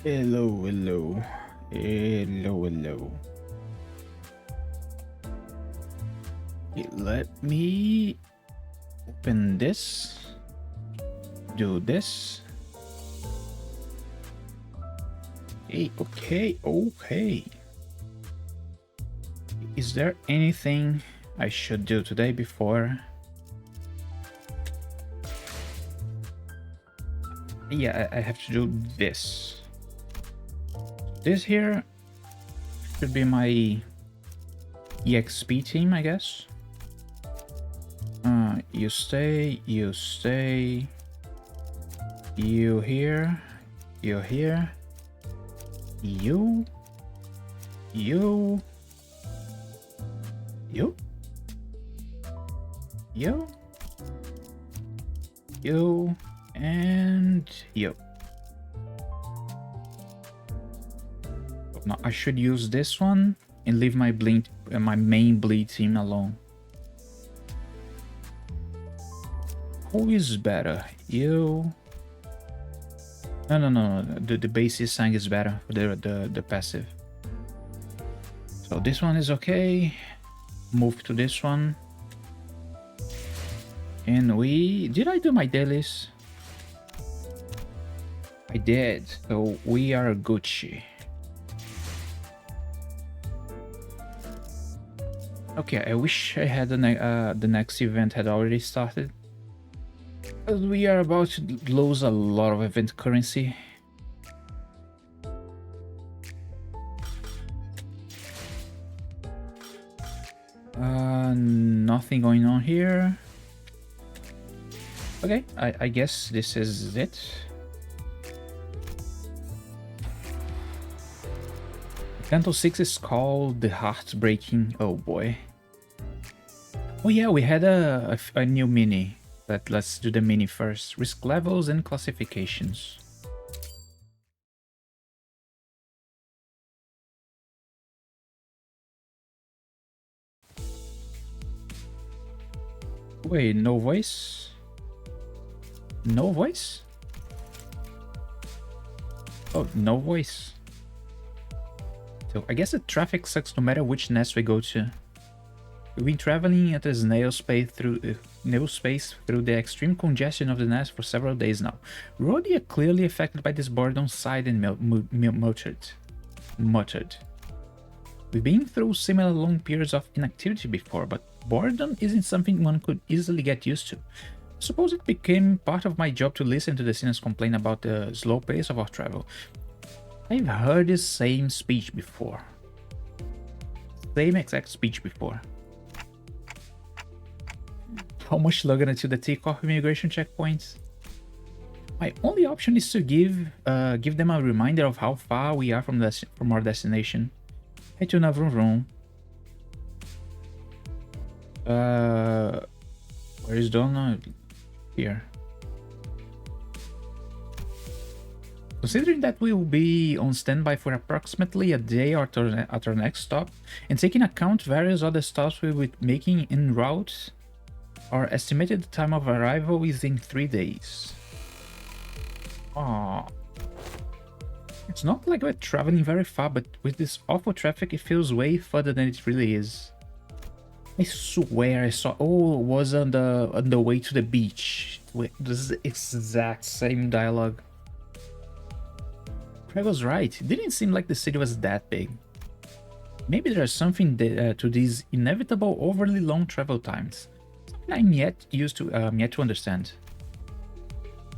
Hello, hello. Hello, hello. Okay, let me open this. Do this. Okay. Is there anything I should do today before? Yeah, I have to do this. This here should be my EXP team, I guess. You stay, you here, you here, you, you, and you. Now I should use this one and leave my my main bleed team alone. Who is better? You? No. The base sang is better for the passive. So this one is okay. Move to this one. And did I do my dailies? I did. So we are Gucci. Okay, I wish I had the next event had already started. We are about to lose a lot of event currency. Nothing going on here. Okay, I guess this is it. Canto 6 is called the Heartbreaking. Oh boy. Oh yeah, we had a new mini. Let's do the mini first. Risk levels and classifications. Wait, no voice? No voice? Oh, no voice. So I guess the traffic sucks no matter which nest we go to. We've been traveling at a snail's pace through the extreme congestion of the nest for several days now. Roddy are clearly affected by this boredom, sighed and muttered. We've been through similar long periods of inactivity before, but boredom isn't something one could easily get used to. Suppose it became part of my job to listen to the sinners complain about the slow pace of our travel. I've heard this same speech before. Same exact speech before. How much longer until the takeoff immigration checkpoints? My only option is to give them a reminder of how far we are from our destination. Hey tuna, vroom vroom. Where is Donna? Here. Considering that we will be on standby for approximately a day at our next stop, and taking account various other stops we will be making en route, our estimated time of arrival is in 3 days. Aww. It's not like we're traveling very far, but with this awful traffic, it feels way further than it really is. I swear I saw. Oh, it was on the way to the beach. Wait, this is the exact same dialogue. Craig was right. It didn't seem like the city was that big. Maybe there's something to these inevitable, overly long travel times. Something I'm yet to understand.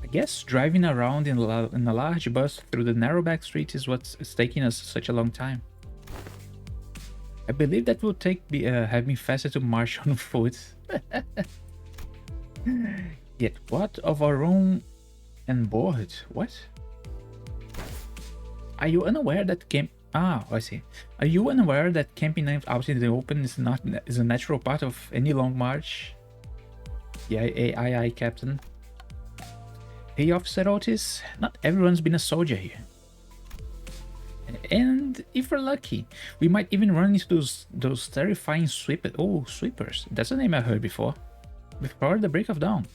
I guess driving around in a large bus through the narrow back streets is what's taking us such a long time. I believe that will have me faster to march on foot. Yet what of our own and board? What? Are you unaware that I see. Are you unaware that camping out in the open is a natural part of any long march? Yeah, aye, Captain. Hey, Officer Otis. Not everyone's been a soldier here. And if we're lucky, we might even run into those terrifying sweepers. That's a name I heard before. Before the break of dawn.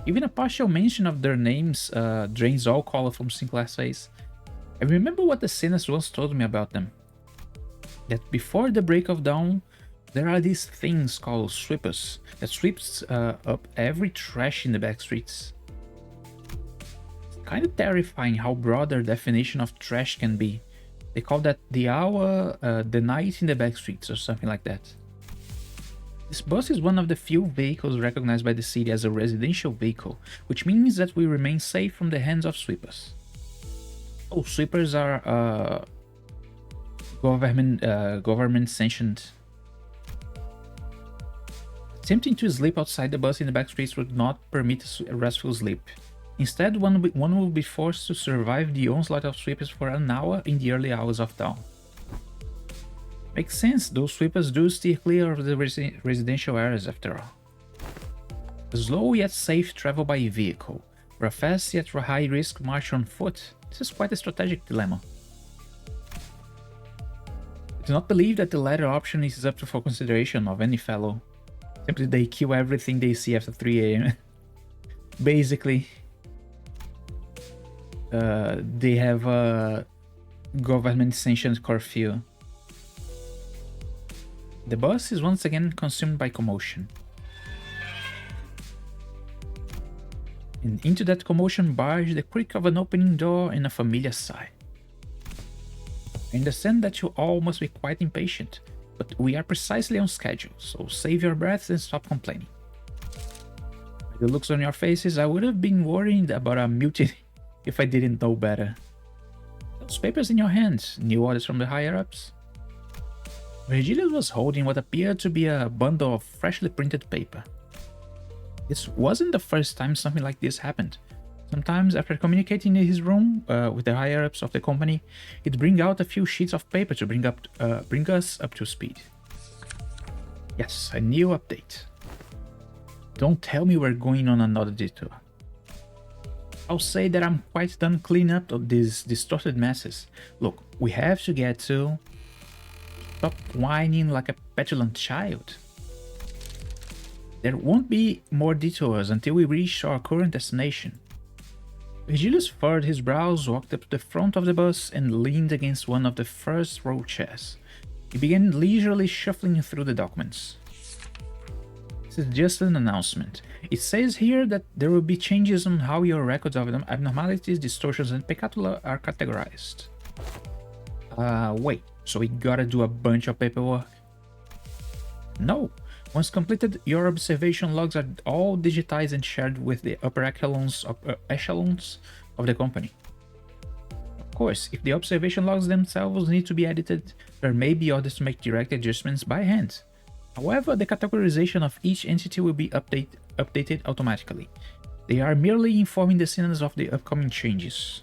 Even a partial mention of their names drains all color from Sinclair's face. I remember what the Sinners once told me about them. That before the break of dawn, there are these things called sweepers that sweeps up every trash in the back streets. It's kind of terrifying how broad their definition of trash can be. They call that the hour, the night in the back streets or something like that. This bus is one of the few vehicles recognized by the city as a residential vehicle, which means that we remain safe from the hands of sweepers. Oh, sweepers are government sanctioned. Attempting to sleep outside the bus in the back streets would not permit a restful sleep. Instead, one will be forced to survive the onslaught of sweepers for an hour in the early hours of dawn. Makes sense, those sweepers do steer clear of the residential areas after all. A slow yet safe travel by vehicle, or a fast yet high risk march on foot. This is quite a strategic dilemma. I do not believe that the latter option is up for consideration of any fellow. Simply they kill everything they see after 3 AM. Basically, they have a government-sanctioned curfew. The bus is once again consumed by commotion. And into that commotion barged the creak of an opening door and a familiar sigh. I understand that you all must be quite impatient, but we are precisely on schedule, so save your breath and stop complaining. By the looks on your faces, I would have been worried about a mutiny if I didn't know better. Those papers in your hands, new orders from the higher-ups? Virgilius was holding what appeared to be a bundle of freshly printed paper. This wasn't the first time something like this happened. Sometimes, after communicating in his room with the higher-ups of the company, he'd bring out a few sheets of paper to bring us up to speed. Yes, a new update. Don't tell me we're going on another detour. I'll say that I'm quite done cleaning up these distorted messes. Look, we have to get to... Stop whining like a petulant child. There won't be more detours until we reach our current destination. Virgilius furrowed his brows, walked up to the front of the bus, and leaned against one of the first row chairs. He began leisurely shuffling through the documents. This is just an announcement. It says here that there will be changes on how your records of abnormalities, distortions, and peccatula are categorized. Wait, so we gotta do a bunch of paperwork? No. Once completed, your observation logs are all digitized and shared with the upper echelons of the company. Of course, if the observation logs themselves need to be edited, there may be orders to make direct adjustments by hand. However, the categorization of each entity will be updated automatically. They are merely informing the sinners of the upcoming changes.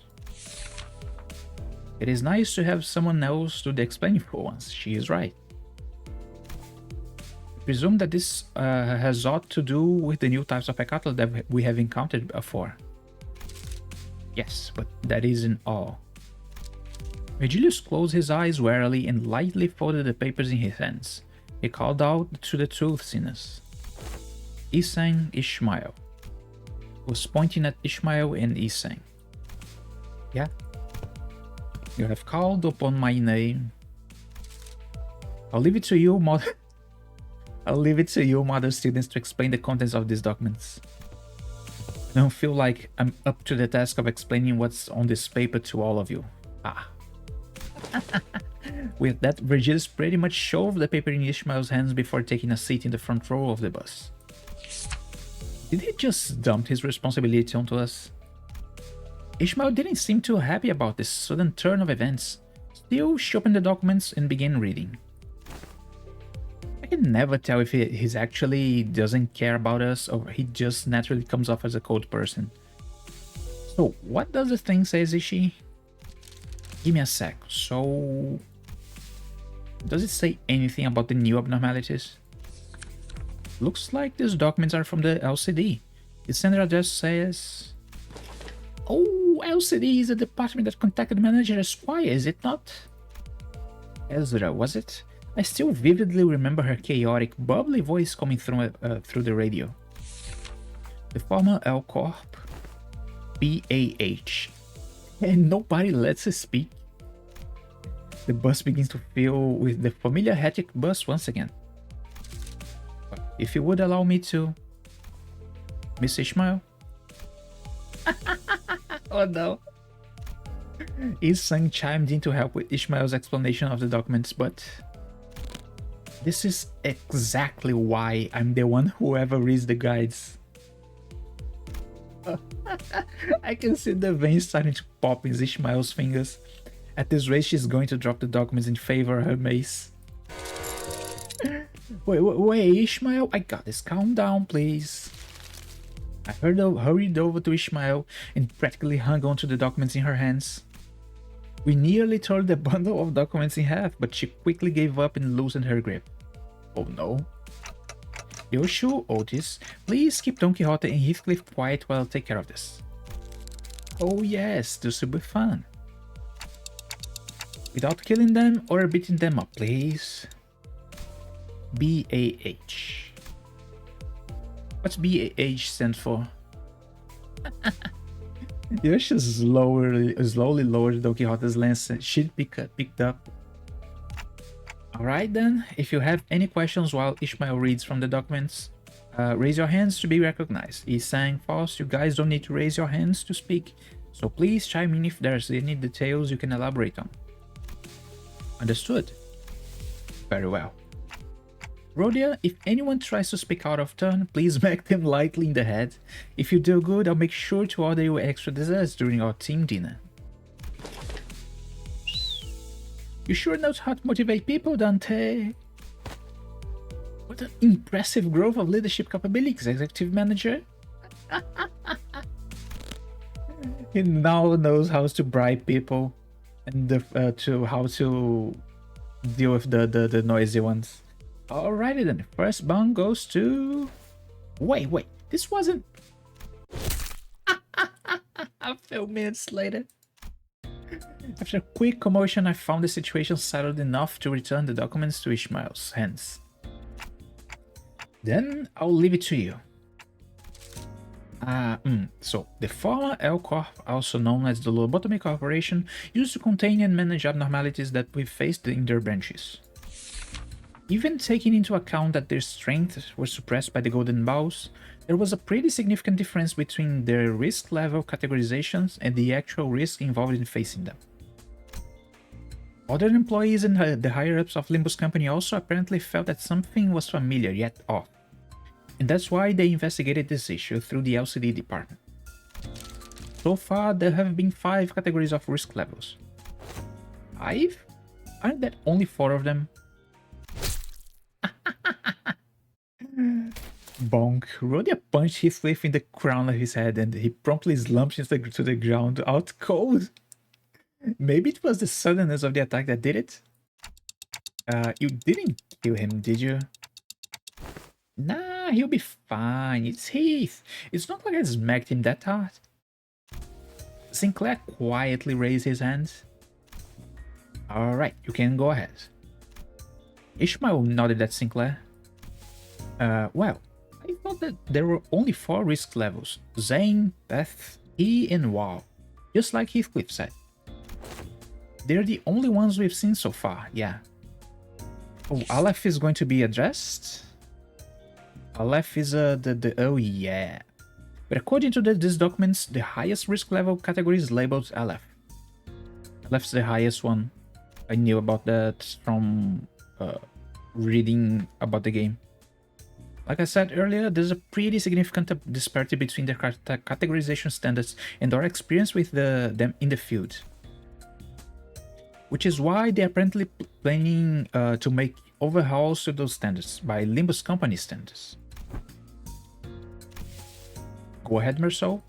It is nice to have someone else do the explaining for once, she is right. I presume that this has aught to do with the new types of peccatula that we have encountered before. Yes, but that isn't all. Virgilius closed his eyes warily and lightly folded the papers in his hands. He called out to the two sinners. Isang, Ishmael. He was pointing at Ishmael and Isang. Yeah? You have called upon my name. I'll leave it to you, mother students, to explain the contents of these documents. I don't feel like I'm up to the task of explaining what's on this paper to all of you. Ah. With that, Virgilius pretty much shoved the paper in Ishmael's hands before taking a seat in the front row of the bus. Did he just dump his responsibility onto us? Ishmael didn't seem too happy about this sudden turn of events. Still, she opened the documents and began reading. I can never tell if he actually doesn't care about us or he just naturally comes off as a cold person. So, what does the thing say, Ishi? Give me a sec. So, does it say anything about the new abnormalities? Looks like these documents are from the LCD. The sender address says... Oh, LCD is the department that contacted manager Esquire, is it not? Ezra, was it? I still vividly remember her chaotic, bubbly voice coming through the radio. The former L Corp, BAH. and nobody lets us speak. The bus begins to fill with the familiar hectic bus once again. But if you would allow me to, Miss Ishmael. Oh no. Isang chimed in to help with Ishmael's explanation of the documents, but this is exactly why I'm the one who ever reads the guides. I can see the veins starting to pop in Ishmael's fingers. At this rate, she's going to drop the documents in favor of her mace. Wait, Ishmael, I got this. Calm down, please. I hurried over to Ishmael and practically hung onto the documents in her hands. We nearly tore the bundle of documents in half, but she quickly gave up and loosened her grip. Oh no. Yoshu, Otis, please keep Don Quixote and Heathcliff quiet while I take care of this. Oh yes, this will be fun. Without killing them or beating them up, please. BAH. What's BAH stand for? Yoshu slowly lowered Don Quixote's lance and she'd picked up. Alright then, if you have any questions while Ishmael reads from the documents, raise your hands to be recognized. He's saying, Faust, you guys don't need to raise your hands to speak, so please chime in if there's any details you can elaborate on. Understood? Very well. Rhodia, if anyone tries to speak out of turn, please smack them lightly in the head. If you do good, I'll make sure to order you extra desserts during our team dinner. You sure knows how to motivate people, Dante. What an impressive growth of leadership capabilities, Executive Manager. He now knows how to bribe people and how to deal with the noisy ones. Alrighty then, first bound goes to... Wait, this wasn't... A few minutes later. After a quick commotion, I found the situation settled enough to return the documents to Ishmael's hands. Then I'll leave it to you. So, the former L Corp, also known as the Lobotomy Corporation, used to contain and manage abnormalities that we faced in their branches. Even taking into account that their strengths were suppressed by the Golden Balls, there was a pretty significant difference between their risk level categorizations and the actual risk involved in facing them. Other employees and the higher-ups of Limbus Company also apparently felt that something was familiar yet off, and that's why they investigated this issue through the LCD department. So far, there have been 5 categories of risk levels. 5? Aren't there only 4 of them? Bonk. Rhodia punched Heathcliff in the crown of his head and he promptly slumped to the ground out cold. Maybe it was the suddenness of the attack that did it? You didn't kill him, did you? Nah, he'll be fine. It's Heath. It's not like I smacked him that hard. Sinclair quietly raised his hands. Alright, you can go ahead. Ishmael nodded at Sinclair. Well, I thought that there were only 4 risk levels. Zane, Beth, he, and Wall. Just like Heathcliff said. They're the only ones we've seen so far, yeah. Oh, Aleph is going to be addressed? Aleph is oh yeah. But according to these documents, the highest risk level category is labeled Aleph. Aleph's the highest one. I knew about that from reading about the game. Like I said earlier, there's a pretty significant disparity between the categorization standards and our experience with them in the field. Which is why they're apparently planning to make overhauls to those standards by Limbus Company standards. Go ahead, Merceau.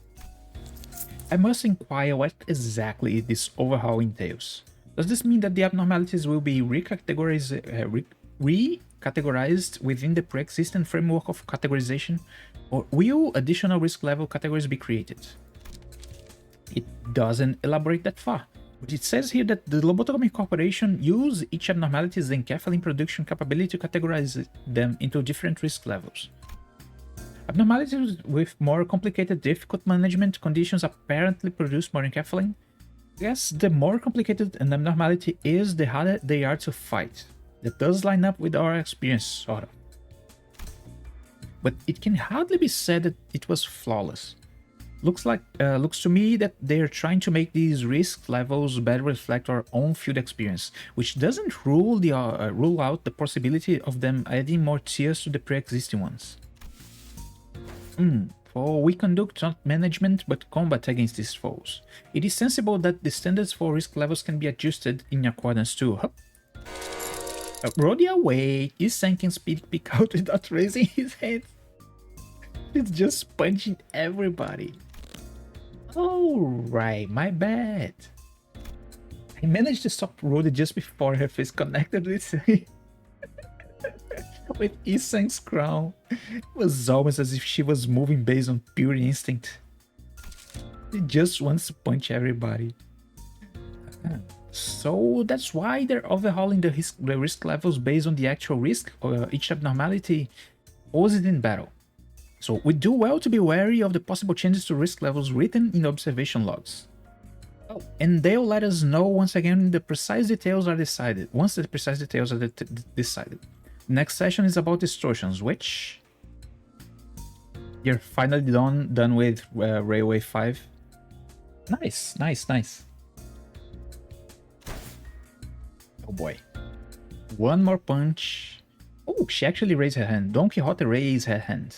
I must inquire what exactly this overhaul entails. Does this mean that the abnormalities will be recategorized within the pre-existing framework of categorization, or will additional risk level categories be created? It doesn't elaborate that far, but it says here that the Lobotomy Corporation use each abnormality's enkephalin production capability to categorize them into different risk levels. Abnormalities with more complicated, difficult management conditions apparently produce more enkephalin, Yes, the more complicated an abnormality is, the harder they are to fight. That does line up with our experience, sort of. But it can hardly be said that it was flawless. Looks to me that they're trying to make these risk levels better reflect our own field experience, which doesn't rule out the possibility of them adding more tiers to the pre-existing ones. For we conduct not management but combat against these foes. It is sensible that the standards for risk levels can be adjusted in accordance to. Roddy away, Isan can speak out without raising his hand. It's just punching everybody. Alright, my bad. I managed to stop Roddy just before her face connected with with Isan's crown. It was almost as if she was moving based on pure instinct. She just wants to punch everybody. So that's why they're overhauling the risk levels based on the actual risk or each abnormality posed in battle. So we do well to be wary of the possible changes to risk levels written in observation logs. Oh, and they'll let us know once again the precise details are decided. Once the precise details are decided. Next session is about distortions, which you're finally done with Railway 5. Nice. Oh boy. One more punch. Oh, she actually raised her hand. Don Quixote raised her hand.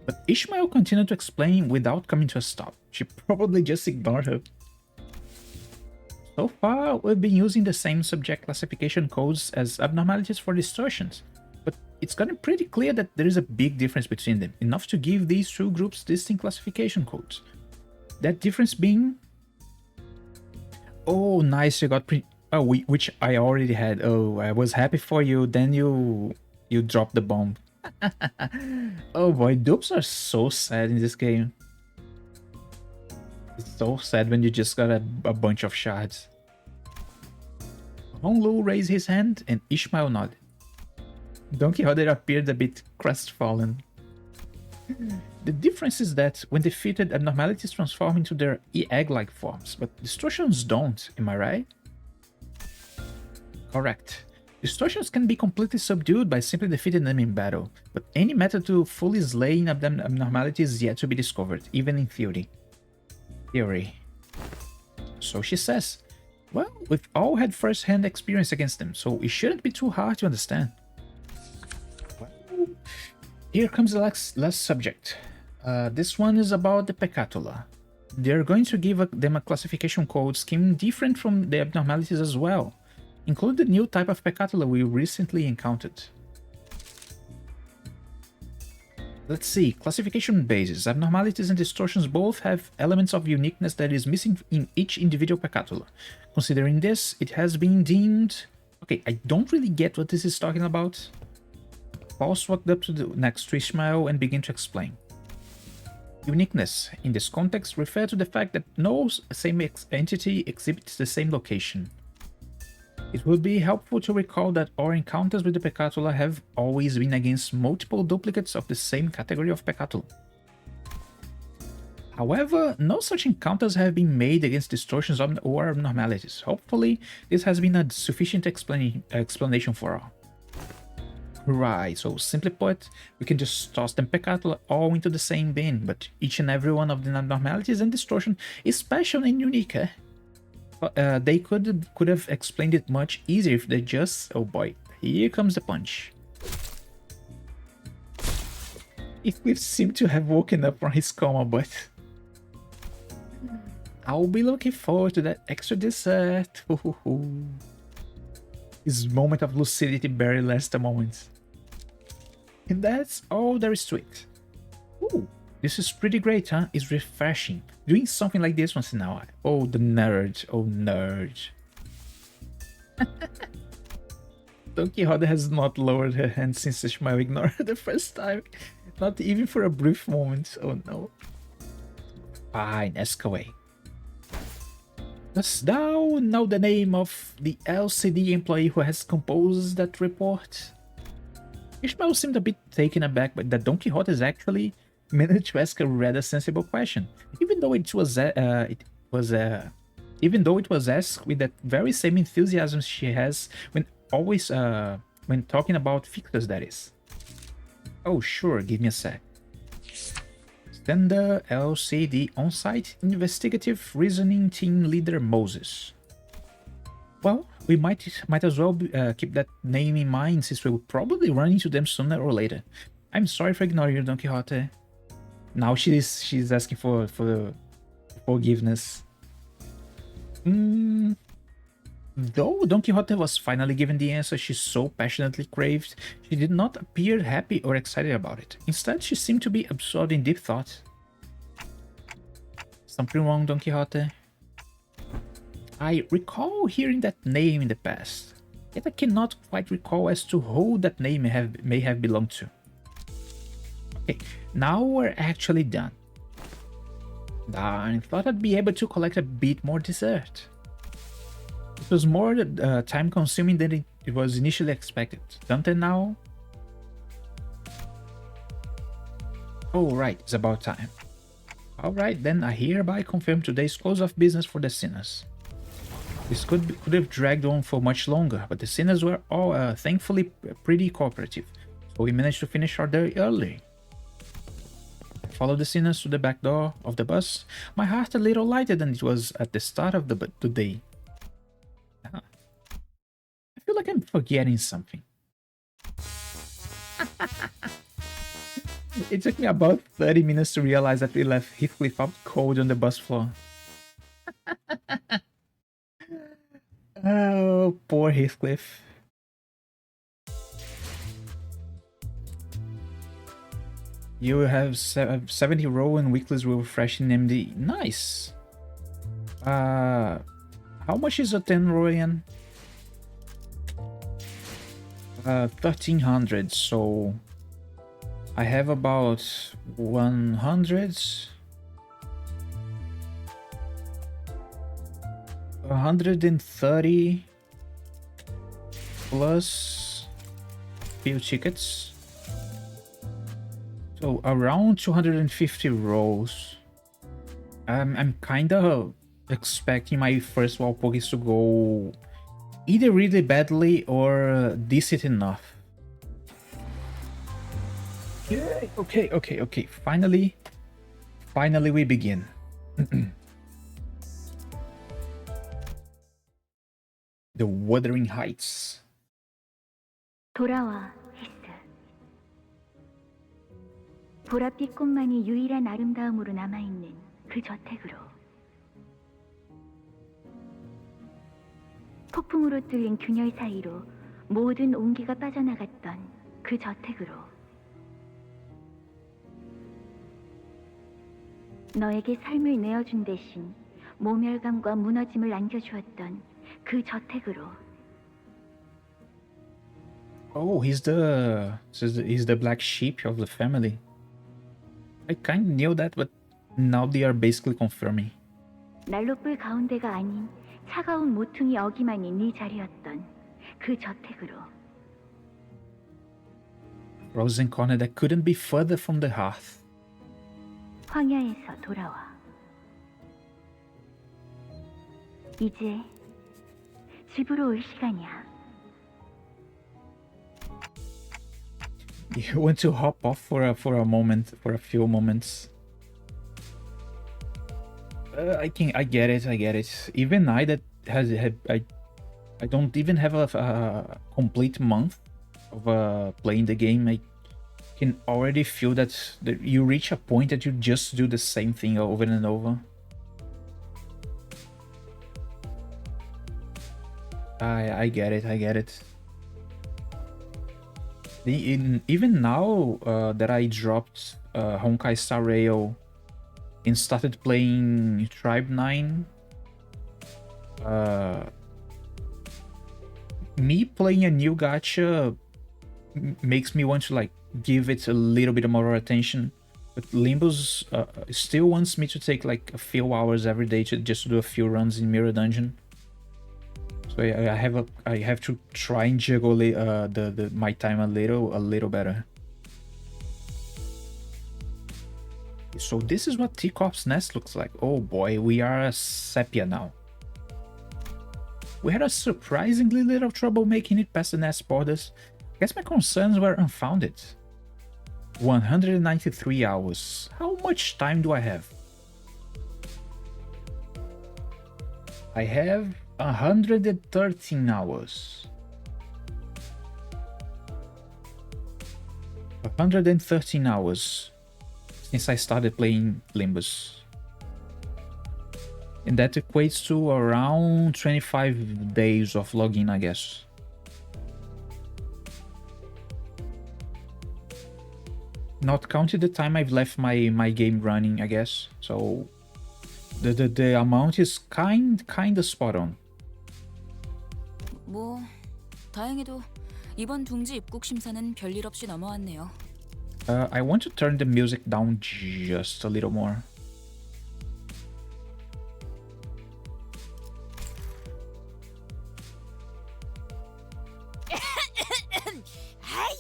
But Ishmael continued to explain without coming to a stop. She probably just ignored her. So far, we've been using the same subject classification codes as abnormalities for distortions, but it's gotten pretty clear that there is a big difference between them, enough to give these two groups distinct classification codes. That difference being... Oh, nice, you got which I already had. Oh, I was happy for you, then you dropped the bomb. Oh boy, dupes are so sad in this game. It's so sad when you just got a bunch of shards. Honglu raised his hand and Ishmael nodded. Don Quixote appeared a bit crestfallen. The difference is that when defeated, abnormalities transform into their egg-like forms, but distortions don't, am I right? Correct. Distortions can be completely subdued by simply defeating them in battle, but any method to fully slay an abnormality is yet to be discovered, even in theory. So she says, well, we've all had first-hand experience against them, so it shouldn't be too hard to understand. Well, here comes the last subject. This one is about the Peccatula. They're going to give them a classification code scheme different from the abnormalities as well, include the new type of Peccatula we recently encountered. Let's see, classification bases. Abnormalities and distortions both have elements of uniqueness that is missing in each individual Peccatula. Considering this, it has been deemed... Okay, I don't really get what this is talking about. Paul's walked up to the next to Ishmael and began to explain. Uniqueness, in this context, refers to the fact that no same entity exhibits the same location. It would be helpful to recall that our encounters with the Peccatula have always been against multiple duplicates of the same category of Peccatula. However, no such encounters have been made against distortions or abnormalities. Hopefully, this has been a sufficient explanation for all. Right, so simply put, we can just toss them Peccatula all into the same bin, but each and every one of the abnormalities and distortion is special and unique, eh? They could have explained it much easier if they just... Oh boy, here comes the punch. If we seem to have woken up from his coma, but... I'll be looking forward to that extra dessert. His moment of lucidity barely lasts a moment. And that's all there is to it. Ooh, this is pretty great, huh? It's refreshing. Doing something like this once in a while. Oh, the nerd. Oh, nerd. Don Quixote has not lowered her hand since Ishmael ignored her the first time. Not even for a brief moment. Oh no. Fine, ask away. Dost thou know the name of the LCD employee who has composed that report? Ishmael seemed a bit taken aback by that Don Quixote has actually managed to ask a rather sensible question, even though it was even though it was asked with that very same enthusiasm she has when always when talking about fixes, that is. Oh sure, give me a sec. Standard LCD on-site investigative reasoning team leader Moses. Well, we might as well keep that name in mind, since we'll probably run into them sooner or later. I'm sorry for ignoring you, Don Quixote. Now she's asking for forgiveness. Though Don Quixote was finally given the answer she so passionately craved, she did not appear happy or excited about it. Instead, she seemed to be absorbed in deep thought. Something wrong, Don Quixote? I recall hearing that name in the past, yet I cannot quite recall as to who that name may have belonged to. Okay, now we're actually done. I thought I'd be able to collect a bit more dessert. It was more time-consuming than it was initially expected, don't it now? Oh right, it's about time. Alright then, I hereby confirm today's close of business for the sinners. This could have dragged on for much longer, but the sinners were all thankfully pretty cooperative, so we managed to finish our day early. I followed the sinners to the back door of the bus, my heart a little lighter than it was at the start of the day. I feel like I'm forgetting something. It took me about 30 minutes to realize that we left Heathcliff out cold on the bus floor. Oh, poor Heathcliff. You have 70 row and weeklies will refresh in MD. Nice. How much is a 10 row yen? 1300, so I have about 100. 130 plus few tickets, so around 250 rolls. I'm kind of expecting my first wall pokés to go either really badly or decent enough. Okay. Finally we begin. The Wuthering Heights. 虎は必須. 보랏빛꽃만이 유일한 아름다움으로 남아있는 그 저택으로. 폭풍으로 뚫린 균열 사이로 모든 온기가 빠져나갔던 그 저택으로. 너에게 삶을 내어준 대신 모멸감과 무너짐을 안겨주었던 그 저택으로. Oh, he's the black sheep of the family. I kind of knew that, but now they are basically confirming. 난로불 가운데가 아닌 차가운 모퉁이 어기만이 네 자리였던 그 저택으로. Frozen corner that couldn't be further from the hearth. 황야에서 돌아와. 이제 집으로 올 시간이야. You want to hop off for a few moments. I get it. Even I that I don't even have a complete month of playing the game. I can already feel that you reach a point that you just do the same thing over and over. I get it. Even now that I dropped Honkai Star Rail and started playing Tribe 9, me playing a new gacha makes me want to like give it a little bit more attention. But Limbus still wants me to take like a few hours every day to just do a few runs in Mirror Dungeon. So I have to try and juggle my time a little better. So this is what Teacorp's nest looks like. Oh boy, we are a sepia now. We had a surprisingly little trouble making it past the nest borders. I guess my concerns were unfounded. 193 hours. How much time do I have? I have 113 hours. 113 hours since I started playing Limbus. And that equates to around 25 days of login, I guess. Not counting the time I've left my game running, I guess. So the amount is kinda spot on. 뭐 다행히도 이번 둥지 입국 심사는 별일 없이 넘어왔네요. I want to turn the music down just a little more.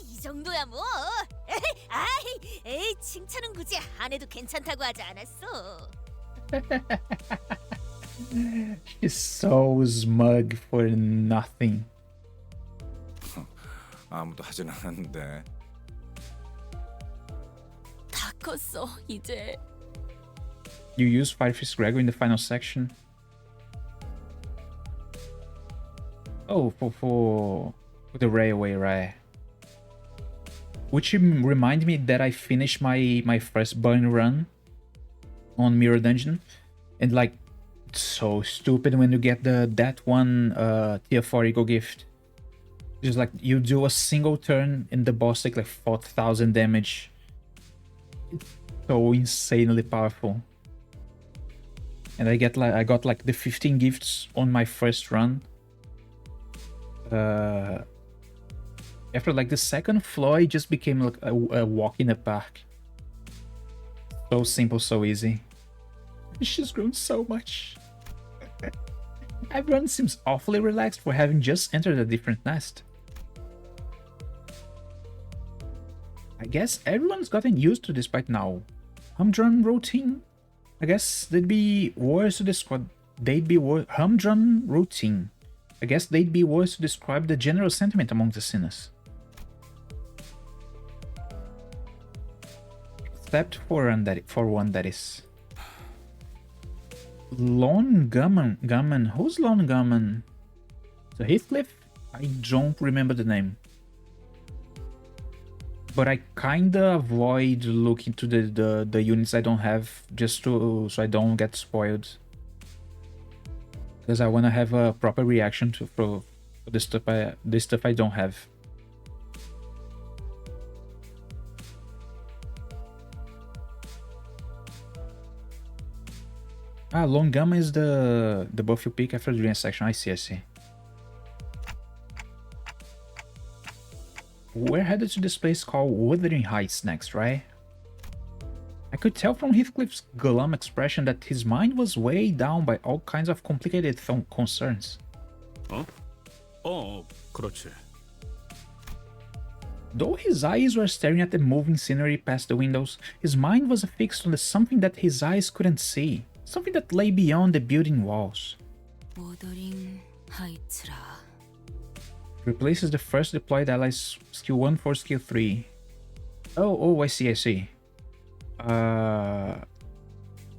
이 정도야 뭐. 에이, 칭찬은 굳이 안 해도 괜찮다고 하지 않았어. She's so smug for nothing. 아무도 하진 않았는데. 다 컸어 이제. You use Firefish Gregor in the final section. Oh, for the railway, right? Which remind me that I finished my first burn run on Mirror Dungeon, and like so stupid when you get that one tier 4 ego gift. Just like you do a single turn and the boss take like 4,000 damage. It's so insanely powerful. And I got like the 15 gifts on my first run. After like the second floor, it just became like a walk in the park. So simple, so easy. She's grown so much. Everyone seems awfully relaxed for having just entered a different nest. I guess everyone's gotten used to this by now. Humdrum routine? I guess they'd be worse to describe. Humdrum routine. I guess they'd be worse to describe the general sentiment among the sinners. Except for one that is. Lone Gunman. Who's Lone Gunman? So Heathcliff? I don't remember the name. But I kinda avoid looking to the units I don't have just so I don't get spoiled. Because I wanna have a proper reaction for the stuff I don't have. Long Gamma is the buff you pick after the green section. I see. We're headed to this place called Wuthering Heights next, right? I could tell from Heathcliff's glum expression that his mind was weighed down by all kinds of complicated concerns. 그렇지. Though his eyes were staring at the moving scenery past the windows, his mind was affixed on something that his eyes couldn't see. Something that lay beyond the building walls. 워더링 하이츠라. Replaces the first deployed allies skill 1 for skill 3. Oh, I see.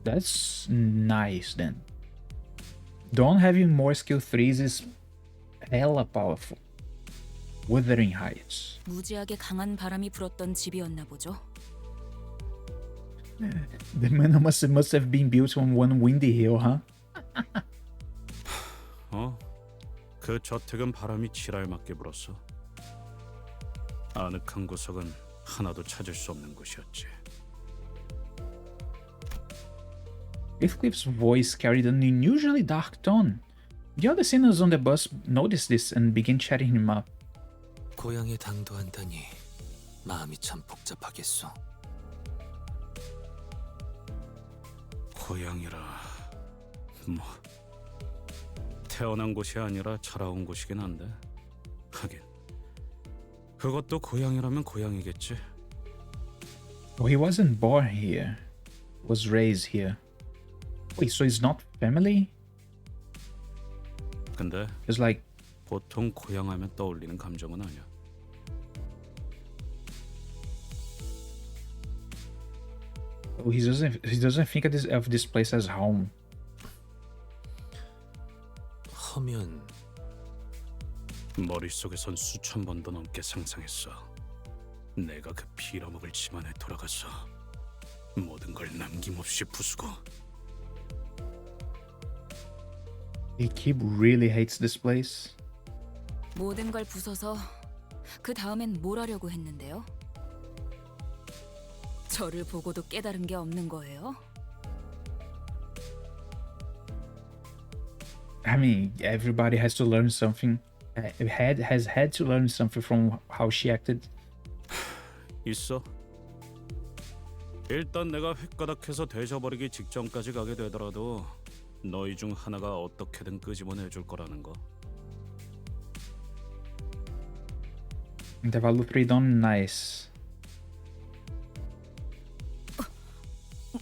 That's nice then. Dawn having more skill 3s is hella powerful. Wuthering Heights. 무지하게 강한 바람이 불었던 집이었나 보죠. The manor must have been built on one windy hill, huh? 그 저택은 바람이 지랄맞게 불었어. 아늑한 구석은 하나도 찾을 수 없는 곳이었지. Heathcliff's voice carried an unusually dark tone. The other sinners on the bus noticed this and began chatting him up. 고향에 당도한다니 마음이 참 복잡하겠소. 고향이라 뭐 태어난 곳이 아니라 자라온 곳이긴 한데 하긴 그것도 고향이라면 고향이겠지. Oh, he wasn't born here. was raised here. Wait, so it's not family? 근데 It's like, 보통 고향하면 떠올리는 감정은 아니야. oh, he doesn't think of this place as home. 허면 머릿속에선 수천 번도 넘게 상상했어. 내가 그 빌어먹을 집안에 돌아가서 모든 걸 남김없이 부수고 He Kib really hates this place. 모든 걸 부숴서 그 다음엔 뭘 하려고 했는데요? 저를 보고도 깨달은 게 없는 거예요? I mean, everybody has to learn something. Has had to learn something from how she acted. 있어. 일단 내가 획가닥해서 되셔버리기 직전까지 가게 되더라도 너희 중 하나가 어떻게든 끄집어내줄 거라는 거. Intervalo 3 done, nice.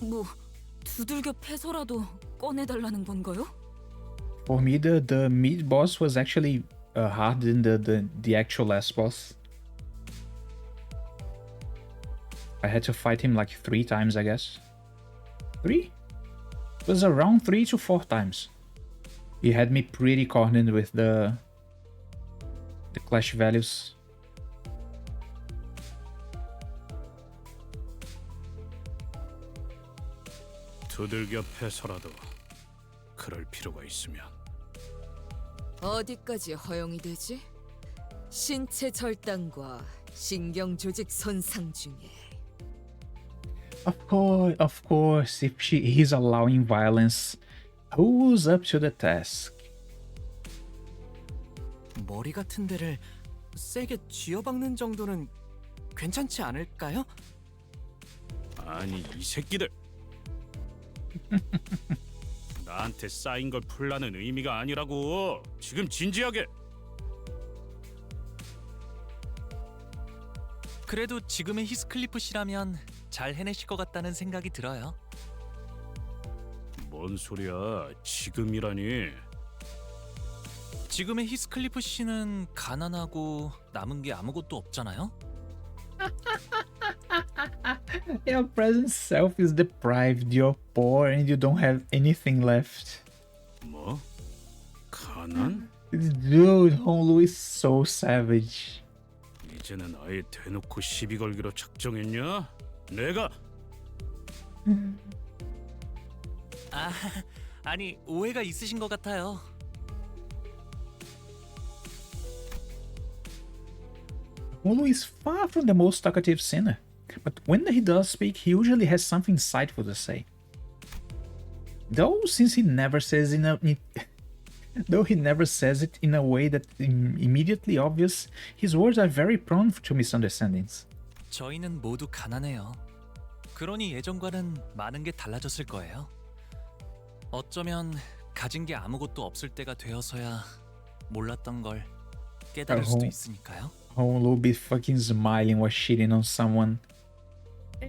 뭐 두들겨 패서라도 꺼내달라는 건가요? For me, the mid boss was actually harder than the actual last boss. I had to fight him like 3 times, I guess. 3? It was around 3 to 4 times. He had me pretty cornered with the clash values. 두들겨 패서라도 그럴 필요가 있으면 어디까지 허용이 되지? 신체 절단과 신경 조직 손상 중에 Of course, if she is allowing violence, who's up to the task? 머리 같은 데를 세게 쥐어박는 정도는 괜찮지 않을까요? 아니 이 새끼들 나한테 쌓인 걸 풀라는 의미가 아니라고. 지금 진지하게. 그래도 지금의 히스클리프 씨라면 잘 해내실 것 같다는 생각이 들어요. 뭔 소리야? 지금이라니. 지금의 히스클리프 씨는 가난하고 남은 게 아무것도 없잖아요. Your present self is deprived, you're poor, and you don't have anything left. 뭐? 가난? This dude, Honlu is so savage. 이제는 아예 대놓고 시비 걸기로 작정했냐? 내가 아니 오해가 있으신 것 같아요. Honlu is far from the most talkative sinner, but when he does speak, he usually has something insightful to say. Though he never says it in a way that immediately obvious, his words are very prone to misunderstandings. 저희는 모두 가난해요. 그러니 예전과는 많은 게 달라졌을 거예요. 어쩌면 가진 게 아무것도 없을 때가 되어서야 몰랐던 걸 깨달을 수도 있으니까요. Honlu be fucking smiling while shitting on someone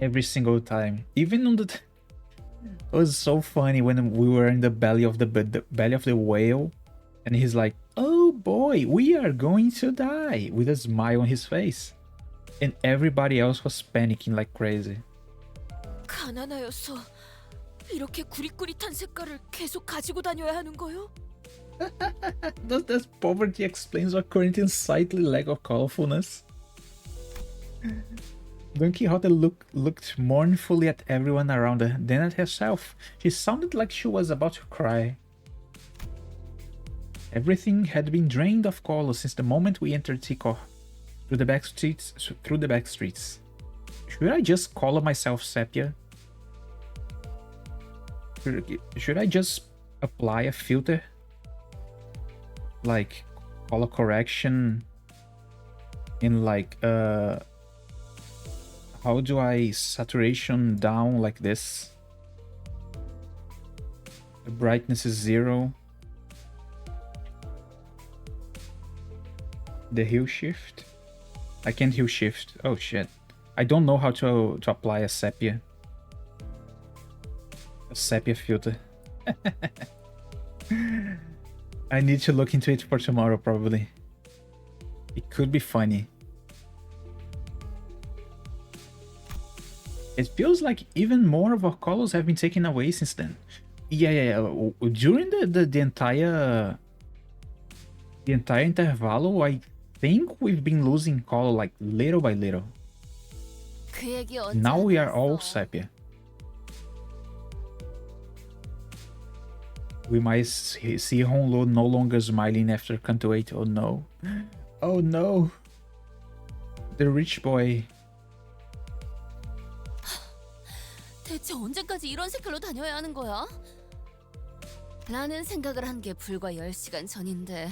every single time. Even on the it was so funny when we were in the belly of the belly of the whale, and he's like, "Oh boy, we are going to die," with a smile on his face, and everybody else was panicking like crazy. 가난하여서 이렇게 구릿구릿한 색깔을 계속 가지고 다녀야 하는 거요? Does poverty explains our current unsightly lack of colorfulness? Don Quixote looked mournfully at everyone around her, then at herself. She sounded like she was about to cry. Everything had been drained of color since the moment we entered Tikor, through the back streets. Should I just color myself sepia? Should I just apply a filter? Like color correction in like how do I saturation down like this? The brightness is 0. The hue shift? I can't hue shift. Oh shit. I don't know how to apply a sepia. sepia filter. I need to look into it for tomorrow, probably. It could be funny. It feels like even more of our colors have been taken away since then. Yeah. During the entire intervalo, I think we've been losing color like little by little. 그 얘기 언제 Now we are 하겠어? all sepia. We might see Honlo no longer smiling after Canto 8. Oh no. Oh no. The rich boy. 대체 언제까지 이런 색깔로 다녀야 하는 거야? 라는 생각을 한 게 불과 10시간 전인데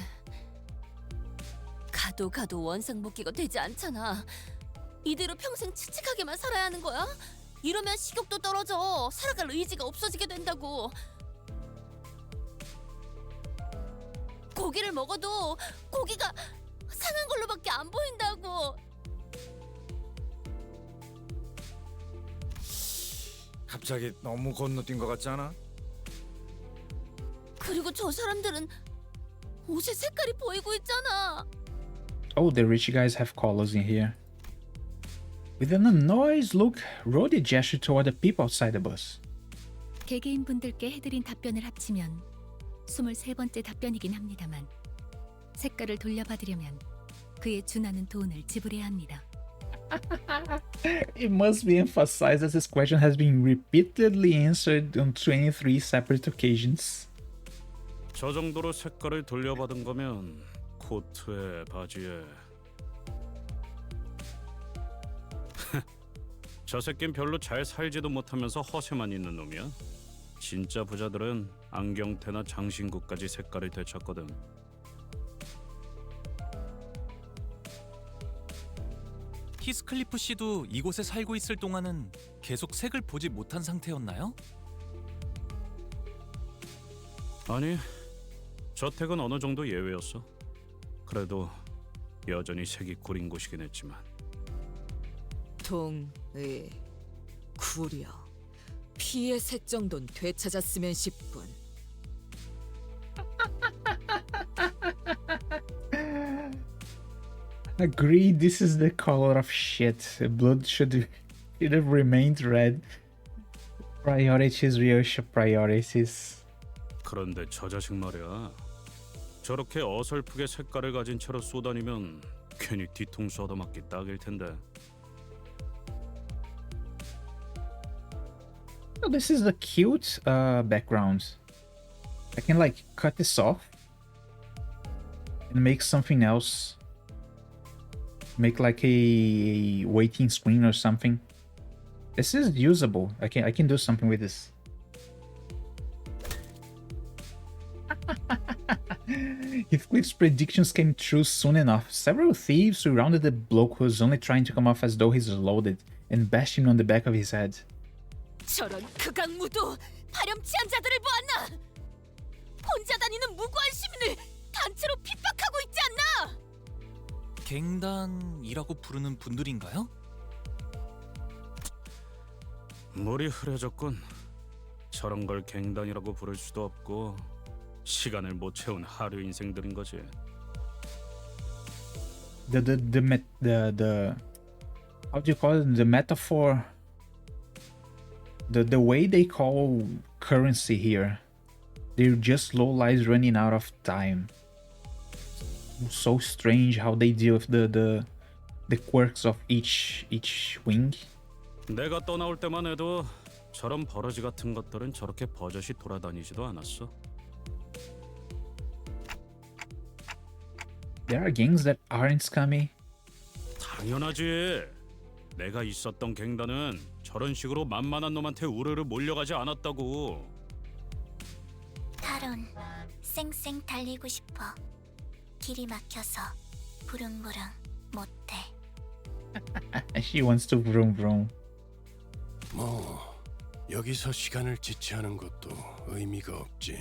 가도 원상복귀가 되지 않잖아. 이대로 평생 칙칙하게만 살아야 하는 거야? 이러면 식욕도 떨어져. 살아갈 의지가 없어지게 된다고. 고기를 먹어도 고기가 상한 걸로밖에 안 보인다고. 갑자기 너무 건너뛴 것 같지 않아? 그리고 저 사람들은 옷의 색깔이 보이고 있잖아. Oh, the rich guys have colors in here. Within a noise look, Rhodey gestured toward the people outside the bus. 개개인분들께 해드린 답변을 합치면 23번째 답변이긴 합니다만 색깔을 돌려받으려면 그에 준하는 돈을 지불해야 합니다. It must be emphasized that this question has been repeatedly answered on 23 separate occasions. 저 정도로 색깔을 돌려받은 거면 코트에 바지에 저 새낀 별로 잘 살지도 못하면서 허세만 있는 놈이야. 진짜 부자들은 안경테나 장신구까지 색깔을 되찾거든. 히스클리프 씨도 이곳에 살고 있을 동안은 계속 색을 보지 못한 상태였나요? 아니, 저택은 어느 정도 예외였어. 그래도 여전히 색이 구린 곳이긴 했지만. 동의 구려 피의 색 정도는 되찾았으면 싶군. Agreed, this is the color of shit. Blood should have remained red. Priorities, real priorities. 그런데 저 자식 말이야. 저렇게 어설프게 색깔을 가진 채로 쏘다니면 괜히 뒤통수 얻어맞기 딱일 텐데. Oh, this is the cute background. I can like cut this off and make something else. Make like a waiting screen or something. This is usable. I can do something with this. Heathcliff's predictions came true soon enough. Several thieves surrounded the bloke who was only trying to come off as though he's loaded and bashed him on the back of his head. 저런 극악무도 파렴치한 자들을 보았나? 혼자 다니는 무고한 시민을 단체로 핍박하고 있지 않나? 갱단이라고 부르는 분들인가요? 물이 흐려졌군. 저런 걸 갱단이라고 부를 수도 없고 시간을 못 채운 하류 인생들인 거지. The how do you call it? The metaphor. The way they call currency here. They're just low lives running out of time. So strange how they deal with the quirks of each wing. 내가 떠나올 때만 해도 저런 버러지 같은 것들은 저렇게 버젓이 돌아다니지도 않았어. There are gangs that aren't scummy. 당연하지. 내가 있었던 갱단은 저런 식으로 만만한 놈한테 우르르 몰려가지 않았다고. 타론, 쌩쌩 달리고 싶어. 길이 막혀서 부릉부릉 못해. She wants to vroom vroom. 뭐 여기서 시간을 지체하는 것도 의미가 없지.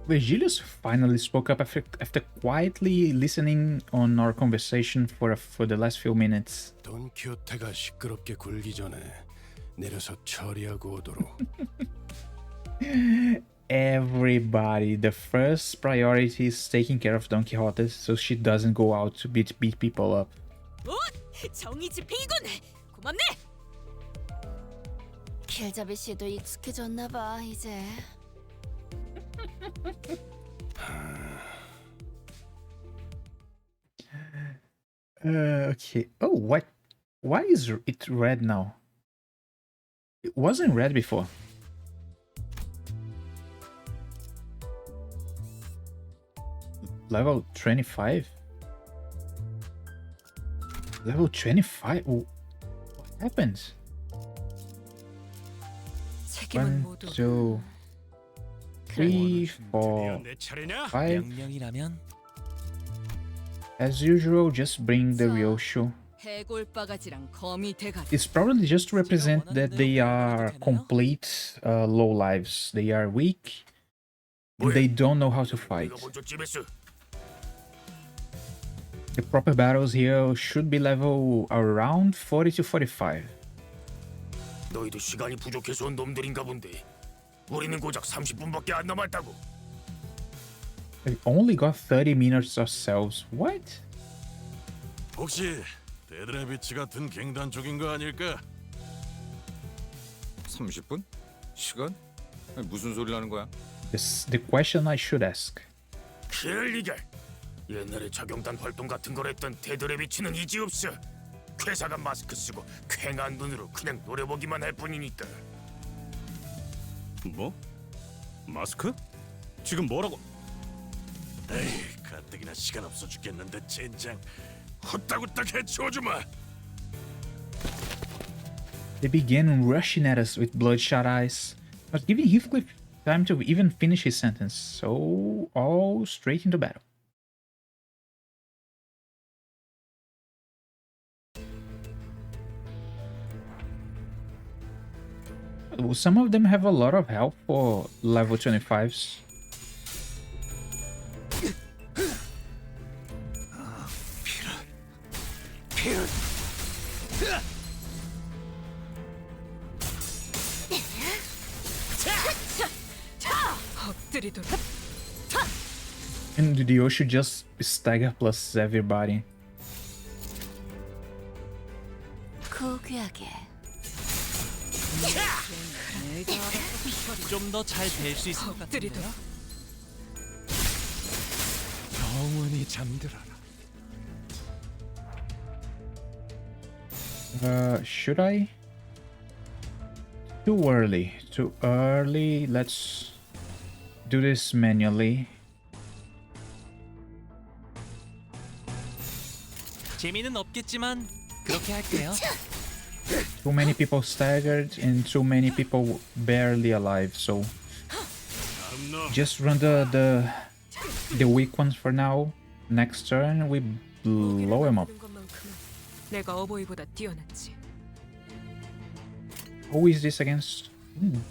Virgilius finally spoke up after quietly listening on our conversation for the last few minutes. 돈키호테가 시끄럽게 굴기 전에 내려서 처리하고 오도록. Everybody, the first priority is taking care of Don Quixote so she doesn't go out to beat people up. 정의 집행이군. 고맙네. 길잡이 씨도 익숙해졌나 봐 이제. Okay. Oh, what? Why is it red now? It wasn't red before. Level 25? Level 25? What happens? 책임은 1, 모두 2, 3, 4, 내 차례냐? 5. 명령이라면 As usual, just bring the Ryoshu. 해골 바가지랑 거미 대가리. It's probably just to represent that they are complete low lives. They are weak. And they don't know how to fight. The proper battles here should be level around 40 to 45. 너희도 시간이 부족해서 온 놈들인가 본데. 우리는 고작 30분밖에 안 남았다고. We only got 30 minutes ourselves. What? 혹시 데드레비치 같은 갱단 쪽인 거 아닐까? 30분? 시간? 아니, 무슨 소리라는 거야? This the question I should ask. 그럴 리가. 옛날에 자경단 활동 같은 걸 했던 데드레비치는 이지 없어. 쾌사가 마스크 쓰고 쾌한 눈으로 그냥 노려보기만 할 뿐이니까. 뭐? 마스크? 지금 뭐라고? 에이, 가뜩이나 시간 없어 죽겠는데 젠장. 후딱후딱 해치워주마. They began rushing at us with bloodshot eyes, not giving Heathcliff time to even finish his sentence. So all straight into battle. Some of them have a lot of help for level 25s. 엎드리도록. And the Yoshu just stagger plus everybody. 고귀하게. 좀 더 잘 될 수 있을 것 같은데요. 엎드리도록. 영원히 잠들어라. Should I? Too early. Too early. Let's do this manually. 재미는 없겠지만 그렇게 할게요. Too many people staggered and too many people barely alive. So just run the weak ones for now. Next turn we blow him up. 내가 어버이보다 뛰어났지. Who is this against?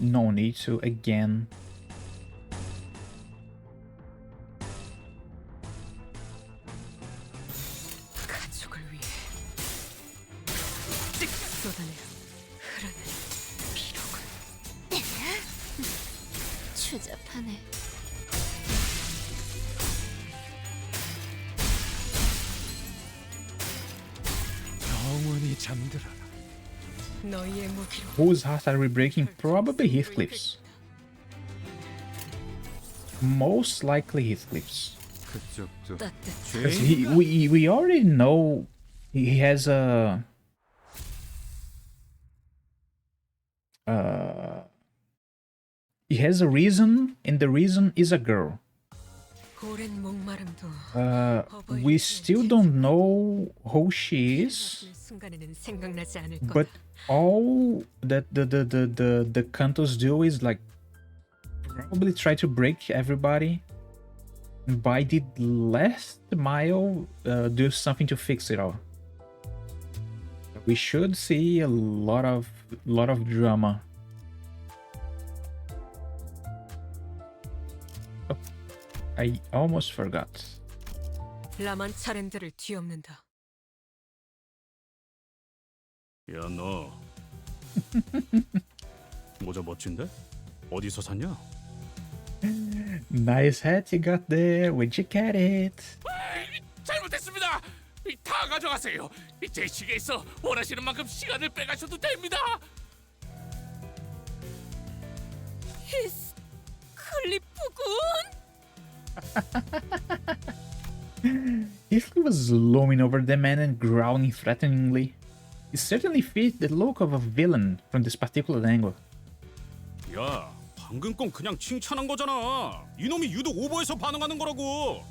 No need to again. 가족을 위해 쏟아내어 흐르는 피로군. 추잡하네. 영원히 잠들어라. 너희의 무기로 Whose heart are we breaking? Probably Heathcliff's. Most likely Heathcliff's. 그쪽도 따뜻해. Because we already know he has a he has a reason, and the reason is a girl. 오랜 목마름도 We still don't know who she is, 순간에는 생각나지 않을 거다. but all that the Cantos do is like probably try to break everybody. By the last mile, do something to fix it all. We should see a lot of drama. Oh, I almost forgot. 라만 차렌들을 뒤엎는다. 야 너 모자 멋진데? 어디서 샀냐? Nice hat you got there. Where'd you get it? 잘못했습니다. 다 가져가세요. 제 시계에 있어 원하시는 만큼 시간을 빼가셔도 됩니다. 히스, 클리프군. If he was looming over the man and growling threateningly, he certainly fit the look of a villain from this particular angle. 야, 방금 건 그냥 칭찬한 거잖아. 이놈이 유독 오버해서 반응하는 거라고.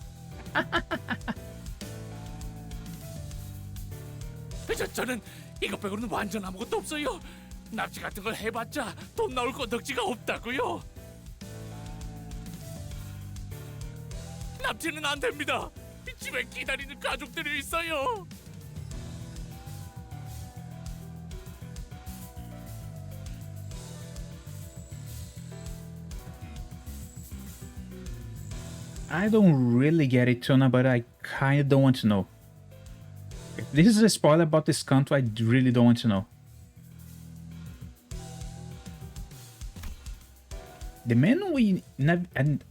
저는 이것 빼고는 완전 아무것도 없어요. 납치 같은 걸 해봤자 돈 나올 건덕지가 없다고요. 납치는 안 됩니다. 집에 기다리는 가족들이 있어요. I don't really get it, Tuna, but I kinda don't want to know. If this is a spoiler about this Canto, I really don't want to know. The man we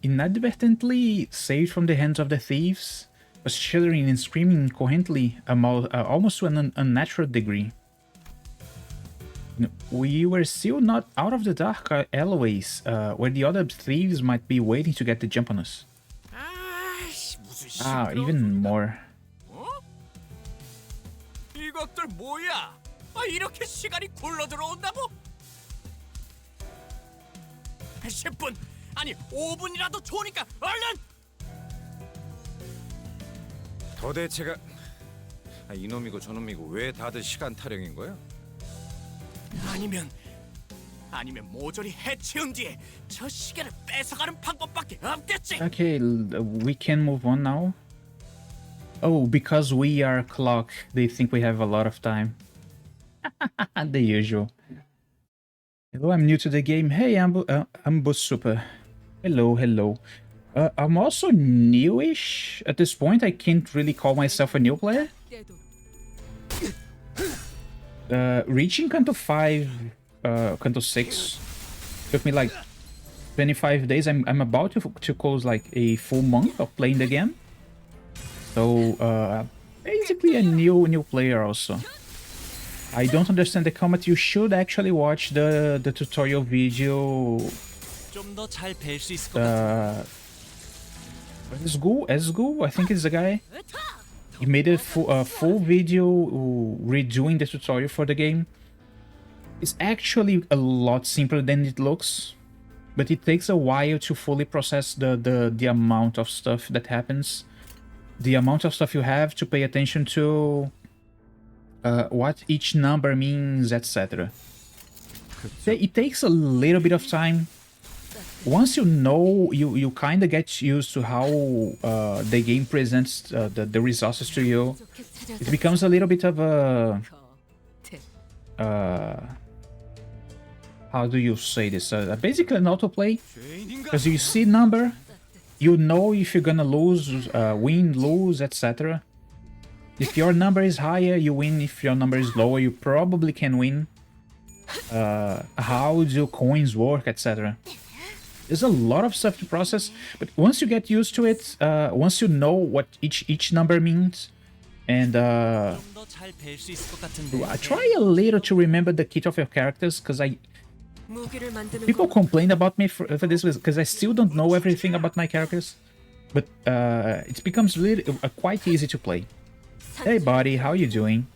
inadvertently saved from the hands of the thieves was shuddering and screaming incoherently, almost to an unnatural degree. We were still not out of the dark alleyways, where the other thieves might be waiting to get the jump on us. Even more. 이것들 뭐야? 이렇게 시간이 굴러 들어온다고? 10분 아니 5분이라도 좋으니까 얼른! 도대체가 이놈이고 저놈이고 왜 다들 시간 타령인 거야? 아니면 모조리 해치운 뒤에 저 시계를 뺏어가는 방법밖에 없겠지. Okay, we can move on now. Oh, because we are clock, they think we have a lot of time. The usual. Hello, I'm new to the game. Hey, I'm Super. Hello, hello. I'm also newish. At this point, I can't really call myself a new player. Reaching Canto 5, Canto 6 took me like 25 days. I'm about to close like a full month of playing the game. So, basically a new player also. I don't understand the combat. You should actually watch the tutorial video. Esgu, I think is the guy. He made a full video redoing the tutorial for the game. It's actually a lot simpler than it looks, but it takes a while to fully process the amount of stuff that happens. The amount of stuff you have to pay attention to, what each number means, etc. It takes a little bit of time. Once you know, you kind of get used to how the game presents the resources to you. It becomes a little bit of a... how do you say this? Basically an autoplay. Because you see number, you know if you're gonna lose, win, lose, etc. If your number is higher, you win. If your number is lower, you probably can win. How do coins work, etc. There's a lot of stuff to process, but once you get used to it, once you know what each number means, and I try a little to remember the kit of your characters, because people complain about me for this because I still don't know everything about my characters, but it becomes really quite easy to play. Hey buddy, how you doing?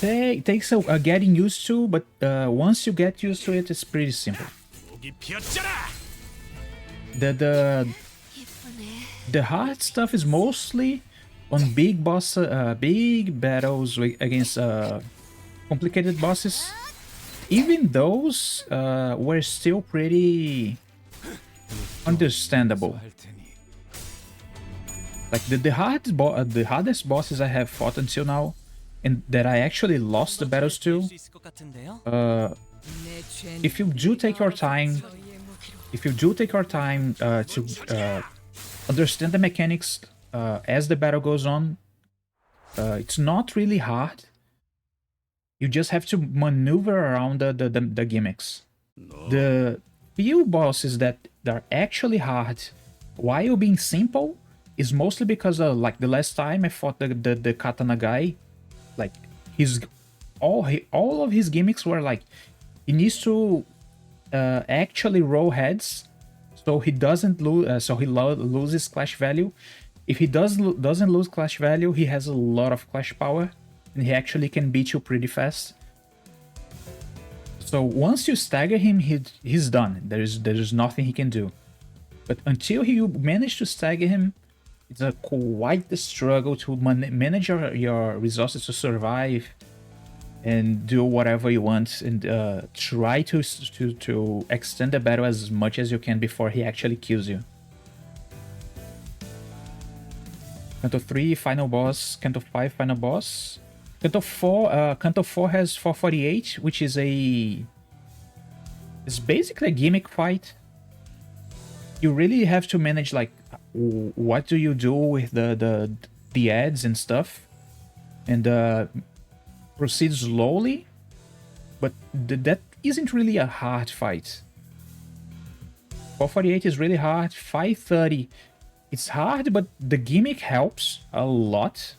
It takes a getting used to, but once you get used to it, it's pretty simple. The hard stuff is mostly on big battles against complicated bosses. Even those were still pretty understandable. Like the hardest bosses I have fought until now, and that I actually lost the battles to. If you do take your time, to understand the mechanics as the battle goes on, it's not really hard. You just have to maneuver around the gimmicks. The few bosses that are actually hard while being simple is mostly because like the last time I fought the katana guy, like all of his gimmicks were like he needs to actually roll heads, so he doesn't lose. So he loses clash value. If he doesn't lose clash value, he has a lot of clash power, and he actually can beat you pretty fast. So once you stagger him, he's done. There's nothing he can do. But until you manage to stagger him, it's quite the struggle to manage your resources to survive and do whatever you want, and try to extend the battle as much as you can before he actually kills you. Canto 3 final boss, Canto 5 final boss. Canto 4 has 448, which is it's basically a gimmick fight. You really have to manage like what do you do with the ads and stuff, and proceed slowly, but that isn't really a hard fight. 448 is really hard. 530, it's hard, but the gimmick helps a lot.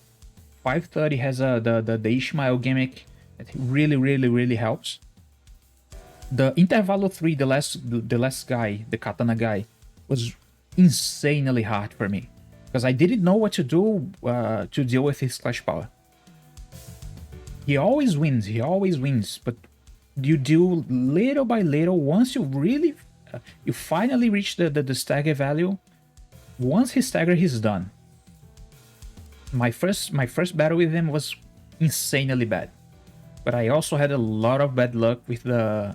530 has the Ishmael gimmick that really helps. The Intervalo 3, the last guy, the katana guy, was insanely hard for me because I didn't know what to do to deal with his clash power. He always wins, but you do little by little. Once you really, you finally reach the stagger value. Once he stagger, he's done. My first battle with him was insanely bad, but I also had a lot of bad luck with the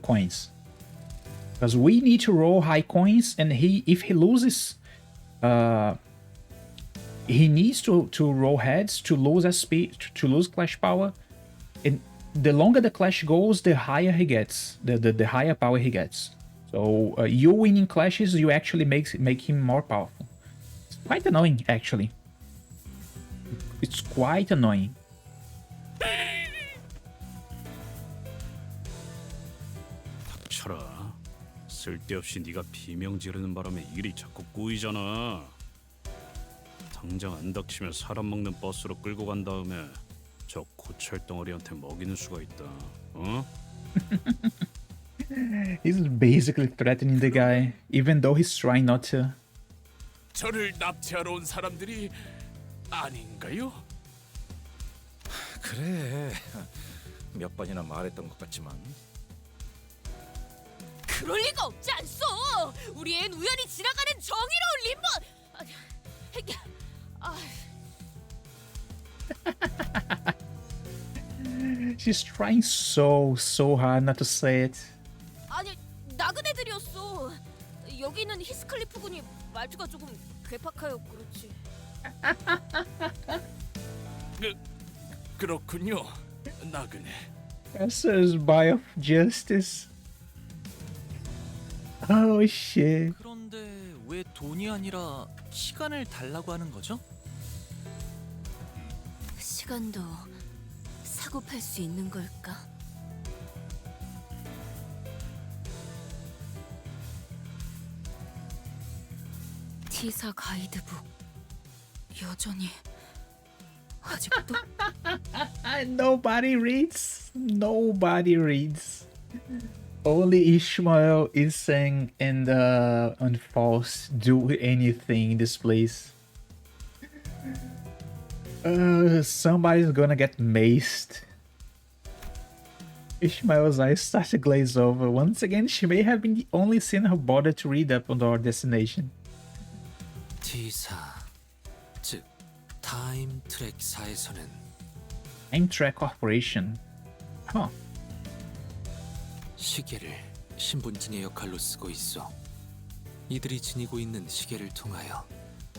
coins, because we need to roll high coins, and if he loses, he needs to roll heads to lose SP, to lose clash power, and the longer the clash goes, the higher he gets, the higher power he gets. So you winning clashes, you actually make him more powerful. It's quite annoying, actually. It's quite annoying. 닥쳐라. 쓸데없이 네가 비명 지르는 바람에 일이 자꾸 꼬이잖아. 당장 안 닥치면 사람 먹는 버스로 끌고 간 다음에 저 고철 덩어리한테 먹이는 수가 있다. 어? He's basically threatening the guy, even though he's trying not to. 저를 납치하러 온 사람들이 아닌가요? 그래, 몇 번이나 말했던 것 같지만. 그럴 리가 없지 않소. 우리 앤 우연히 지나가는 정의로운 림버. She's trying so hard not to say it. 아니, 나그네들이었어. 여기 있는 히스클리프 군이 말투가 조금 괴팍하여 그렇지. 그렇군요, 나그네. Passersby of Justice. Oh shit. 그런데 왜 돈이 아니라 시간을 달라고 하는 거죠? 시간도 사고 팔 수 있는 걸까? T사 가이드북 여전히 아직도 Nobody reads. Only Ishmael, Iseng, and False do anything in this place. Somebody's gonna get maced. Ishmael's eyes start to glaze over. Once again, she may have been the only sinner who bothered to read up on our destination. T사, 즉 타임 트랙사에서는 Time Track Corporation. Huh. 시계를 신분증의 역할로 쓰고 있어. 이들이 지니고 있는 시계를 통하여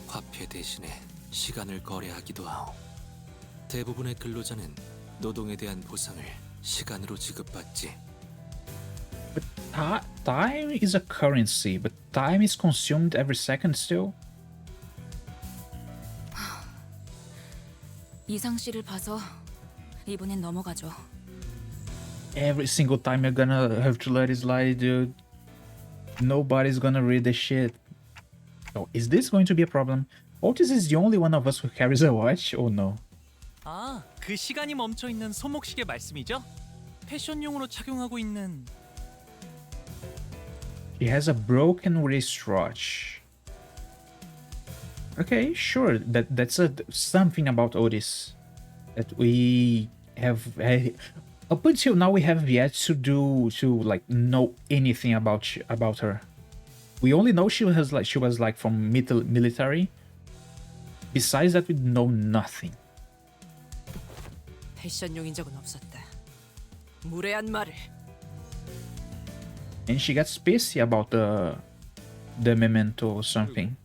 화폐 대신에 시간을 거래하기도 하오. 대부분의 근로자는 노동에 대한 보상을 시간으로 지급받지. But time is a currency, but time is consumed every second still. 이상 씨를 봐서 이번엔 넘어가죠. Every single time you're gonna have to let it slide, dude. Nobody's gonna read the shit. Oh, is this going to be a problem? Otis is the only one of us who carries a watch? Oh no. 아, 그 시간이 멈춰 있는 손목시계 말씀이죠? 패션용으로 착용하고 있는. He has a broken wristwatch. Okay, sure. That's something about Otis that we have. Up until now, we have yet to know anything about her. We only know she was like from military. Besides that, we know nothing. 패션용인 적은 없었다. 무례한 말을. And she gets pissy about the memento or something.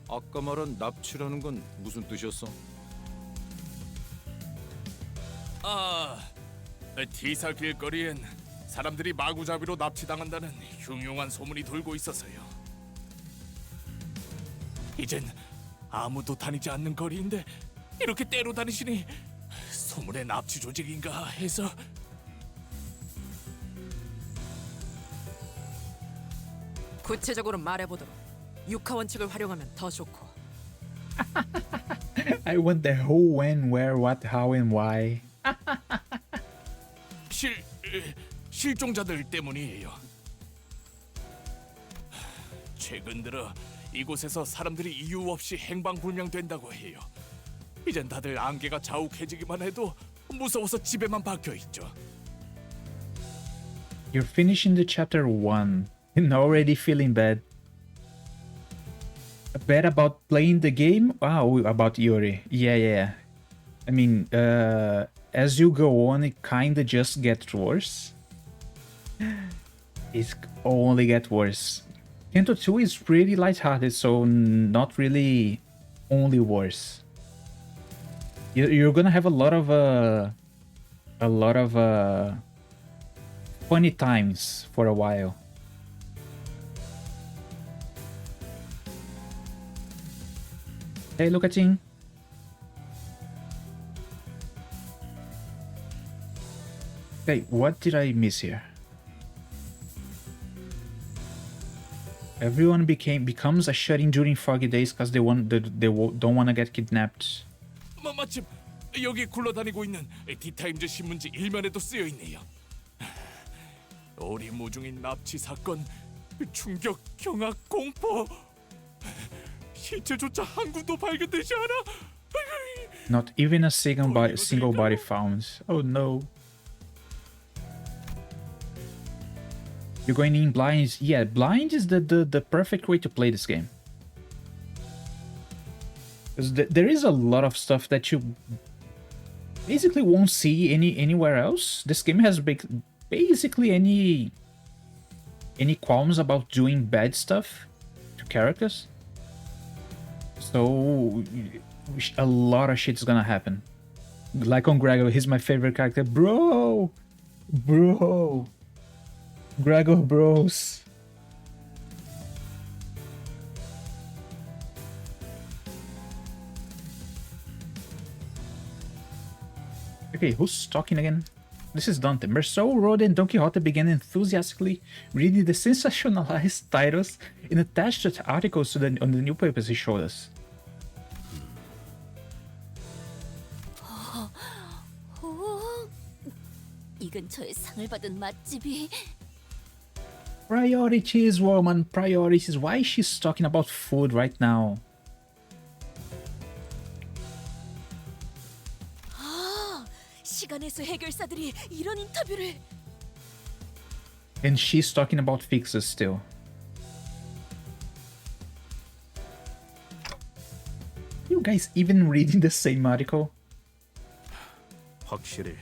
아까 말한 납치라는 건 무슨 뜻이었어? T사 길거리엔 사람들이 마구잡이로 납치당한다는 흉흉한 소문이 돌고 있어서요. 이젠 아무도 다니지 않는 거리인데 이렇게 때로 다니시니 소문의 납치 조직인가 해서. 구체적으로 말해보도록. 육하 원칙을 활용하면 더 좋고. I want the who, when, where, what, how, and why. 실종자들 때문이에요. 최근 들어 이곳에서 사람들이 이유 없이 행방불명된다고 해요. 이젠 다들 안개가 자욱해지기만 해도 무서워서 집에만 박혀 있죠. You're finishing the chapter 1 and already feeling bad. Bad about playing the game? Wow, about Yuri. Yeah. I mean, as you go on, it kinda just gets worse. It only gets worse. Canto 2 is pretty lighthearted, so not really only worse. You're gonna have a lot of funny times for a while. Hey, look at him. Okay, what did I miss here? Everyone becomes a shut-in during foggy days because they don't want to get kidnapped. 마침 여기 굴러다니고 있는 디타임즈 신문지 일면에도 쓰여 있네요. 오리무중인 납치 사건, 충격, 경악, 공포. 실체조차 한 군도 발견되지 않아. Not even a single body found. Oh no. You're going in blind. Yeah, blind is the perfect way to play this game. Because there is a lot of stuff that you basically won't see anywhere else. This game has basically any qualms about doing bad stuff to characters. So a lot of shit's gonna happen. Like on Gregor, he's my favorite character. Bro! Gregor bros. Okay, who's talking again? This is Dante. Merceau, Rode, and Don Quixote began enthusiastically reading the sensationalized titles and attached articles on the newspapers he showed us. 이 근처에 상을 받은 맛집이. Priorities, woman, priorities. Why is she talking about food right now? 시간에서 해결사들이 이런 인터뷰를. And she's talking about fixes still. You guys even reading the same article? 확실히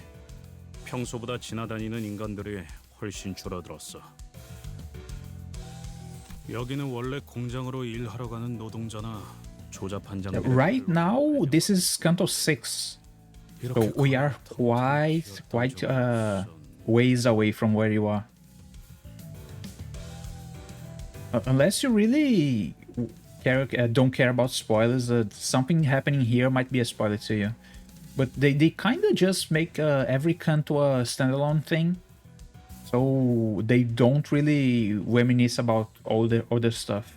평소보다 지나다니는 인간들이 훨씬 줄어들었어. 여기는 원래 공장으로 일하러 가는 노동자나 조잡한 Right now, this is Canto 6. So we are quite ways away from where you are. Unless you really don't care about spoilers, something happening here might be a spoiler to you. But they kind of just make every Canto a standalone thing. So they don't really reminisce about all the other stuff.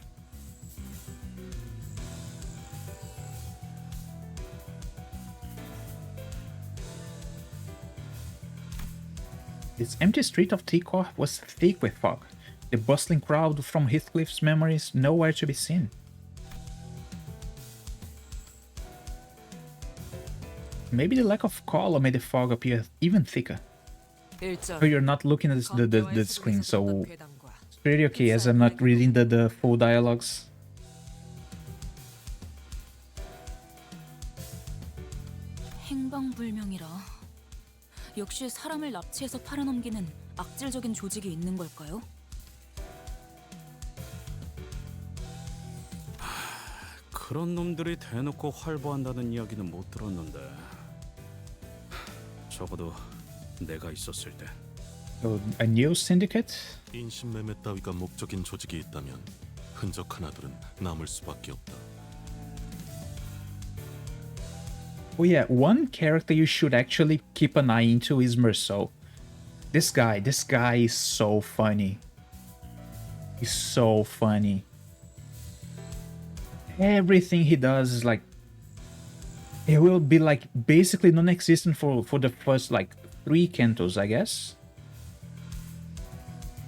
This empty street of T-Corp was thick with fog. The bustling crowd from Heathcliff's memories nowhere to be seen. Maybe the lack of color made the fog appear even thicker. So you're not looking at the screen, so it's pretty okay as I'm not reading the full dialogues. 행방불명이라. 역시 사람을 납치해서 팔아넘기는 악질적인 조직이 있는 걸까요? 그런 놈들이 대놓고 활보한다는 이야기는 못 들었는데 적어도 내가 있었을 때. A new syndicate? 인신매매 따위가 목적인 조직이 있다면 흔적 하나둘은 남을 수밖에 없다. Oh yeah, one character you should actually keep an eye into is Merceau. This guy is so funny. He's so funny. Everything he does is like, it will be like basically non-existent for the first like 3 Cantos, I guess.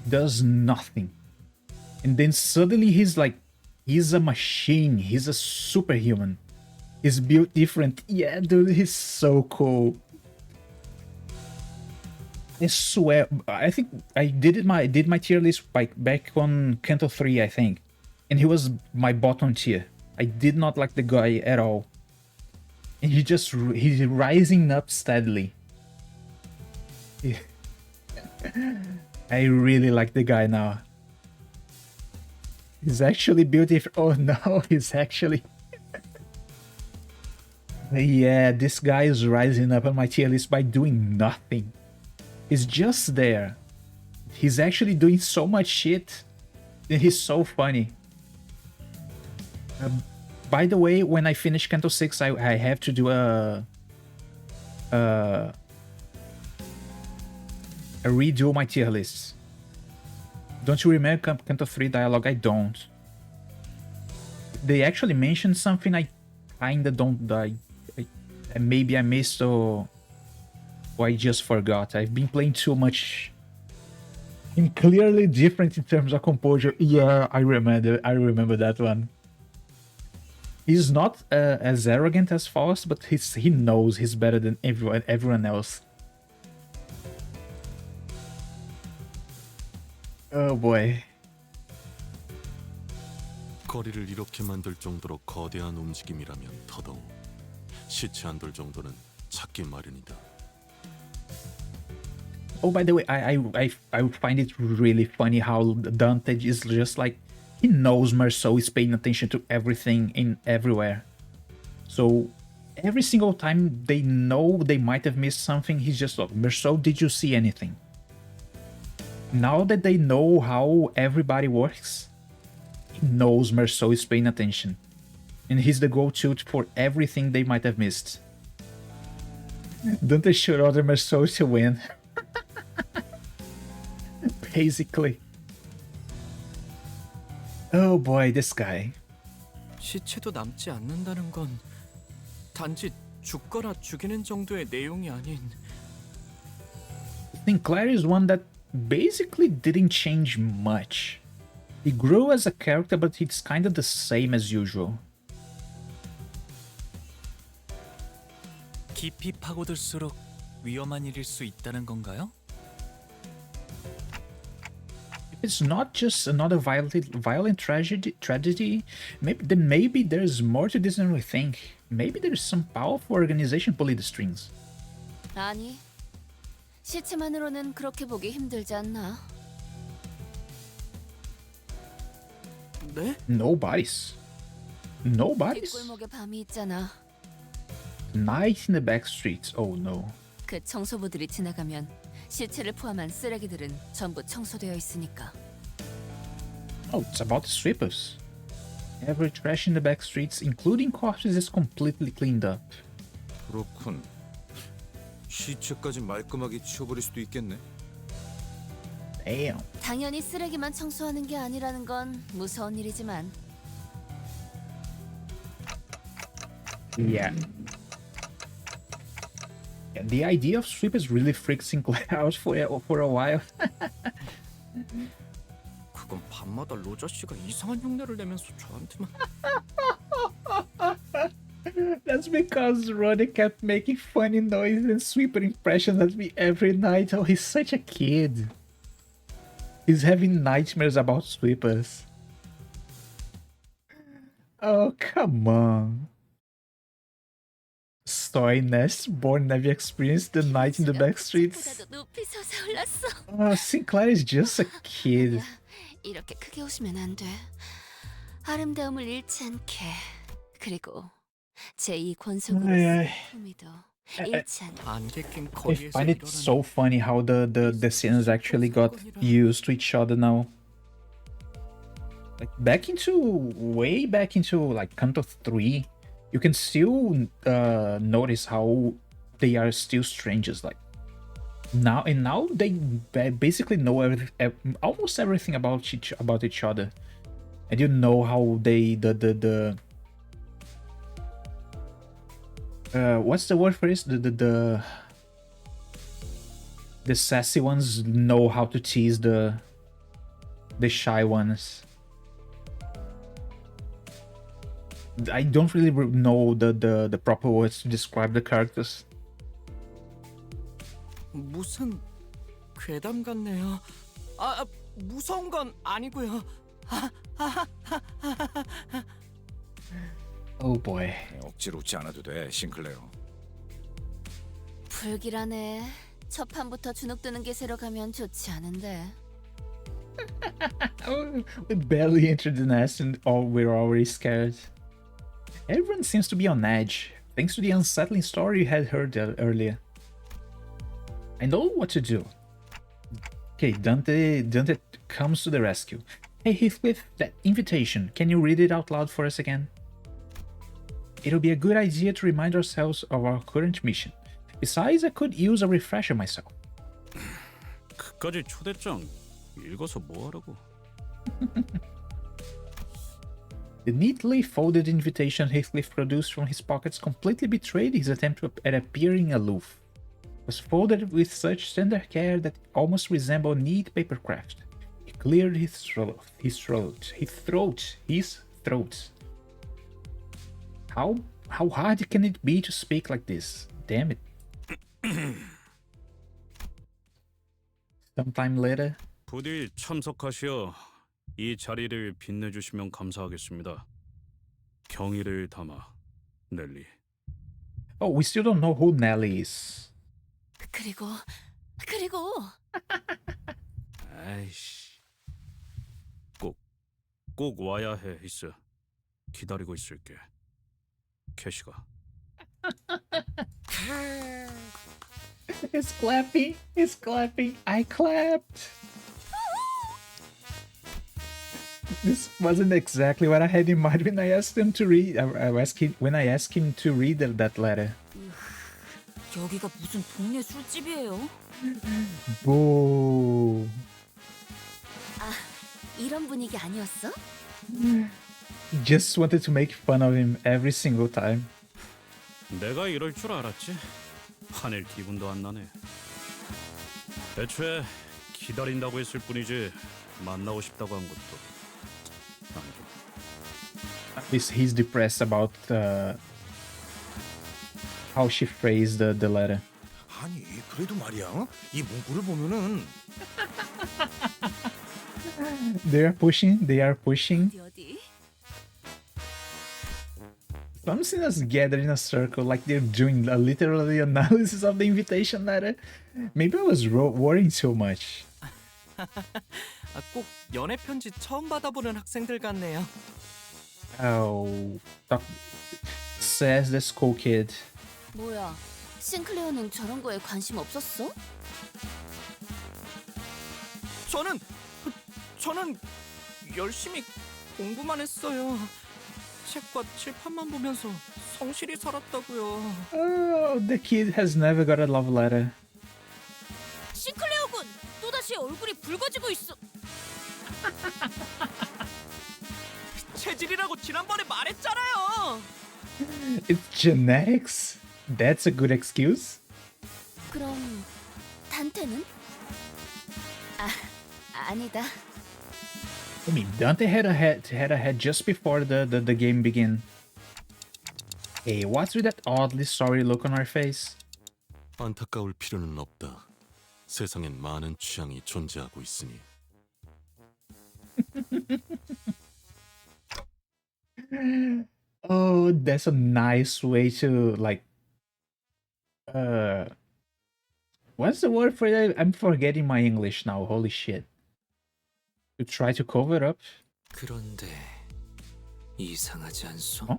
Does nothing. And then suddenly he's a machine. He's a superhuman. He's built different. Yeah, dude, he's so cool. I swear, I think I did my tier list back on Canto 3, I think. And he was my bottom tier. I did not like the guy at all. And he's rising up steadily. I really like the guy now. He's actually beautiful. Oh no, he's actually... Yeah, this guy is rising up on my tier list by doing nothing. He's just there. He's actually doing so much shit. And he's so funny. By the way, when I finish Canto 6, I have to do a redo my tier lists. Don't you remember Canto 3 dialogue? I don't. They actually mentioned something I kinda don't. Maybe I missed or I just forgot. I've been playing too much. I'm clearly different in terms of composure. Yeah, I remember that one. He's not as arrogant as Faust, but he knows he's better than everyone else. Oh boy. 거리를 이렇게 만들 정도로 거대한 움직임이라면 더더욱 시체 한 돌 정도는 찾기 마련이다. Oh, by the way, I find it really funny how Dante is just like, he knows Merceau is paying attention to everything in everywhere. So every single time they know they might have missed something, he's just like, Merceau, did you see anything? Now that they know how everybody works, he knows Merceau is paying attention. And he's the go-to for everything they might have missed. Dante should order Merceau to win. Basically. Oh boy, this guy. 시체도 남지 않는다는 건 단지 죽거나 죽이는 정도의 내용이 아닌. Sinclair is one that basically didn't change much. He grew as a character, but it's kind of the same as usual. 깊이 파고들수록 위험한 일일 수 있다는 건가요? It's not just another violent tragedy. Maybe there's more to this than we think. Maybe there's some powerful organization pulling the strings. 아니, 시체만으로는 그렇게 보기 힘들지 않나? 네? No bodies. 뒷골목에 밤이 있잖아. Night in the back streets. Oh no. 그 청소부들이 지나가면 시체를 포함한 쓰레기들은 전부 청소되어 있으니까. Oh, it's about the sweepers. Every trash in the back streets, including corpses, is completely cleaned up. 그렇군. 시체까지 말끔하게 치워버릴 수도 있겠네. Damn. 당연히 쓰레기만 청소하는 게 아니라는 건 무서운 일이지만 Yeah. Yeah, the idea of sweepers really freaked Sinclair out for a while. 그건 밤마다 로저 씨가 이상한 흉내를 내면서 저한테만. That's because Ronnie kept making funny noises and sweeper impressions at me every night. Oh, he's such a kid. He's having nightmares about sweepers. Oh, come on. Soy Nest, born never experienced the night in the back streets. 보다도 높이 솟아올랐어. Oh, Sinclair is just a kid. 이렇게 크게 웃으면 안 돼. 아름다움을 잃지 않게. 그리고 제2 권속으로 품위도 잃지 않게. 안개 낀 I 거리에서 find it so funny how the scenes actually got used to each other now. Like way back into like Canto 3, you can still notice how they are still strangers. Like now they basically know almost everything about each other, and you know how they what's the word for this? The sassy ones know how to tease the shy ones. I don't really know the proper words to describe the characters. 무슨 괴담 같네요. 무서운 건 아니고요. Oh boy. 억지로 웃지 않아도 돼, 싱클레어. 불길하네. 첫 판부터 주눅드는 기세로 가면 좋지 않은데. We barely entered the nest and we're already scared. Everyone seems to be on edge, thanks to the unsettling story you had heard earlier. I know what to do. Okay, Dante comes to the rescue. Hey Heathcliff, that invitation, can you read it out loud for us again? It'll be a good idea to remind ourselves of our current mission. Besides, I could use a refresher myself. 그까지 초대장 읽어서 뭐 하라고? The neatly folded invitation Heathcliff produced from his pockets completely betrayed his attempt at appearing aloof. It was folded with such tender care that it almost resembled neat papercraft. He cleared his throat. How hard can it be to speak like this? Damn it. Sometime later. 부디 참석하시어 이 자리를 빛내주시면 감사하겠습니다. 경의를 담아, 넬리. Oh, we still don't know who Nelly is. 그리고 아이씨. 꼭 와야 해, 히스. 기다리고 있을게. 캐시가. He's clapping. I clapped. This wasn't exactly what I had in mind when I asked him to read. When I asked him to read that letter. 여기가 무슨 동네 술집이에요? Boo. 아, 이런 분위기 아니었어? Just wanted to make fun of him every single time. 내가 이럴 줄 알았지. 화낼 기분도 안 나네. 애초에 기다린다고 했을 뿐이지 만나고 싶다고 한 것도 아니고. At least he's depressed about how she phrased the letter. 아니, 그래도 말이야. 이 문구를 보면은 They are pushing. 어디? Some sinners gather in a circle like they're doing a literally analysis of the invitation letter. Maybe I was worrying too much. 꼭 연애 편지 처음 받아보는 학생들 같네요. Oh, says the school kid. 뭐야? 싱클레어는 저런 거에 관심 없었어? 저는 열심히 공부만 했어요. 책과 칠판만 보면서 성실히 살았다고요. Oh, the kid has never got a love letter. 시클레어군 또다시 얼굴이 붉어지고 있어. 체질이라고 지난번에 말했잖아요. It's genetics. That's a good excuse. 그럼 단테는? 아니다. I mean, Dante had a head just before the game began. Hey, what's with that oddly sorry look on our face? 안타까울 필요는 없다. 세상엔 많은 취향이 존재하고 있으니. Oh, that's a nice way to like. What's the word for that? I'm forgetting my English now. Holy shit. To try to cover it up. 그런데 이상하지 않소? 어?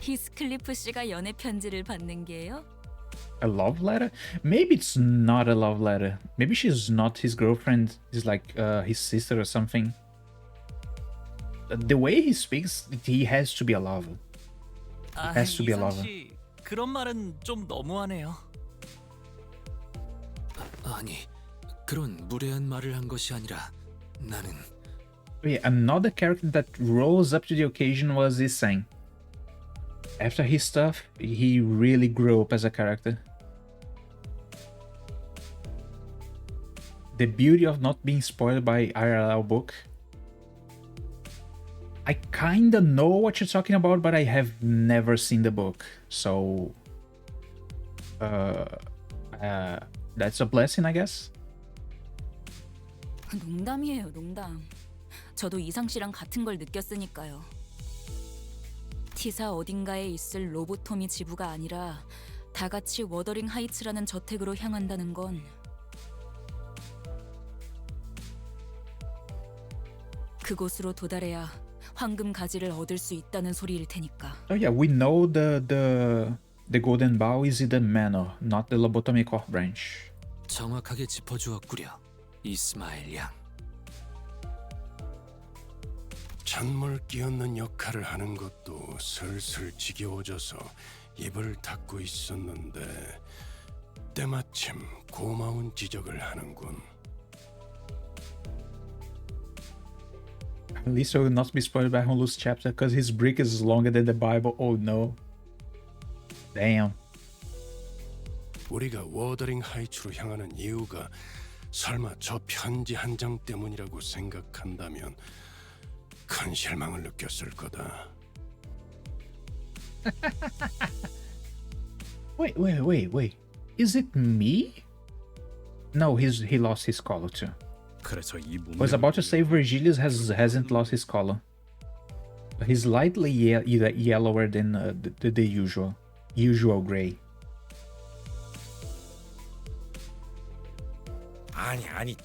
히스클리프 씨가 연애 편지를 받는 게요? A love letter? Maybe it's not a love letter. Maybe she's not his girlfriend. She's like his sister or something. The way he speaks, he has to be a lover. 아, Has to be a 이상 lover. 씨, 그런 말은 좀 너무하네요. 아니, 그런 무례한 말을 한 것이 아니라 나는 Yeah, another character that rose up to the occasion was Isang. After his stuff, he really grew up as a character. The beauty of not being spoiled by IRL book. I kinda know what you're talking about, but I have never seen the book, so that's a blessing, I guess. 농담이에요, 농담. 저도 이상 씨랑 같은 걸 느꼈으니까요. 티사 어딘가에 있을 로보토미 지부가 아니라 다 같이 워더링 하이츠라는 저택으로 향한다는 건 그곳으로 도달해야 황금 가지를 얻을 수 있다는 소리일 테니까. Oh yeah, we know the golden bow is in the manor, not the lobotomy core branch. 정확하게 짚어주었구려, 이스마엘 양. 찬물 끼얹는 역할을 하는 것도 슬슬 지겨워져서 입을 닫고 있었는데 때마침 고마운 지적을 하는군. At least I will not be spoiled by Honlu's chapter, because his brick is longer than the Bible. Oh no. Damn. 우리가 워더링 하이츠로 향하는 이유가 설마 저 편지 한 장 때문이라고 생각한다면 큰 실망을 느꼈을 거다. Wait. Is it me? No, he lost his collar too. 그래서 이 Was about to say Virgilius hasn't lost his collar. He's slightly yellower than the usual gray. 아니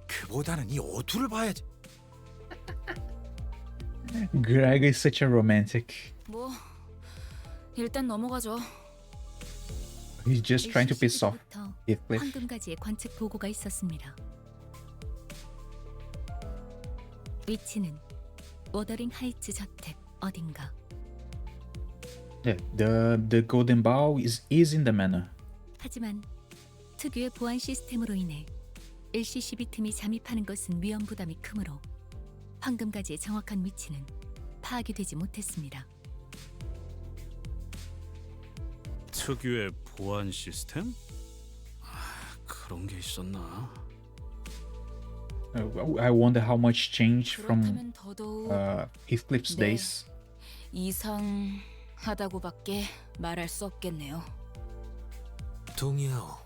그보다는 이 어투를 봐야지. Greg is such a romantic. 뭐 일단 넘어가죠. He's just trying to piss off Heathcliff. 황금가지의 관측 보고가 있었습니다. 위치는 워더링 하이츠 저택 어딘가. Yeah, the golden bow is in the manor. 하지만 특유의 보안 시스템으로 인해 LCCB 틈이 잠입하는 것은 위험 부담이 크므로 황금가지의 정확한 위치는 파악이 되지 못했습니다. 특유의 보안 시스템? 그런 게 있었나? I wonder how much changed from 그렇다면 더더욱 Heathcliff's 네. days. 이상하다고밖에 말할 수 없겠네요. 동의하오.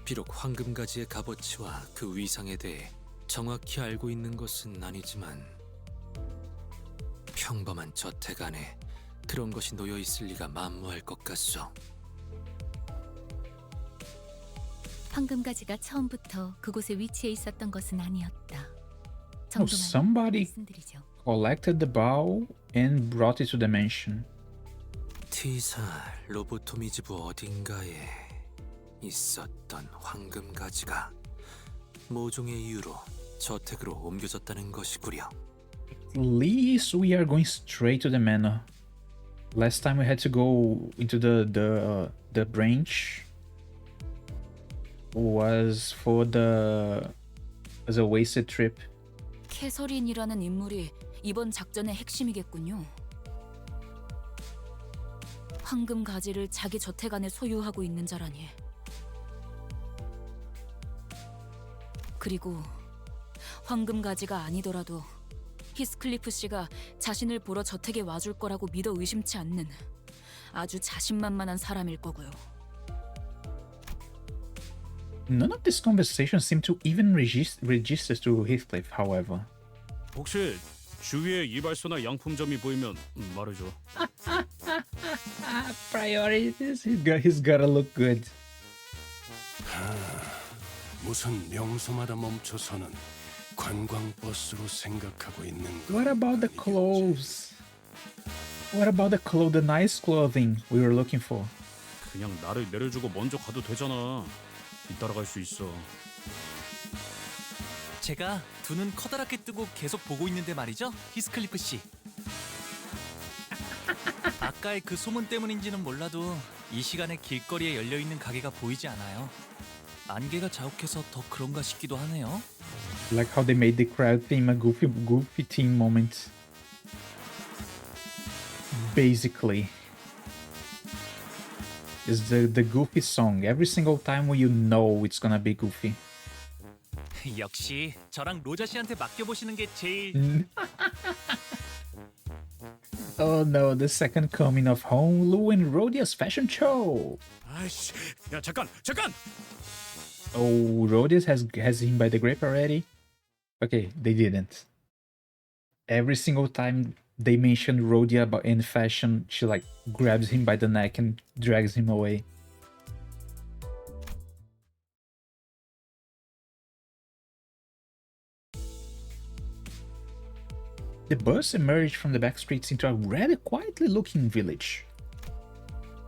비록 황금가지의 값어치와 그 위상에 대해 정확히 알고 있는 것은 아니지만 평범한 저택 안에 그런 것이 놓여 있을 리가 만무할 것 같소. 황금가지가 처음부터 그곳에 위치해 있었던 것은 아니었다. Oh, 정도만 somebody 말씀드리죠. collected the bow and brought it to the mansion. T사 로보토미 지부 어딘가에 있었던 황금가지가 모종의 이유로 저택으로 옮겨졌다는 것이구려. At least we are going straight to the manor. Last time we had to go into the branch was for the as a wasted trip. 캐서린이라는 인물이 이번 작전의 핵심이겠군요. 황금 가지를 자기 저택 안에 소유하고 있는 자라니. 그리고 황금 가지가 아니더라도 히스클리프 씨가 자신을 보러 저택에 와줄 거라고 믿어 의심치 않는 아주 자신만만한 사람일 거고요. None of these conversations seem to even register to Heathcliff, however. 혹시 주위에 이발소나 양품점이 보이면 말해줘. Priorities. He's gotta look good. 무슨 명소마다 멈춰서는 관광버스로 생각하고 있는 거. What about the clothes? What about the nice clothing we were looking for? 그냥 나를 내려주고 먼저 가도 되잖아. 뒤따라갈 수 있어. 제가 두 눈 커다랗게 뜨고 계속 보고 있는데 말이죠, 히스클리프 씨. 아까의 그 소문 때문인지는 몰라도 이 시간에 길거리에 열려 있는 가게가 보이지 않아요. 안개가 자욱해서 더 그런가 싶기도 하네요. Like how they made the crowd theme a goofy team moment. Basically, is the goofy song every single time when you know it's gonna be goofy. 역시 저랑 로저 씨한테 맡겨보시는 게 제일... Oh no, the second coming of Hong Lu and Rhodia's fashion show. 아이씨, 야 잠깐. Oh, Rhodius has him by the grape already? Okay, they didn't. Every single time they mention Rhodia in fashion, she like grabs him by the neck and drags him away. The bus emerged from the back streets into a rather quietly looking village.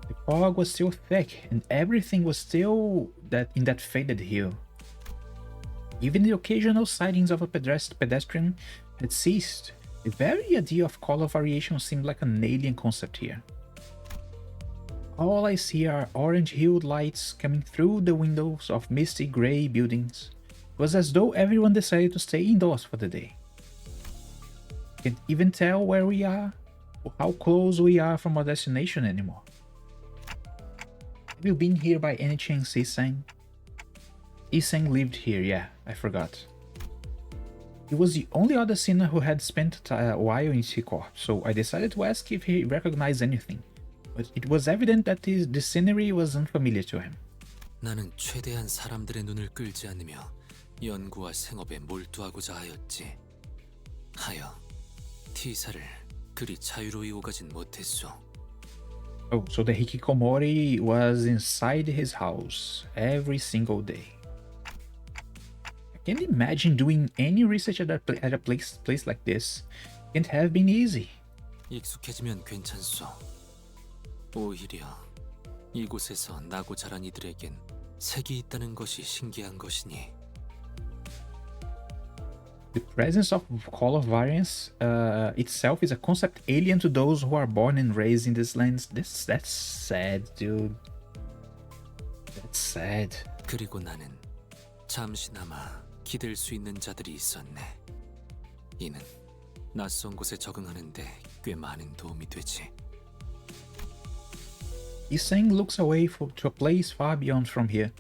The fog was still thick, and everything was still in that faded hue. Even the occasional sightings of a pedestrian had ceased. The very idea of color variation seemed like an alien concept here. All I see are orange-hued lights coming through the windows of misty gray buildings. It was as though everyone decided to stay indoors for the day. Can't even tell where we are or how close we are from our destination anymore. Have you been here by any chance, Isang? Isang lived here, yeah, I forgot. He was the only other sinner who had spent a while in Sikor, so I decided to ask if he recognized anything. But it was evident that the scenery was unfamiliar to him. 나는 최대한 사람들의 눈을 끌지 않으며 연구와 생업에 몰두하고자 하였지. 하여 T사를 그리 자유로이 오가진 못했소. Oh, so the Hikikomori was inside his house every single day. I can't imagine doing any research at a place like this. Can't have been easy. 익숙해지면 괜찮소. 오히려 이곳에서 나고 자란 이들에겐 색이 있다는 것이 신기한 것이니. The presence of color variance itself is a concept alien to those who are born and raised in these lands. That's sad, dude. That's sad. 그리고 나는 잠시나마 기댈 수 있는 자들이 있었네. 이는 낯선 곳에 적응하는데 꽤 많은 도움이 되지. Isang looks away to a place far beyond from here.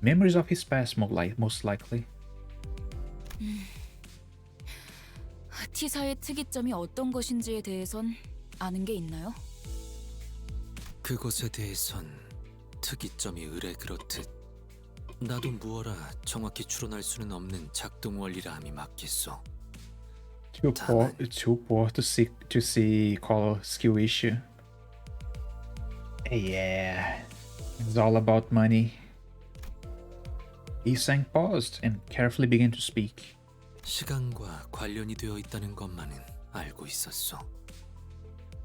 Memories of his past, most likely. T사의 특이점이 어떤 것인지에 대해선 아는 게 있나요? 그것에 대해선 특이점이 의뢰 그렇듯 나도 무어라 정확히 추론할 수는 없는 작동 원리라 함이 맞겠소. Too poor to see color skill issue. Yeah, it's all about money. Isang paused and carefully began to speak. 시간과 관련이 되어 있다는 것만은 알고 있었소.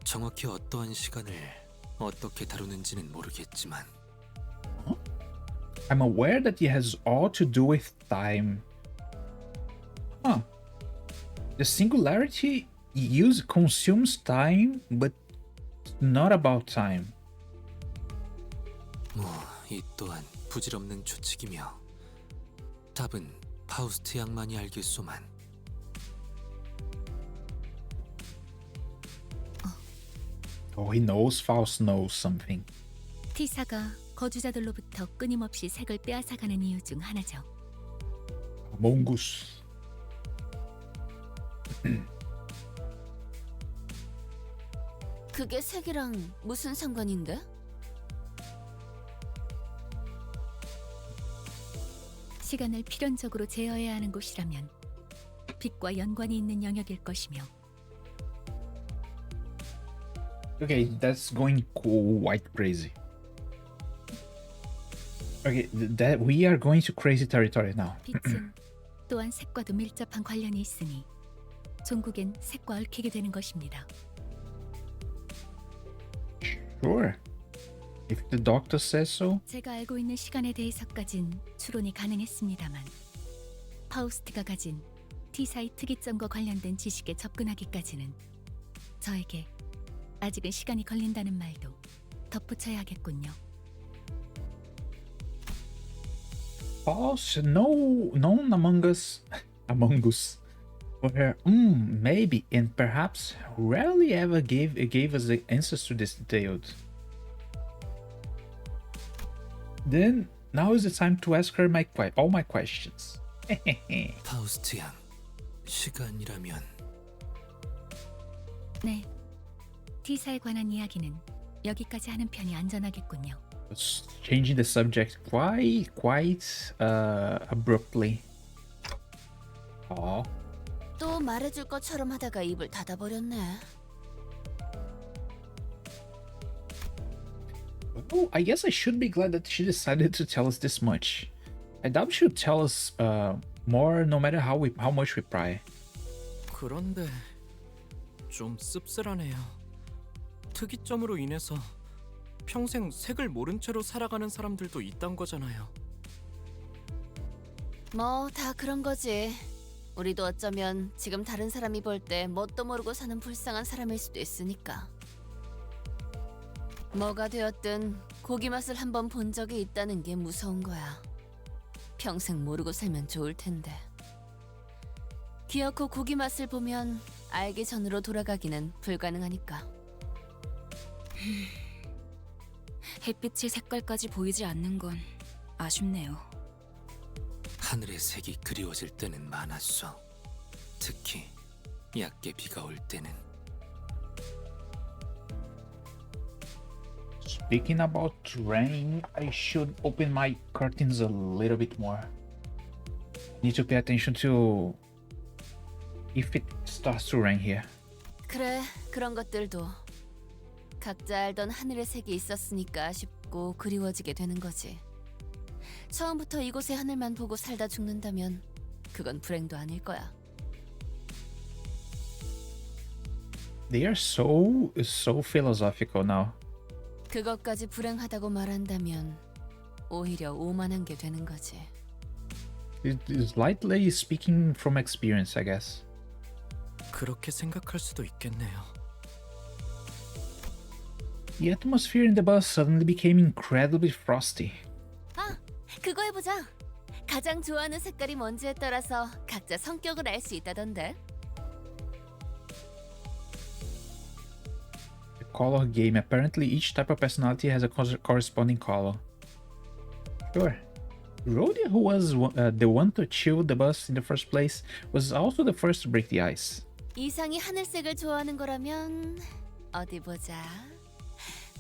정확히 어떠한 시간을 어떻게 다루는지는 모르겠지만. I'm aware that it has all to do with time. Huh. The singularity consumes time, but not about time. 이 또한 부질없는 추측이며 답은 파우스트 양만이 알겠소만. Oh, he knows Faust knows something. T사가 거주자들로부터 끊임없이 색을 빼앗아가는 이유 중 하나죠. Mongoose. 그게 색이랑 무슨 상관인데? 시간을 필연적으로 제어해야 하는 곳이라면 빛과 연관이 있는 영역일 것이며 Okay, that's going quite crazy. Okay, that we are going to crazy territory now. 빛은 또한 색과도 밀접한 관련이 있으니 종국엔 색과 얽히게 되는 것입니다. Sure. If the doctor says so. 제가 알고 있는 시간에 대해서까진 추론이 가능했습니다만 파우스트가 가진 T사의 특이점과 관련된 지식에 접근하기까지는 저에게 아직은 시간이 걸린다는 말도 덧붙여야 하겠군요. Faust, no, known among us, were maybe and perhaps rarely ever gave us the answers to this detailed. Then now is the time to ask her all my questions. 파우스트 양, 시간이라면 네, T사에 관한 이야기는 여기까지 하는 편이 안전하겠군요. Changing the subject quite abruptly. 또 말해줄 것처럼 하다가 입을 닫아버렸네. Oh, I guess I should be glad that she decided to tell us this much. I doubt she would tell us more no matter how much we pry. 그런데 좀 씁쓸하네요. 특이점으로 인해서 평생 색을 모른 채로 살아가는 사람들도 있단 거잖아요. 뭐 다 그런 거지. 우리도 어쩌면 지금 다른 사람이 볼 때 뭣도 모르고 사는 불쌍한 사람일 수도 있으니까. 뭐가 되었든 고기 맛을 한번 본 적이 있다는 게 무서운 거야. 평생 모르고 살면 좋을 텐데. 기어코 고기 맛을 보면 알기 전으로 돌아가기는 불가능하니까. 햇빛의 색깔까지 보이지 않는 건 아쉽네요. 하늘의 색이 그리워질 때는 많았어. 특히 얕게 비가 올 때는. Speaking about rain, I should open my curtains a little bit more. Need to pay attention to if it starts to rain here. 그래, 그런 것들도 각자 알던 하늘의 색이 있었으니까 아쉽고 그리워지게 되는 거지. 처음부터 이곳의 하늘만 보고 살다 죽는다면 그건 불행도 아닐 거야. They are so philosophical now. 그것까지 불행하다고 말한다면 오히려 오만한 게 되는 거지. It is lightly speaking from experience, I guess. 그렇게 생각할 수도 있겠네요. The atmosphere in the bus suddenly became incredibly frosty. 아, 그거 해보자. 가장 좋아하는 색깔이 뭔지에 따라서 각자 성격을 알 수 있다던데. The color game. Apparently, each type of personality has a corresponding color. Sure. Rhodia, who was the one to chill the bus in the first place, was also the first to break the ice. 이상이 하늘색을 좋아하는 거라면 어디 보자.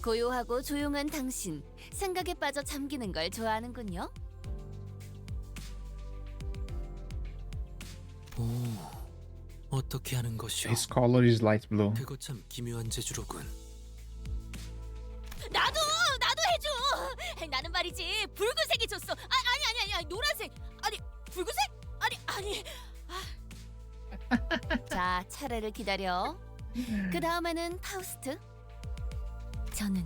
고요하고 조용한 당신, 생각에 빠져 잠기는 걸 좋아하는군요. 오, 어떻게 하는 것이오? His color is light blue. 그거 참 기묘한 재주로군. 나도 해줘. 나는 말이지 붉은색이 좋소. 아니 노란색. 아니 붉은색? 아니. 자, 차례를 기다려. 그 다음에는 파우스트. 저는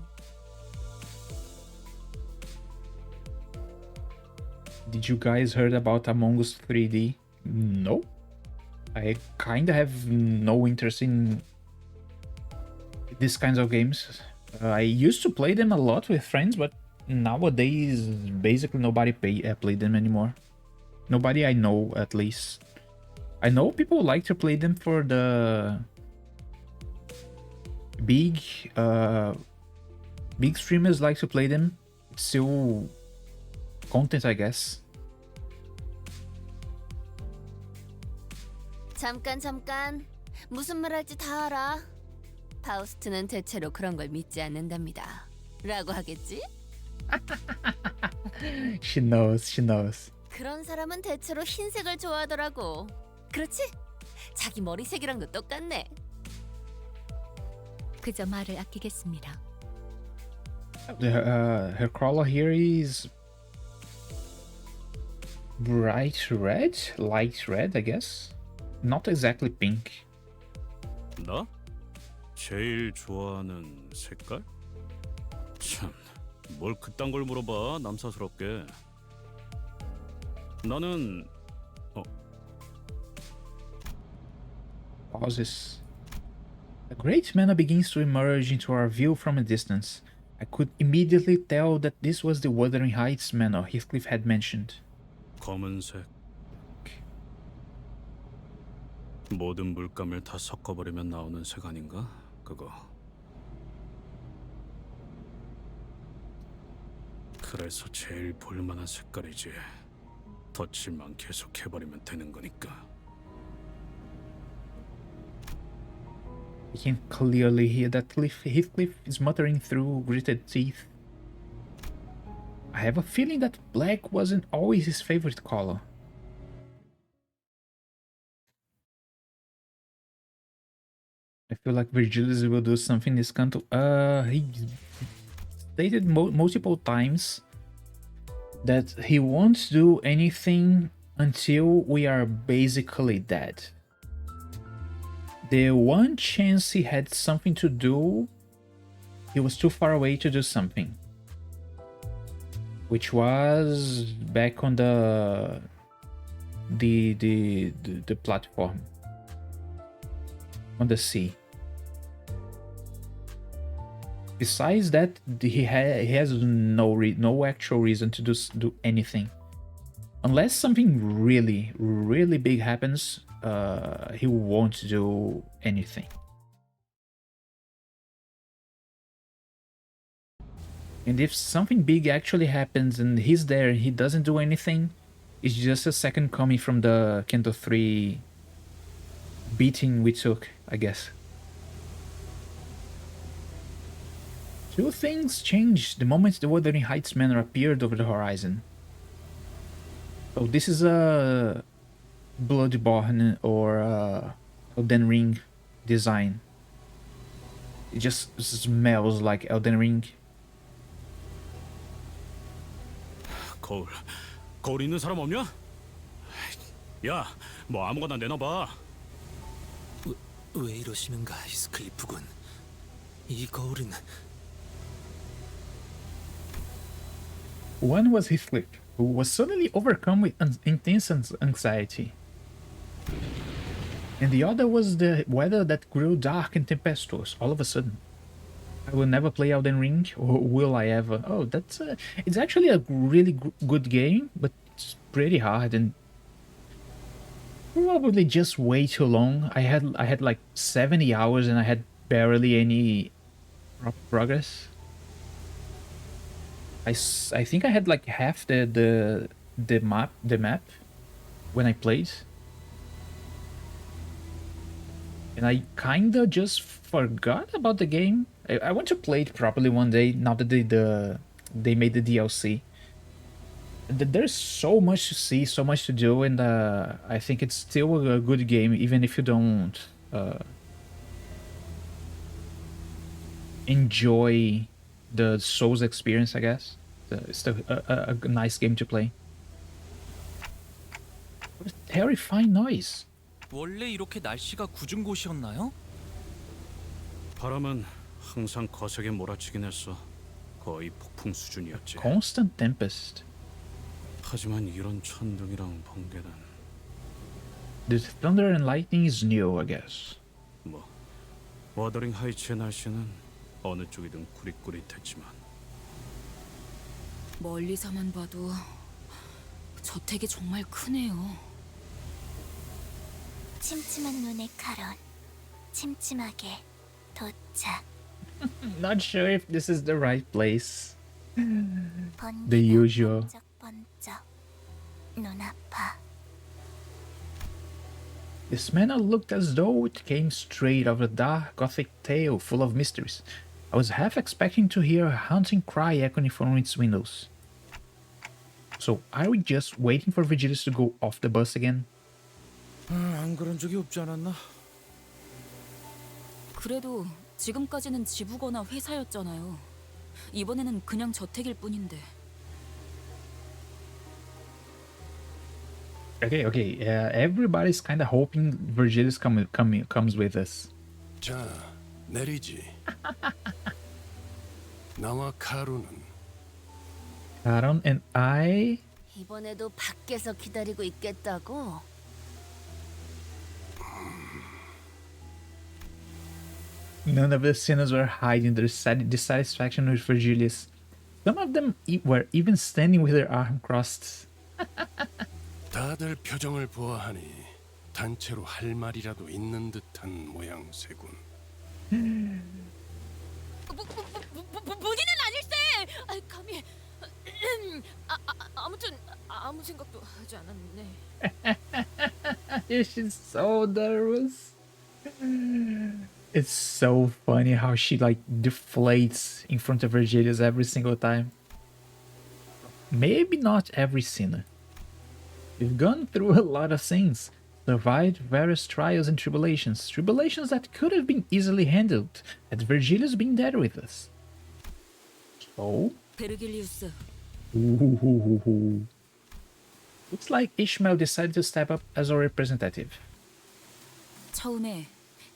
Did you guys heard about Among Us 3D? No. I kinda have no interest in these kinds of games. I used to play them a lot with friends, but nowadays basically nobody play them anymore. Nobody I know, at least. I know people like to play them for the big big streamers like to play them. It's still content, I guess. 잠깐. 무슨 말 할지 다 알아. 파우스트는 대체로 그런 걸 믿지 않는답니다. 라고 하겠지? She knows. 그런 사람은 대체로 흰색을 좋아하더라고. 그렇지? 자기 머리색이랑도 똑같네. 그저 말을 아끼겠습니다. Her color here is bright red, light red, I guess. Not exactly pink. 나? 제일 좋아하는 색깔? 참, 뭘 그딴 걸 물어봐, 남사스럽게. 나는... Pauses. A great manor begins to emerge into our view from a distance. I could immediately tell that this was the Wuthering Heights manor Heathcliff had mentioned. 검은색. 모든 물감을 다 섞어버리면 나오는 색 아닌가? 그거. 그래서 제일 볼만한 색깔이지. 덧칠만 계속 해버리면 되는 거니까. You can clearly hear that Heathcliff is muttering through gritted teeth. I have a feeling that black wasn't always his favorite color. I feel like Virgilius will do something in this canto. He stated multiple times that he won't do anything until we are basically dead. The one chance he had something to do, he was too far away to do something. Which was back on the platform. On the sea. Besides that, he has no actual reason to do anything. Unless something really big happens, he won't do anything. And if something big actually happens and he's there and he doesn't do anything, it's just a second coming from the Canto 3 beating we took, I guess. Two things changed the moment the Wuthering Heights Manor appeared over the horizon. So this is a Bloodborne or Elden Ring design. It just smells like Elden Ring. 거울 있는 사람 없냐? 야, 뭐 아무거나 내놔봐. 왜 이러시는가, 히스클리프군. 이 거울은... One was Heathcliff, who was suddenly overcome with intense anxiety. And the other was the weather that grew dark and tempestuous all of a sudden. I will never play Elden Ring, or will I ever? Oh, that's it's actually a really good game, but it's pretty hard and probably just way too long. I had like 70 hours and I had barely any progress. I think I had like half the map when I played. And I kinda just forgot about the game. I want to play it properly one day now that they made the DLC. There's so much to see, so much to do, and I think it's still a good game even if you don't enjoy the Souls experience, I guess. It's still a nice game to play. What a terrifying noise. 원래 이렇게 날씨가 궂은 곳이었나요? 바람은 항상 거세게 몰아치긴 했어. 거의 폭풍 수준이었지. Constant tempest. 하지만 이런 천둥이랑 번개는 The thunder and lightning is new, I guess. 뭐 워더링 하이츠의 날씨는 어느 쪽이든 구릿구릿했지만 멀리서만 봐도 저택이 정말 크네요. 침침한 눈의 카론. 침침하게 도착. Not sure if this is the right place. The 번개가 usual. 번쩍번쩍. 눈 아파. This manor looked as though it came straight out of a dark gothic tale full of mysteries. I was half expecting to hear a haunting cry echoing from its windows. So, are we just waiting for Virgilius to go off the bus again? 안 그런 적이 없지 않았나? 그래도 지금까지는 지부거나 회사였잖아요. 이번에는 그냥 저택일 뿐인데. Okay. Everybody's kind of hoping Virgilius comes with us. 자, 내리지. 나와 카루는 Aaron and I. 이번에도 밖에서 기다리고 있겠다고? None of the sinners were hiding their dissatisfaction with Virgilius. Some of them were even standing with their arms crossed. 다들 표정을 보아하니 단체로 할 말이라도 있는 듯한 모양새군. 본인은 아닐세! 감히... 아무튼 아무 생각도 하지 않았네. She's so nervous. It's so funny how she like deflates in front of Virgilius every single time. Maybe not every sinner. We've gone through a lot of things, survived various trials and tribulations, tribulations that could have been easily handled had Virgilius been there with us. So, 베르길리우스, ooh. Looks like Ishmael decided to step up as our representative. 처음에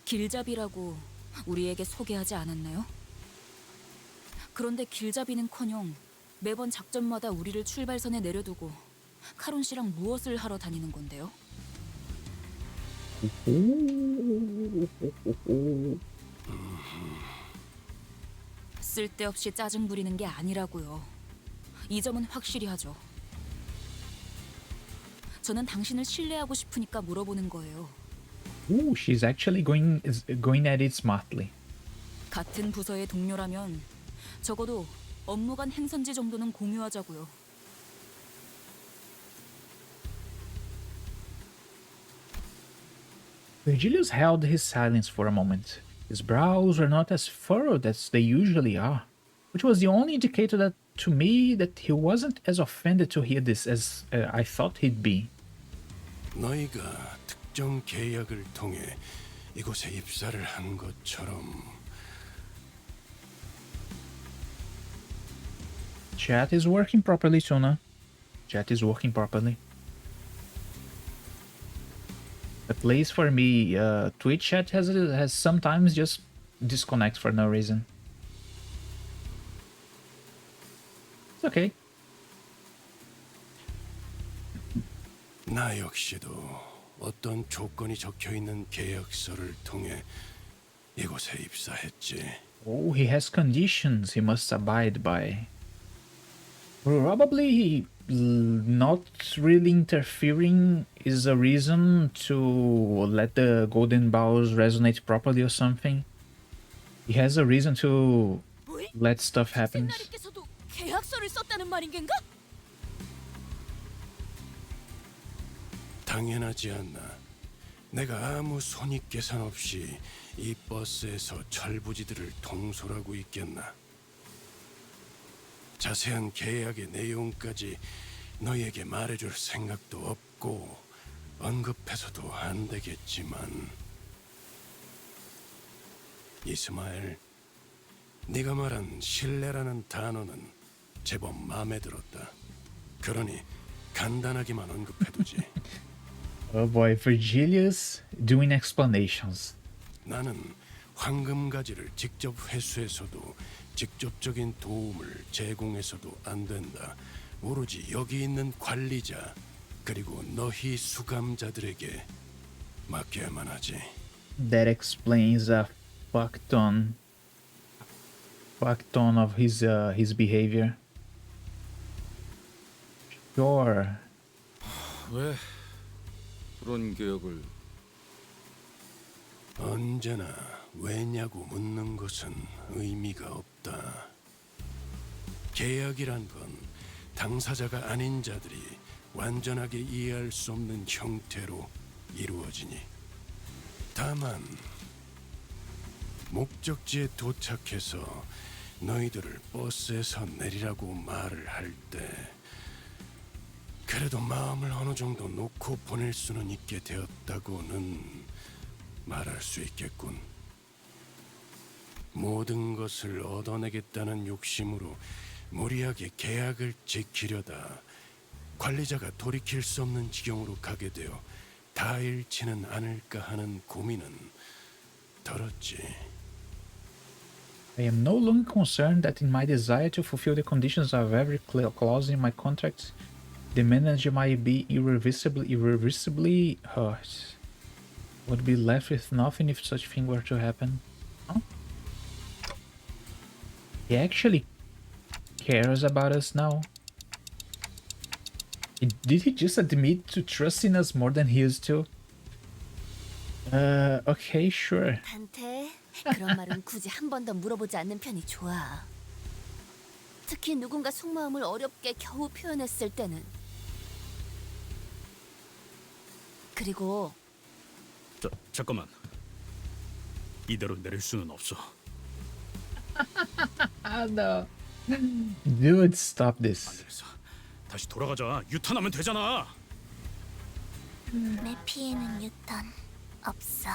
길잡이라고 우리에게 소개하지 않았나요? 그런데 길잡이는커녕 매번 작전마다 우리를 출발선에 내려두고 카론 씨랑 무엇을 하러 다니는 건데요? 쓸데없이 짜증 부리는 게 아니라고요. 이 점은 확실히 하죠. 저는 당신을 신뢰하고 싶으니까 물어보는 거예요. Ooh, she's actually going at it smartly. 같은 부서의 동료라면 적어도 업무 간 행선지 정도는 공유하자고요. Virgilius held his silence for a moment. His brows were not as furrowed as they usually are, which was the only indicator that to me that he wasn't as offended to hear this as I thought he'd be. 너희가 특정 계약을 통해 이곳에 입사를 한 것처럼 Chat is working properly, Suna. Chat is working properly. At least for me, Twitch chat has sometimes just disconnect for no reason. It's okay. 나 역시도 어떤 조건이 적혀 있는 계약서를 통해 이곳에 입사했지. Oh, he has conditions he must abide by. Probably not really interfering is a reason to let the golden bowls resonate properly or something. He has a reason to let stuff happen. 께서도 계약서를 썼다는 말인 겐가? 당연하지 않나. 내가 아무 손익 계산 없이 이 버스에서 철부지들을 통솔하고 있겠나. 자세한 계약의 내용까지 너희에게 말해줄 생각도 없고 언급해서도 안 되겠지만 이스마엘, 네가 말한 신뢰라는 단어는 제법 마음에 들었다. 그러니 간단하게만 언급해두지. Oh boy, Virgilius doing explanations. 나는 황금가지를 직접 회수해서도 직접적인 도움을 제공해서도 안 된다. 오로지 여기 있는 관리자 그리고 너희 수감자들에게 맡겨야만 하지. That explains a fuck ton of his behavior. Sure. 왜 그런 계약을? 언제나 왜냐고 묻는 것은 의미가 없다. 계약이란 건 당사자가 아닌 자들이 완전하게 이해할 수 없는 형태로 이루어지니. 다만 목적지에 도착해서 너희들을 버스에서 내리라고 말을 할 때 그래도 마음을 어느 정도 놓고 보낼 수는 있게 되었다고는 말할 수 있겠군. 모든 것을 얻어내겠다는 욕심으로 무리하게 계약을 지키려다 관리자가 돌이킬 수 없는 지경으로 가게 되어 다 잃지는 않을까 하는 고민은 들었지. I am no longer concerned that in my desire to fulfill the conditions of every clause in my contract, the manager might be irreversibly hurt. Would be left with nothing if such thing were to happen. Huh? He actually cares about us now. Did he just admit to trusting us more than he used to? Okay, sure. 한테 그런 말은 굳이 한 번 더 물어보지 않는 편이 좋아. 특히 누군가 속마음을 어렵게 겨우 표현했을 때는. 그리고 잠깐만. 이대로 내릴 수는 없어. No. Dude, stop this. 다시 돌아가자. 유턴하면 되잖아. 내 피에는 유턴 없어.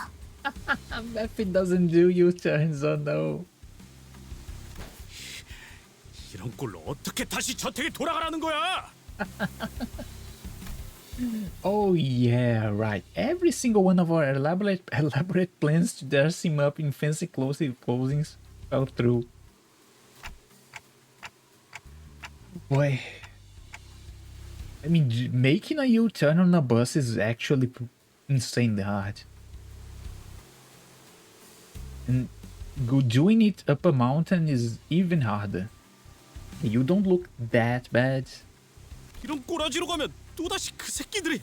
Mephie doesn't do U-turns, oh no. 이런 꼴로 어떻게 다시 저택에 돌아가라는 거야? Oh yeah, right. Every single one of our elaborate plans to dress him up in fancy clothing fell through. Boy. I mean, making a U-turn on a bus is actually insanely hard. And doing it up a mountain is even harder. You don't look that bad. 이런 꼬라지로 가면 또다시 그 새끼들이.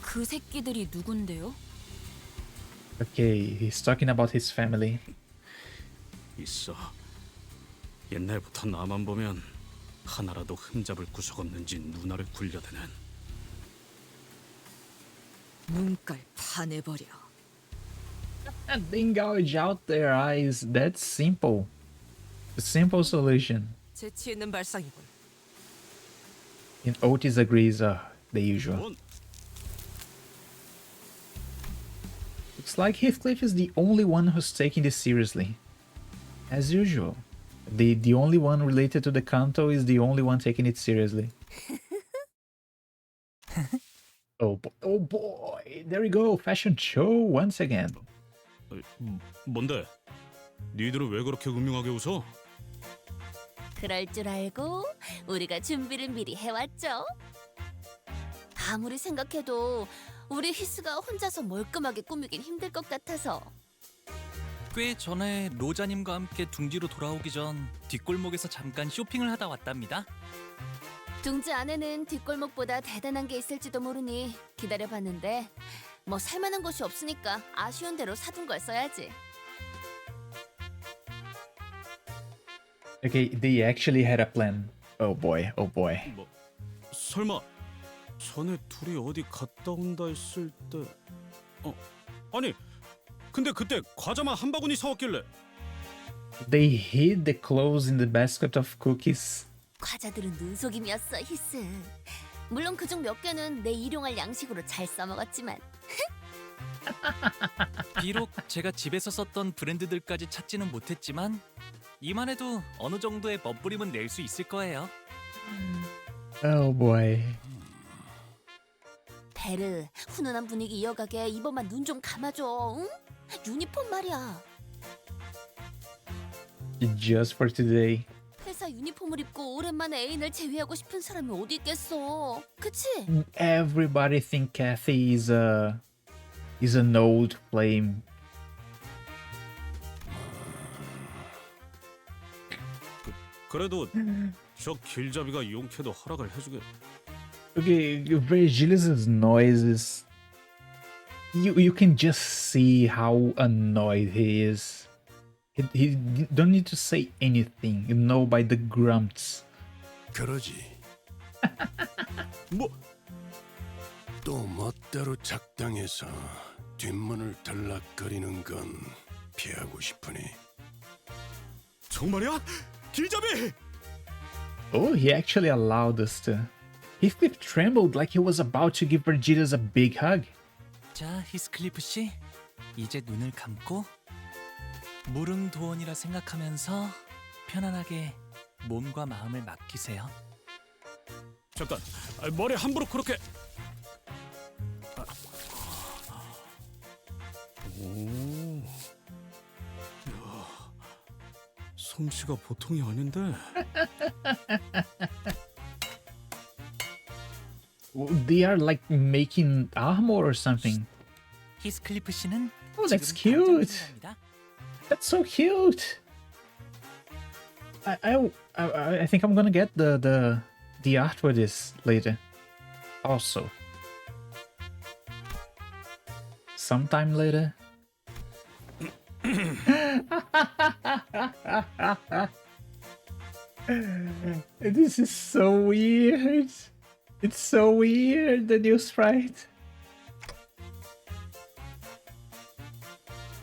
그 새끼들이 누군데요? Okay, he's talking about his family. 있어. 옛날부터 나만 보면 하나라도 흠잡을 구석 없는지 누나를 굴려대는. 눈깔 파내버려. And then gouge out their eyes. That's simple. A simple solution. 재치 있는 발상이군. And Otis agrees, the usual. Looks like Heathcliff is the only one who's taking this seriously. As usual. The only one related to the Canto is the only one taking it seriously. Oh boy, there we go, fashion show once again. 뭔데? 니들은 왜 그렇게 음흉하게 웃어? 그럴 줄 알고 우리가 준비를 미리 해왔죠. 아무리 생각해도 우리 히스가 혼자서 멀끔하게 꾸미긴 힘들 것 같아서. 꽤 전에 로자님과 함께 둥지로 돌아오기 전 뒷골목에서 잠깐 쇼핑을 하다 왔답니다. 둥지 안에는 뒷골목보다 대단한 게 있을지도 모르니 기다려봤는데 뭐 살만한 곳이 없으니까 아쉬운 대로 사둔 걸 써야지. Okay, they actually had a plan. Oh boy, oh boy. 뭐, 설마 전에 둘이 어디 갔다 온다 했을 때... 아니, 근데 그때 과자만 한 바구니 사왔길래. They hid the clothes in the basket of cookies. 과자들은 눈속임이었어, 히스. 물론 그중 몇 개는 내 일용할 양식으로 잘 써먹었지만. 비록 제가 집에서 썼던 브랜드들까지 찾지는 못했지만 이만 해도 어느 정도의 멋부림은 낼 수 있을 거예요. Oh boy. 베르, 훈훈한 분위기 이어가게 이번만 눈 좀 감아줘, 응? 유니폼 말이야. Just for today. 회사 유니폼을 입고 오랜만에 애인을 제외하고 싶은 사람이 어디 있겠어, 그치? Everybody think Kathy is an old flame 그래도 저 길잡이가 용케도 허락을 해주게. Okay, Virgilius' noises. You can just see how annoyed he is. He don't need to say anything, you know, by the grunts. 그러지. 뭐? 또 멋대로 작당해서 뒷문을 들락거리는 건 피하고 싶으니. 정말이야? 길잡이! Oh, he actually allowed us to. Heathcliff trembled like he was about to give Virgilius a big hug. 자, 히스클리프 씨, 이제 눈을 감고 무릉도원이라 생각하면서 편안하게 몸과 마음을 맡기세요. 잠깐, 머리 함부로 그렇게. 오, 야, 솜씨가 보통이 아닌데. They are like making armor or something. 히스클리프 씨는 Oh, that's 지금 cute. 당장 생각합니다. That's so cute. I think I'm gonna get the art for this later. Also, sometime later. This is so weird. It's so weird, the new sprite.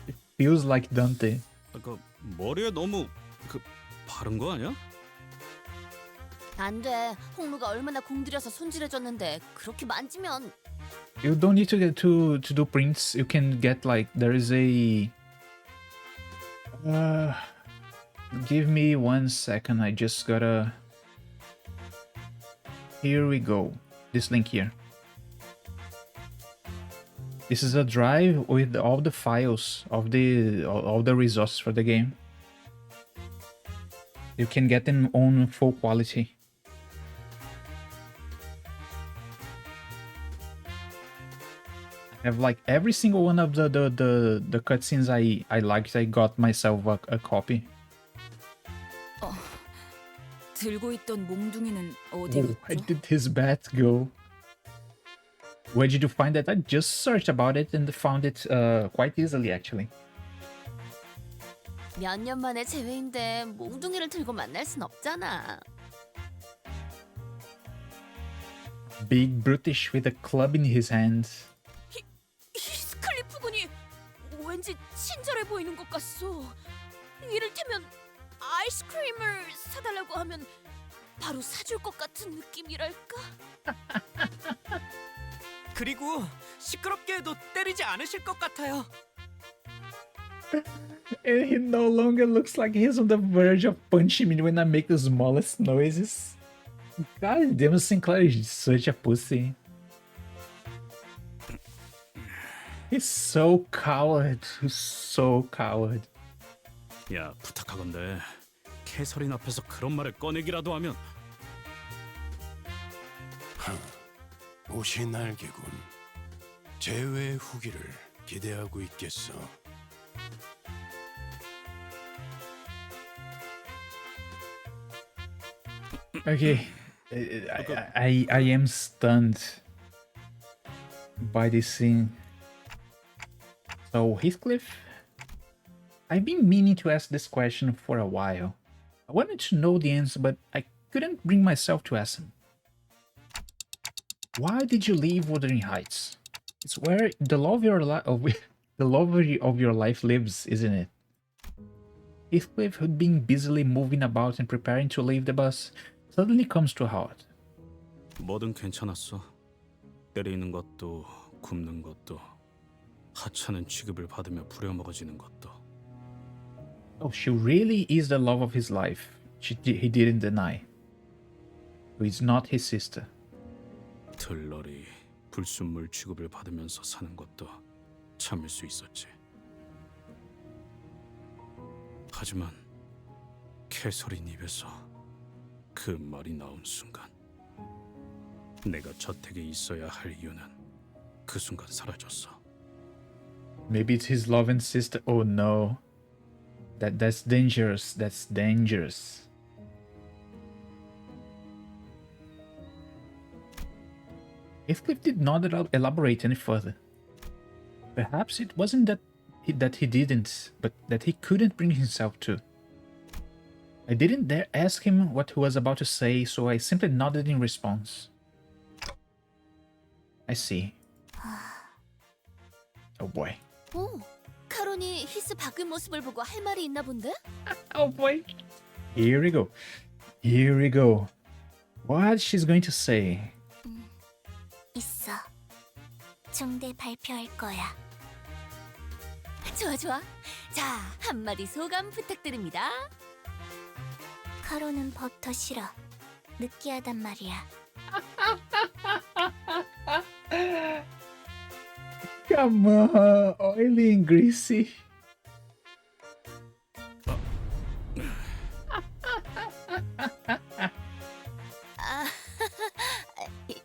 It feels like Dante. 그 머리에 너무 그 바른 거 아니야? 안 돼. 홍루가 얼마나 공들여서 손질해줬는데 그렇게 만지면. You don't need to get to do prints. You can get like there is a. Give me 1 second. I just gotta. Here we go. This link here. This is a drive with all the files of all the resources for the game. You can get them on full quality. I have like every single one of the cutscenes I liked. I got myself a copy. 들고 있던 몽둥이는 Oh, 어디였죠? I did his bat go. Where did you find that? I just searched about it and found it quite easily actually. 몇 년 만에 재회인데 몽둥이를 들고 만날 순 없잖아. Big brutish with a club in his hands. 히스클리프 군이 왠지 친절해 보이는 것 같소. 이를테면 아이스크림을 사달라고 하면 바로 사줄 것 같은 느낌이랄까? 그리고 시끄럽게 해도 때리지 않으실 것 같아요. And he no longer looks like he's on the verge of punching me when I make the smallest noises. God damn, Sinclair is such a pussy. He's so coward. He's so coward. 야, 부탁하건대 캐서린 앞에서 그런 말을 꺼내기라도 하면. 옷이 날개군. 재회의 후기를 기대하고 있겠어. Okay, I am stunned by this scene. So Heathcliff, I've been meaning to ask this question for a while. I wanted to know the answer, but I couldn't bring myself to ask him. Why did you leave Wuthering Heights? It's where the love of your life lives, isn't it? Heathcliff, who'd been busily moving about and preparing to leave the bus, suddenly comes to a halt. 뭐든 괜찮았어. 때리는 것도 굽는 것도 하찮은 취급을 받으며 부려먹어지는 것도. Oh, she really is the love of his life. He didn't deny. Who is not his sister. 들러리 불순물 취급을 받으면서 사는 것도 참을 수 있었지. 하지만 캐서린 입에서 그 말이 나온 순간 내가 저택에 있어야 할 이유는 그 순간 사라졌어. Maybe it's his love and sister. Oh no. That's dangerous. That's dangerous. Heathcliff did not elaborate any further. Perhaps it wasn't that he didn't, but that he couldn't bring himself to. I didn't dare ask him what he was about to say, so I simply nodded in response. I see. Oh boy. 오, 카론이 히스 바뀐 모습을 보고 할 말이 있나 본데? Oh boy. Here we go. Here we go. What she's going to say. 있어. 중대 발표할 거야. 좋아 좋아. 자, 한마디 소감 부탁드립니다. 카로는 법터 싫어. 느끼하단 말이야. Come on, oily and greasy. 아,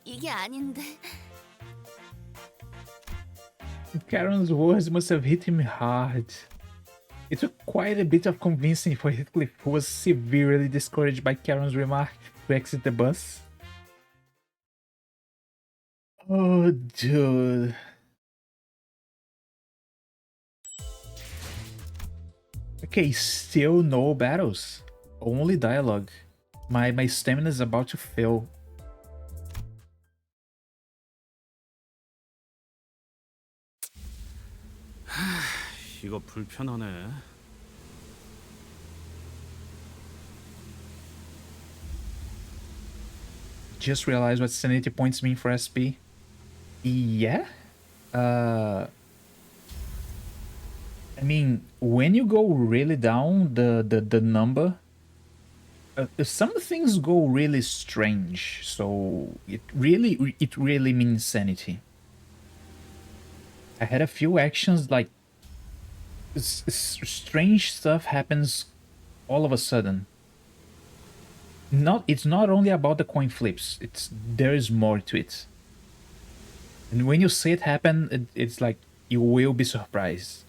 이게 아닌데. Karen's words must have hit him hard. It took quite a bit of convincing for Heathcliff, who was severely discouraged by Karen's remark, to exit the bus. Oh, dude. Okay, still no battles. Only dialogue. My stamina is about to fail. 이거 불편하네. Just realized what sanity points mean for SP. Yeah? I mean, when you go really down, the number, some things go really strange. So it really means sanity. I had a few actions like strange stuff happens all of a sudden. It's not only about the coin flips. There is more to it. And when you see it happen, it's like you will be surprised.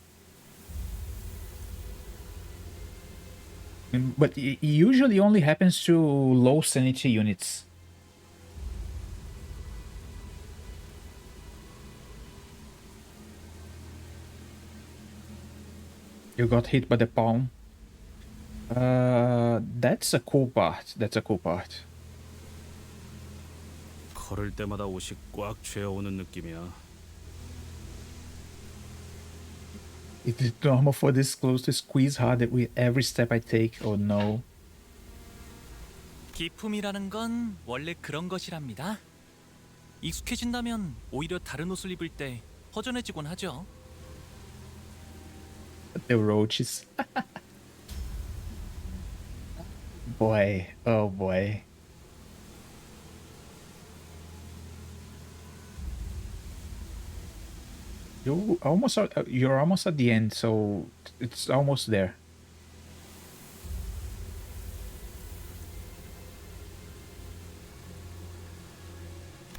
But it usually only happens to low sanity units. You got hit by the palm. That's a cool part. That's a cool part. 걸을 때마다 옷이 꽉 죄어오는 느낌이야. It is normal for this clothes to squeeze harder with every step I take. Oh no. 기품이라는 건 원래 그런 것이랍니다. 익숙해진다면 오히려 다른 옷을 입을 때 허전해지곤 하죠. The roaches. Boy, oh boy. You're almost at the end, so it's almost there.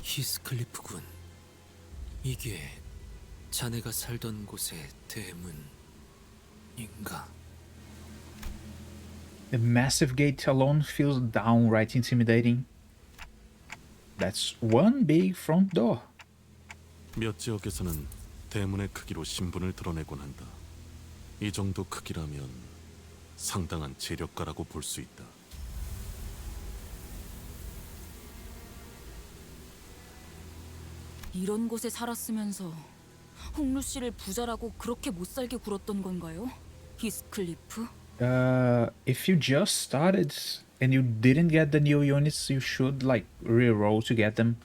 히스클리프군. 이게 자네가 살던 곳의 대문인가? The massive gate alone feels downright intimidating. That's one big front door. 몇 지역에서는 대문의 크기로 신분을 드러내곤 한다. 이 정도 크기라면 상당한 재력가라고 볼 수 있다. 이런 곳에 살았으면서 홍루 씨를 부자라고 그렇게 못 살게 굴었던 건가요? 히스클리프? If you just started and you didn't get the new units, you should like re-roll to get them.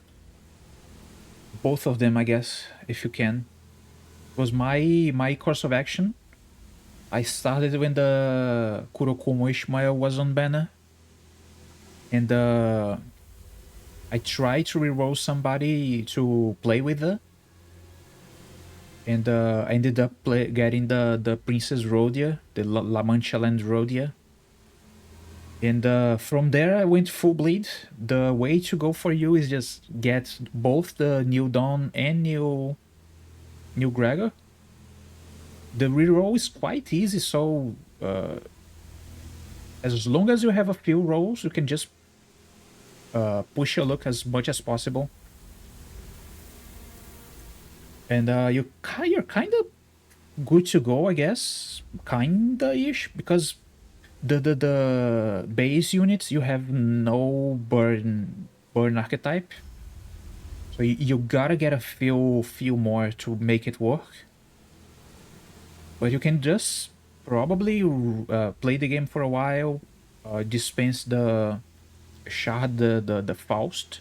Both of them, I guess, if you can. It was my course of action. I started when the Kurokomo Ishmael was on banner, and I tried to re-roll somebody to play with her, and I ended up getting the Princess Rhodia, the La Mancha Land Rhodia. And from there I went full bleed. The way to go for you is just get both the New Dawn and New Gregor. The reroll is quite easy, so as long as you have a few rolls, you can just push your luck as much as possible. And you're kind of good to go, I guess, kinda-ish, because the base units, you have no burn archetype, so you gotta get a few more to make it work. But you can just probably play the game for a while, dispense the shard, the Faust,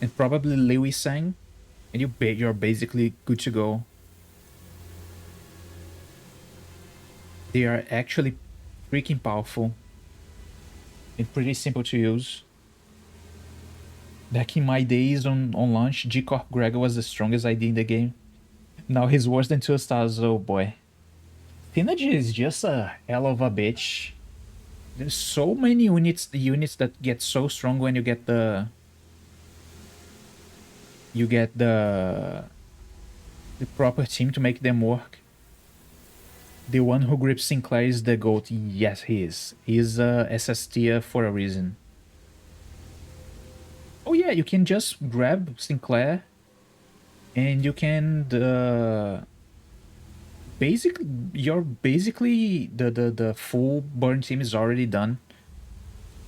and probably Liu Sang, and you're basically good to go. They are actually freaking powerful and pretty simple to use. Back in my days on launch, G-Corp Gregor was the strongest ID in the game. Now he's worse than 2 stars, oh boy. Synergy is just a hell of a bitch. There's so many units that get so strong when you get the proper team to make them work. The one who grips Sinclair is the GOAT. Yes, he is. He's SS tier for a reason. Oh yeah, you can just grab Sinclair and you can basically the full burn team is already done.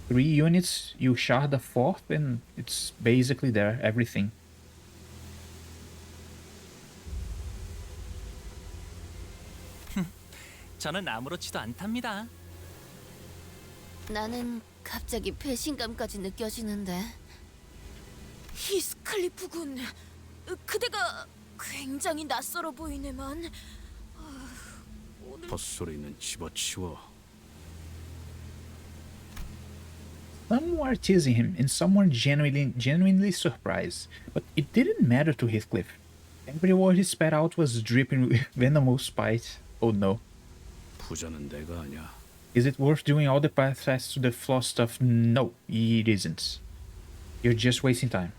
3 units, you shard the 4th, and it's basically there, everything. 저는 아무렇지도 않답니다. 나는 갑자기 배신감까지 느껴지는데. 히스클리프군. 그대가 굉장히 낯설어 보이네만. 헛소리는 집어치워. Some were teasing him, and some were genuinely surprised. But it didn't matter to Heathcliff. Every word he spat out was dripping with venomous spite. Oh no. 부자는 내가 아냐. Is it worth doing all the paths to the floor stuff? No, it isn't. You're just wasting time.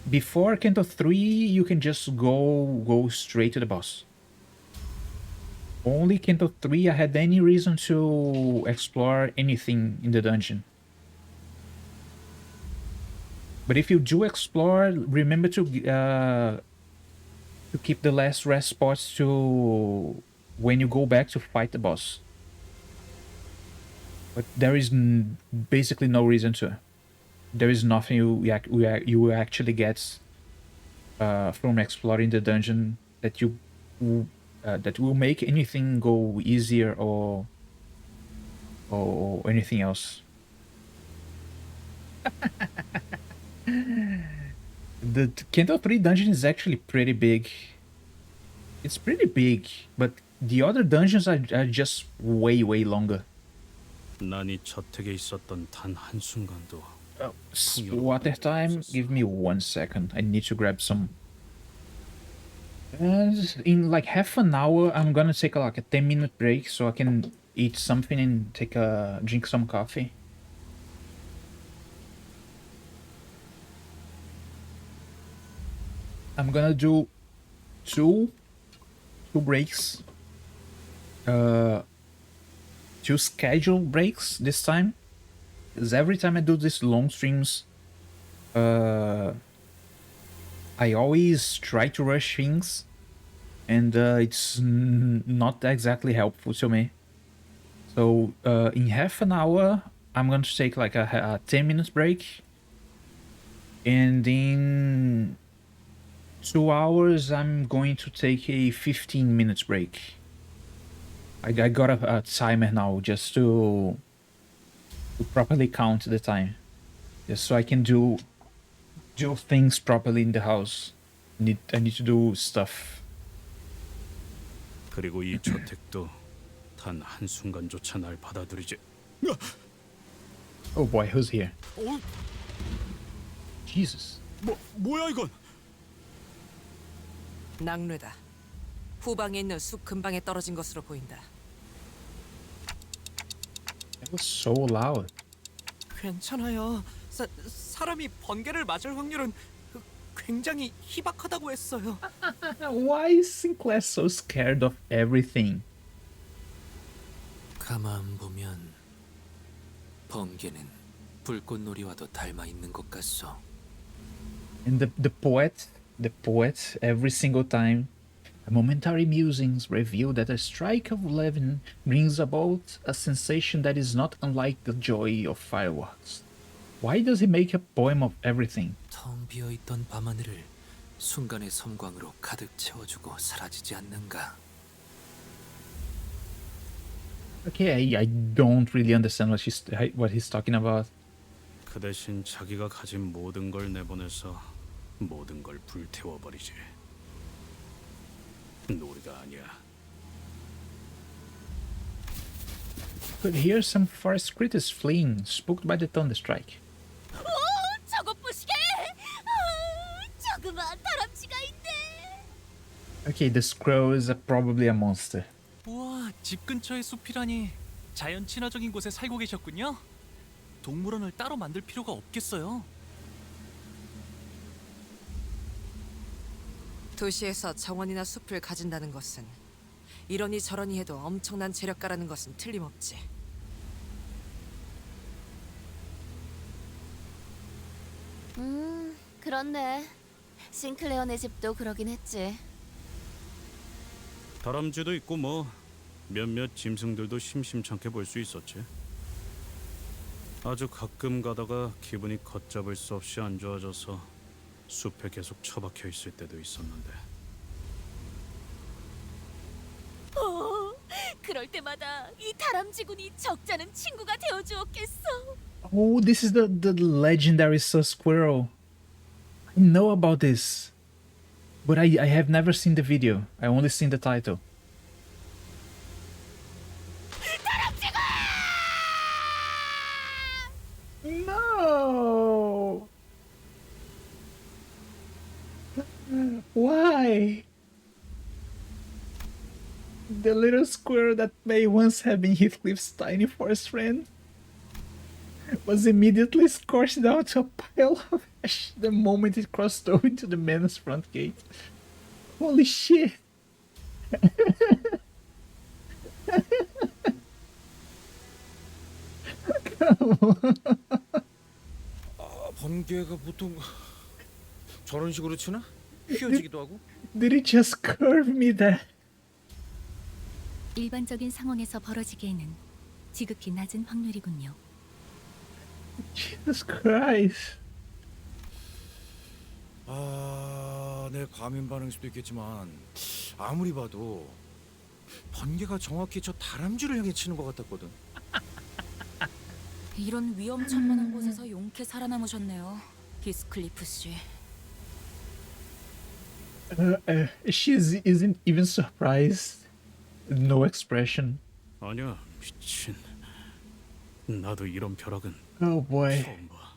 Before Canto 3, you can just go straight to the boss. Only Canto 3 I had any reason to explore anything in the dungeon. But if you do explore, remember to keep the last rest spots to when you go back to fight the boss. But there is basically no reason to. There is nothing you actually get from exploring the dungeon that that will make anything go easier or anything else. The Canto 3 dungeon is actually pretty big. It's pretty big, but the other dungeons are just way longer. 난 이 저택에 있었던 단 한순간도 Water time, give me 1 second. I need to grab some. And in like half an hour, I'm gonna take like a 10-minute break so I can eat something and drink some coffee. I'm gonna do two breaks. 2 scheduled breaks this time. Because every time I do these long streams, I always try to rush things, and it's not exactly helpful to me. So in half an hour, I'm going to take like a 10-minute break, and in 2 hours, I'm going to take a 15-minute break. I got a timer now just to properly count the time, just so I can do things properly in the house. I need to do stuff. 그리고 이 저택도 단 한순간조차 날 받아들이지. Oh boy, who's here? Jesus. 뭐야 이건? 낙뢰다. 후방에 있는 숲 근방에 떨어진 것으로 보인다. That was so loud. 괜찮아요. 사람이 번개를 맞을 확률은 굉장히 희박하다고 했어요. Why is Sinclair so scared of everything? 가만 보면 번개는 불꽃놀이와도 닮아 있는 것 같소. And the poet the poet every single time. Momentary musings reveal that a strike of 11 brings about a sensation that is not unlike the joy of fireworks. Why does he make a poem of everything? 텅 비어있던 밤하늘을 순간의 섬광으로 가득 채워주고 사라지지 않는가. Okay, I don't really understand what he's talking about. 그 대신 자기가 가진 모든 걸 내보내서 모든 걸 불태워버리지. 놀이가 아니야. Could hear some forest critters fleeing, spooked by the thunderstrike. 저것 보시게! 조그마한 다람쥐가 있네. Okay, the squirrel is probably a monster. 우와, 집 근처의 숲이라니 자연 친화적인 곳에 살고 계셨군요. 동물원을 따로 만들 필요가 없겠어요. 도시에서 정원이나 숲을 가진다는 것은 이러니 저러니 해도 엄청난 재력가라는 것은 틀림없지. 그렇네. 싱클레어네 집도 그러긴 했지. 다람쥐도 있고 뭐 몇몇 짐승들도 심심찮게 볼 수 있었지. 아주 가끔 가다가 기분이 걷잡을 수 없이 안 좋아져서 숲에 계속 처박혀 있을 때도 있었는데. 그럴 때마다 이 다람쥐군이 적잖은 친구가 되어주었겠어. Oh, this is the legendary squirrel. I know about this, but I have never seen the video. I only seen the title. No! Why? The little squirrel that may once have been Heathcliff's tiny forest friend was immediately scorched down to a pile of ash the moment it crossed over into the man's front gate. Holy shit! 번개가 보통 저런 식으로 치나? 휘어지기도 하고? Did it just curve me that? 일반적인 상황에서 벌어지기에는 지극히 낮은 확률이군요. Jesus Christ. 내 과민 반응일 수도 있겠지만 아무리 봐도 번개가 정확히 저 다람쥐를 향해 치는 것 같았거든. 이런 위험천만한 곳에서 용케 살아남으셨네요, 히스클리프 씨. She isn't even surprised. No expression. 아니야, 미친. 나도 이런 벼락은 Oh boy. 처음 봐.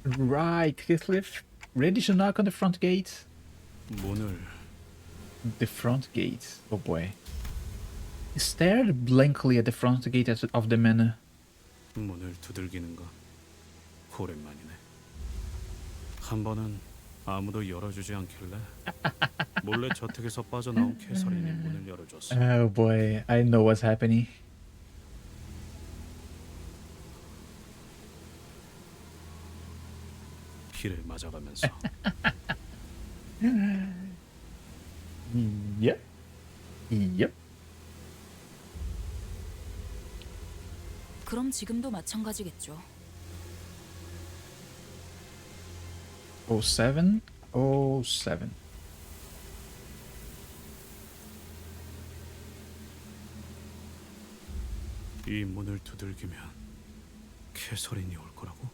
Right, Heathcliff. Ready to knock on the front gate? 문을 The front gate. Oh boy. He stared blankly at the front gate of the manor. 문을 두들기는가? 오랜만이네. 한 번은 아무도 열어주지 않길래 몰래 저택에서 빠져나온 캐서린이 문을 열어줬어. Oh boy, I know what's happening. 피를 맞아가면서 Yep. Yep. 그럼 지금도 마찬가지겠죠. 07. 07. 이 문을 두들기면 캐서린이 올 거라고?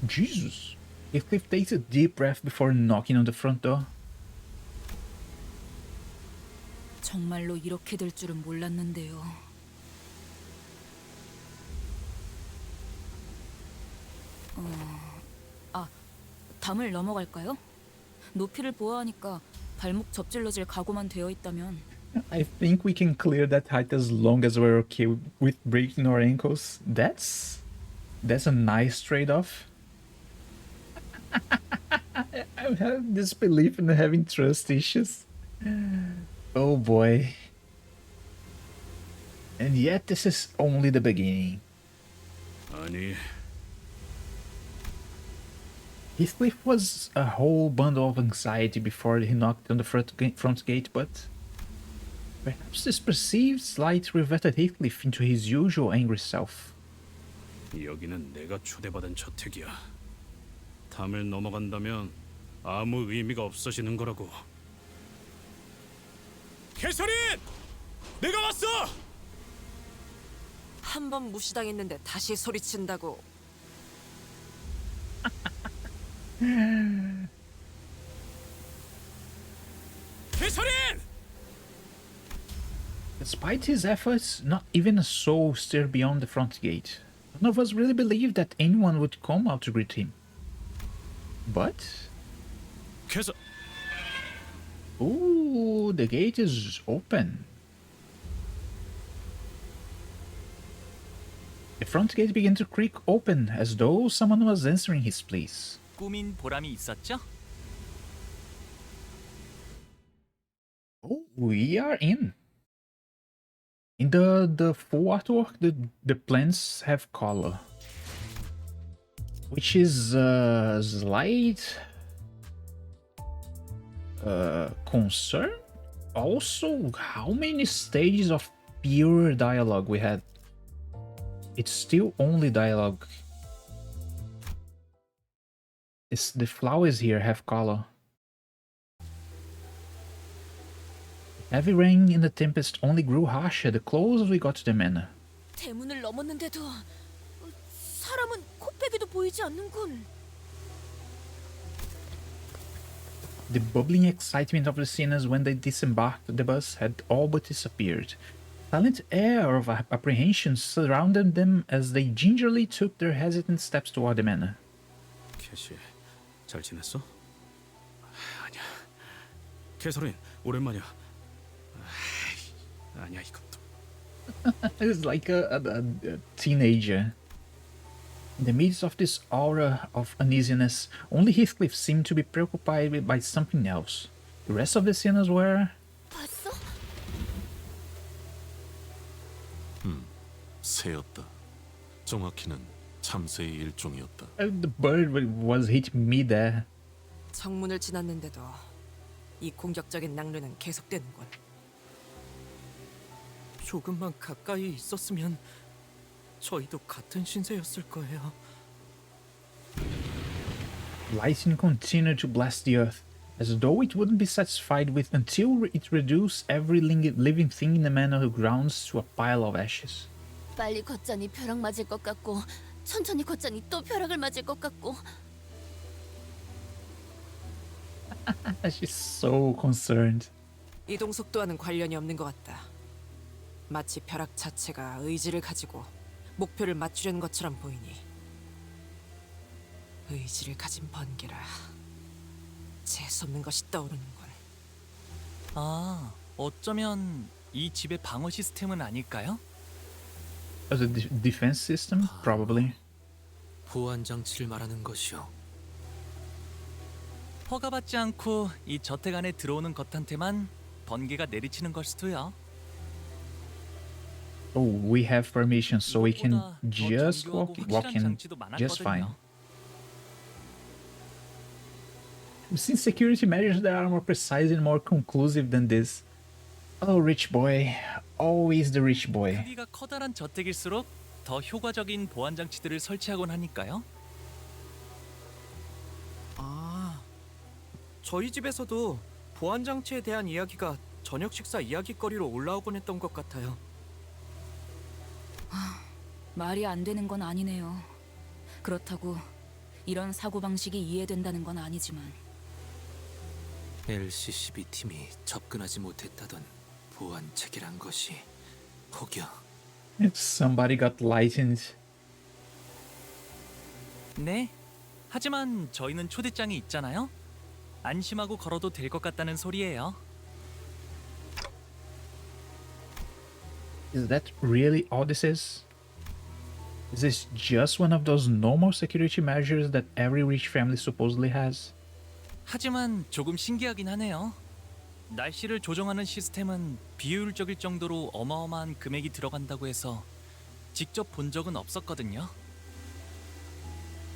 Jesus. Heathcliff takes a deep breath before knocking on the front door. 정말로 이렇게 될 줄은 몰랐는데요. 담을 넘어갈까요? 높이를 보아하니까 발목 접질러질 각오만 되어 있다면. I think we can clear that height as long as we're okay with breaking our ankles. That's a nice trade-off. I have this belief in having trust issues. Oh boy. And yet this is only the beginning. 아니, Heathcliff was a whole bundle of anxiety before he knocked on the front gate, but perhaps this perceived slight reverted Heathcliff into his usual angry self. 여기는 내가 초대받은 저택이야. 담을 넘어간다면 아무 의미가 없어지는 거라고. 캐서린! 내가 왔어! 한 번 무시당했는데 다시 소리친다고. 캐서린! Despite his efforts, not even a soul stirred beyond the front gate. None of us really believed that anyone would come out to greet him. But... 캐서... Ooh, the gate is open. The front gate began to creak open as though someone was answering his place. 꾸민 보람이 있었죠? Oh, we are in. In the full artwork, the plants have color, which is a slight concern. Also, how many stages of pure dialogue we had? It's still only dialogue. The flowers here have color. Heavy rain in the tempest only grew harsher the closer we got to the manor. 대문을 넘었는데도 사람은 코빼기도 보이지 않는군. The bubbling excitement of the sinners when they disembarked the bus had all but disappeared. Silent air of apprehension surrounded them as they gingerly took their hesitant steps toward the manor. 캐시, 잘 지냈어? 아니야. 캐서린, 오랜만이야. 아니야 이것도. It's like a teenager. In the midst of this aura of uneasiness, only Heathcliff seemed to be preoccupied by something else. The rest of the sinners were... 봤어? 새였다. 정확히는 참새의 일종이었다. The bird was hit mid-air. 정문을 지났는데도 이 공격적인 낭르는 계속되는군. 조금만 가까이 있었으면 저희도 같은 신세였을 거예요. Lightning continued to blast the earth, as though it wouldn't be satisfied with until it reduced every living thing in the manor grounds to a pile of ashes. 빨리 걷자니 벼락 맞을 것 같고 천천히 걷자니 또 벼락을 맞을 것 같고. She's so concerned. 이동 속도와는 관련이 없는 것 같다. 마치 벼락 자체가 의지를 가지고 목표를 맞추려는 것처럼 보이니. 의지를 가진 번개라. 재수없는 것이 떠오르는군. 아, 어쩌면 이 집의 방어 시스템은 아닐까요? As a defense system, probably. 보안 장치를 말하는 것이오. 허가받지 않고 이 저택 안에 들어오는 것한테만 번개가 내리치는 걸 수도요. Oh, we have permission, so we can 무엇보다 더 just 정교하고 walk 확실한 in 장치도 just fine. 많았거든요. Since security measures that are more precise and more conclusive than this. Oh, rich boy. Always the rich boy. 크기가 커다란 저택일수록 더 효과적인 보안 장치들을 설치하곤 하니까요. 아, 저희 집에서도 보안 장치에 대한 이야기가 저녁 식사 이야기거리로 올라오곤 했던 것 같아요. 말이 안 되는 건 아니네요. 그렇다고 이런 사고방식이 이해된다는 건 아니지만 LCCB 팀이 접근하지 못했다던 보안 체계란 것이 혹여 Somebody got lightened. 네. 하지만 저희는 초대장이 있잖아요. 안심하고 걸어도 될 것 같다는 소리예요. Is that really all this is? Is this just one of those normal security measures that every rich family supposedly has? 하지만 조금 신기하긴 하네요. 날씨를 조정하는 시스템은 비효율적일 정도로 어마어마한 금액이 들어간다고 해서 직접 본 적은 없었거든요.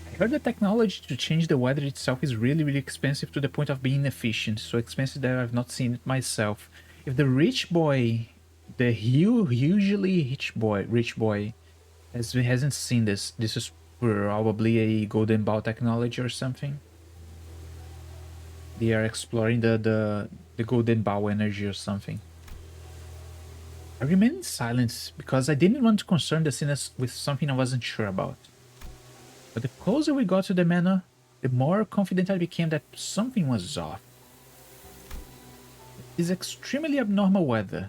I heard the technology to change the weather itself is really expensive to the point of being inefficient. So expensive that I've not seen it myself. If the rich boy, the hugely rich boy, hasn't seen this, this is probably a golden ball technology or something. They are exploring the golden bow energy or something. I remained in silence because I didn't want to concern the sinners with something I wasn't sure about. But the closer we got to the manor, the more confident I became that something was off. This extremely abnormal weather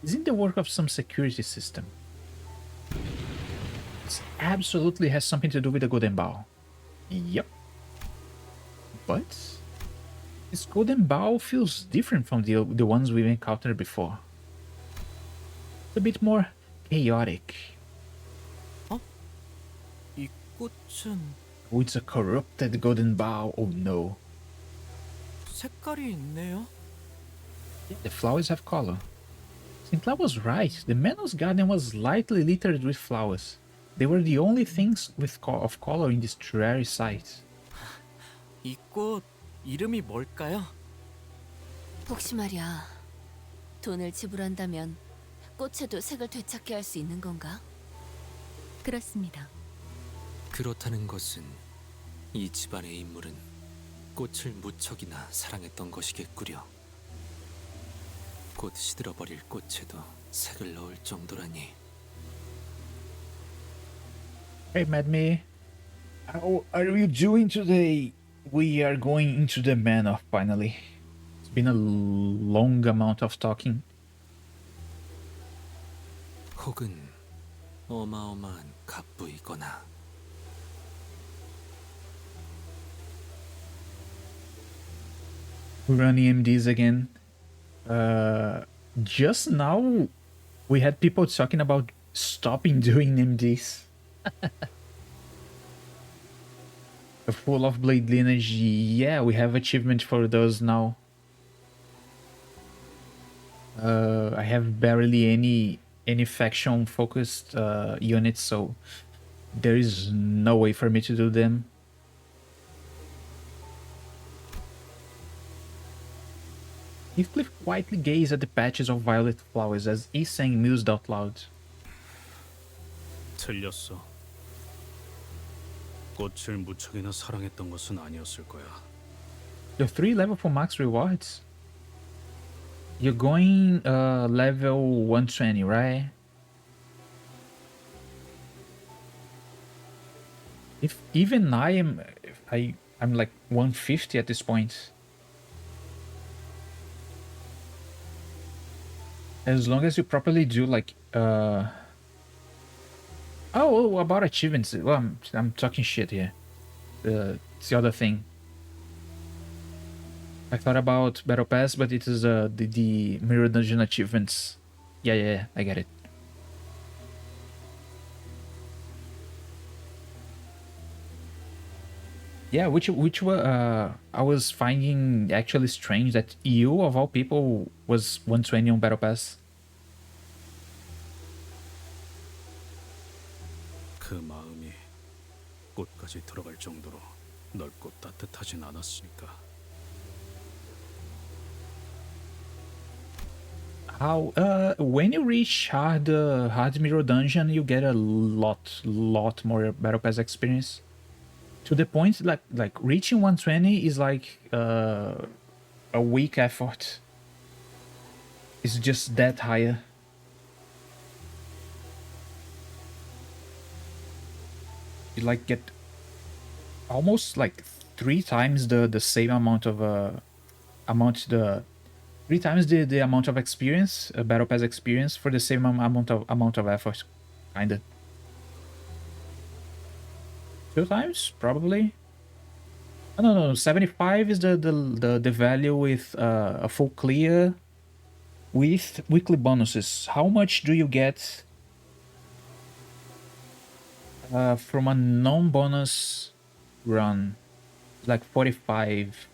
isn't the work of some security system. It absolutely has something to do with the golden bow. Yep. But this golden bow feels different from the ones we've encountered before. It's a bit more chaotic. 이 꽃은 Oh, it's a corrupted golden bow. Oh no. 색깔이 있네요. The flowers have color. Sinclair was right. The Manor's garden was lightly littered with flowers. They were the only things of color in this dreary sight. 이 꽃 이름이 뭘까요? 혹시 말이야, 돈을 지불한다면 꽃에도 색을 되찾게 할 수 있는 건가? 그렇습니다. 그렇다는 것은 이 집안의 인물은 꽃을 무척이나 사랑했던 것이겠구려. 곧 시들어버릴 꽃에도 색을 넣을 정도라니. Hey, Madme. How are you doing today? We are going into the manor, finally. It's been a long amount of talking. 혹은 어마어마한 갑부이거나. We're running MDs again. Just now, we had people talking about stopping doing MDs. Full of blade lineage. Yeah, we have achievement for those now. I have barely any faction focused units, so there is no way for me to do them. Heathcliff quietly gazed at the patches of violet flowers as he sang mused out loud. 틀렸어. 꽃을 무척이나 사랑했던 것은 아니었을 거야. Your 3 level for max rewards. You're going level 120, right? If even I'm like 150 at this point. As long as you properly do like Oh, about achievements. Well, I'm talking shit here. It's the other thing. I thought about Battle Pass, but it is the Mirror Dungeon achievements. Yeah, I get it. Yeah, which I was finding actually strange that you of all people was 120 on Battle Pass. 그 마음이 꽃까지 들어갈 정도로 넓고 따뜻하진 않았으니까. How when you reach hard mirror dungeon, you get a lot more battle pass experience. To the point like reaching 120 is like a weak effort. It's just that higher. You like get almost like 3 times the same amount of 3 times the amount of experience, battle pass experience for the same amount of effort, kinda. 2 times probably. Oh, no, 75 is the value with a full clear with weekly bonuses. How much do you get from a non-bonus run? Like 45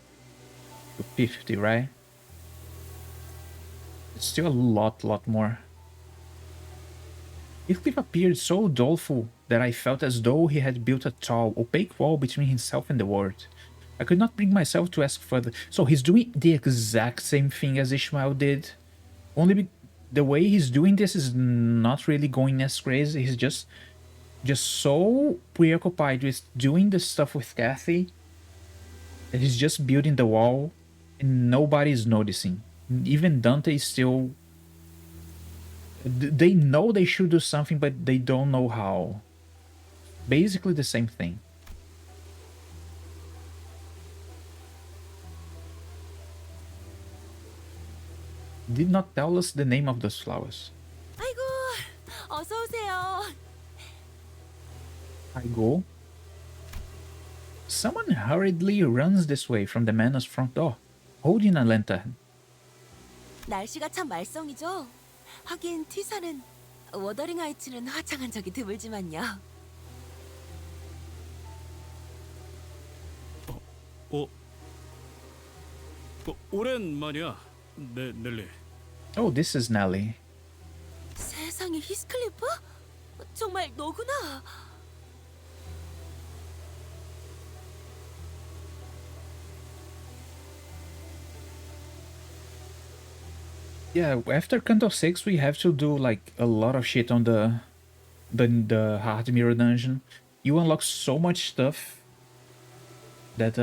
to 50, right? It's still a lot more. Heathcliff appeared so doleful that I felt as though he had built a tall, opaque wall between himself and the world. I could not bring myself to ask further. So he's doing the exact same thing as Ishmael did. Only the way he's doing this is not really going as crazy. He's just so preoccupied with doing the stuff with Kathy that he's just building the wall and nobody's noticing. Even Dante is still... They know they should do something, but they don't know how. Basically the same thing. Did not tell us the name of those flowers. 아이고, 어서 오세요. I go. Someone hurriedly runs this way from the manor's front door, holding a lantern. 날씨가 참 말썽이죠. 하긴 T사는 워더링 하이츠는 화창한 적이 드물지만요. 오랜만이야, 넬리. Oh, this is Nelly. 세상에 히스클리프? 정말 너구나. Yeah, after Canto 6 we have to do like a lot of shit on the hard mirror dungeon. You unlock so much stuff that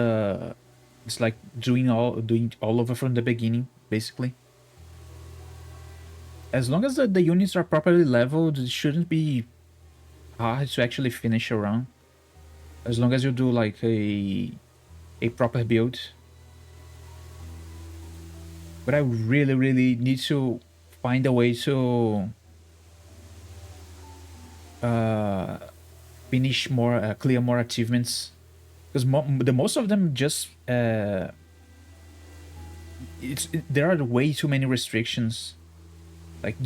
it's like doing all over from the beginning, basically. As long as the units are properly leveled, it shouldn't be hard to actually finish a run. As long as you do like a proper build. But I really need to find a way to finish more, clear more achievements, because most of them just there are way too many restrictions, like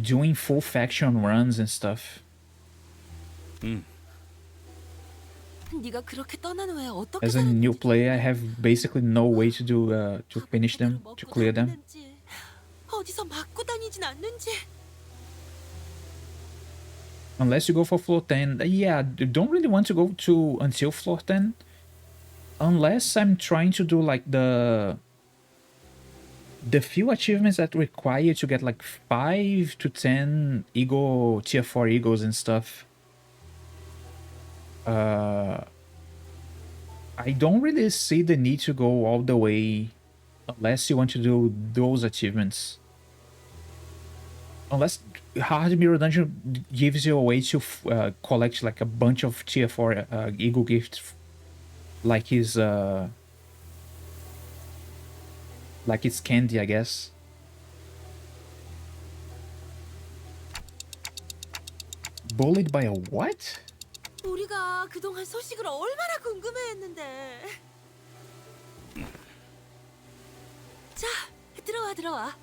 doing full faction runs and stuff. 네가 그렇게 떠난 후에 어떻게 As a new player, I have basically no way to do to finish them, to clear them. 어디서 맞고 다니진 않는지. Unless you go for floor 10. Yeah, I don't really want to go to until floor 10. Unless I'm trying to do like the few achievements that require you to get like 5 to 10 ego tier 4 egos and stuff. I don't really see the need to go all the way unless you want to do those achievements. Unless Hard Mirror Dungeon gives you a way to collect like a bunch of tier 4 ego gifts, like his like it's candy, I guess. Bullied by a what? 우리가 그동안 소식을 얼마나 궁금해했는데. 자, 들어와.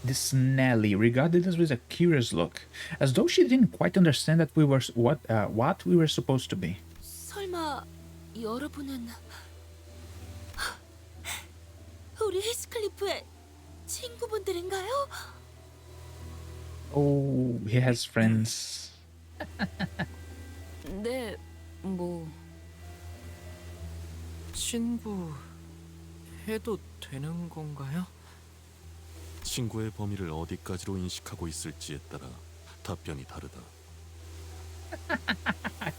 This Nelly regarded us with a curious look, as though she didn't quite understand that we were what we were supposed to be. 설마 여러분은 우리 히스클리프의 친구분들인가요? Oh, he has friends. 네, 뭐 친구 해도 되는 건가요? 친구의 범위를 어디까지로 인식하고 있을지에 따라 답변이 다르다.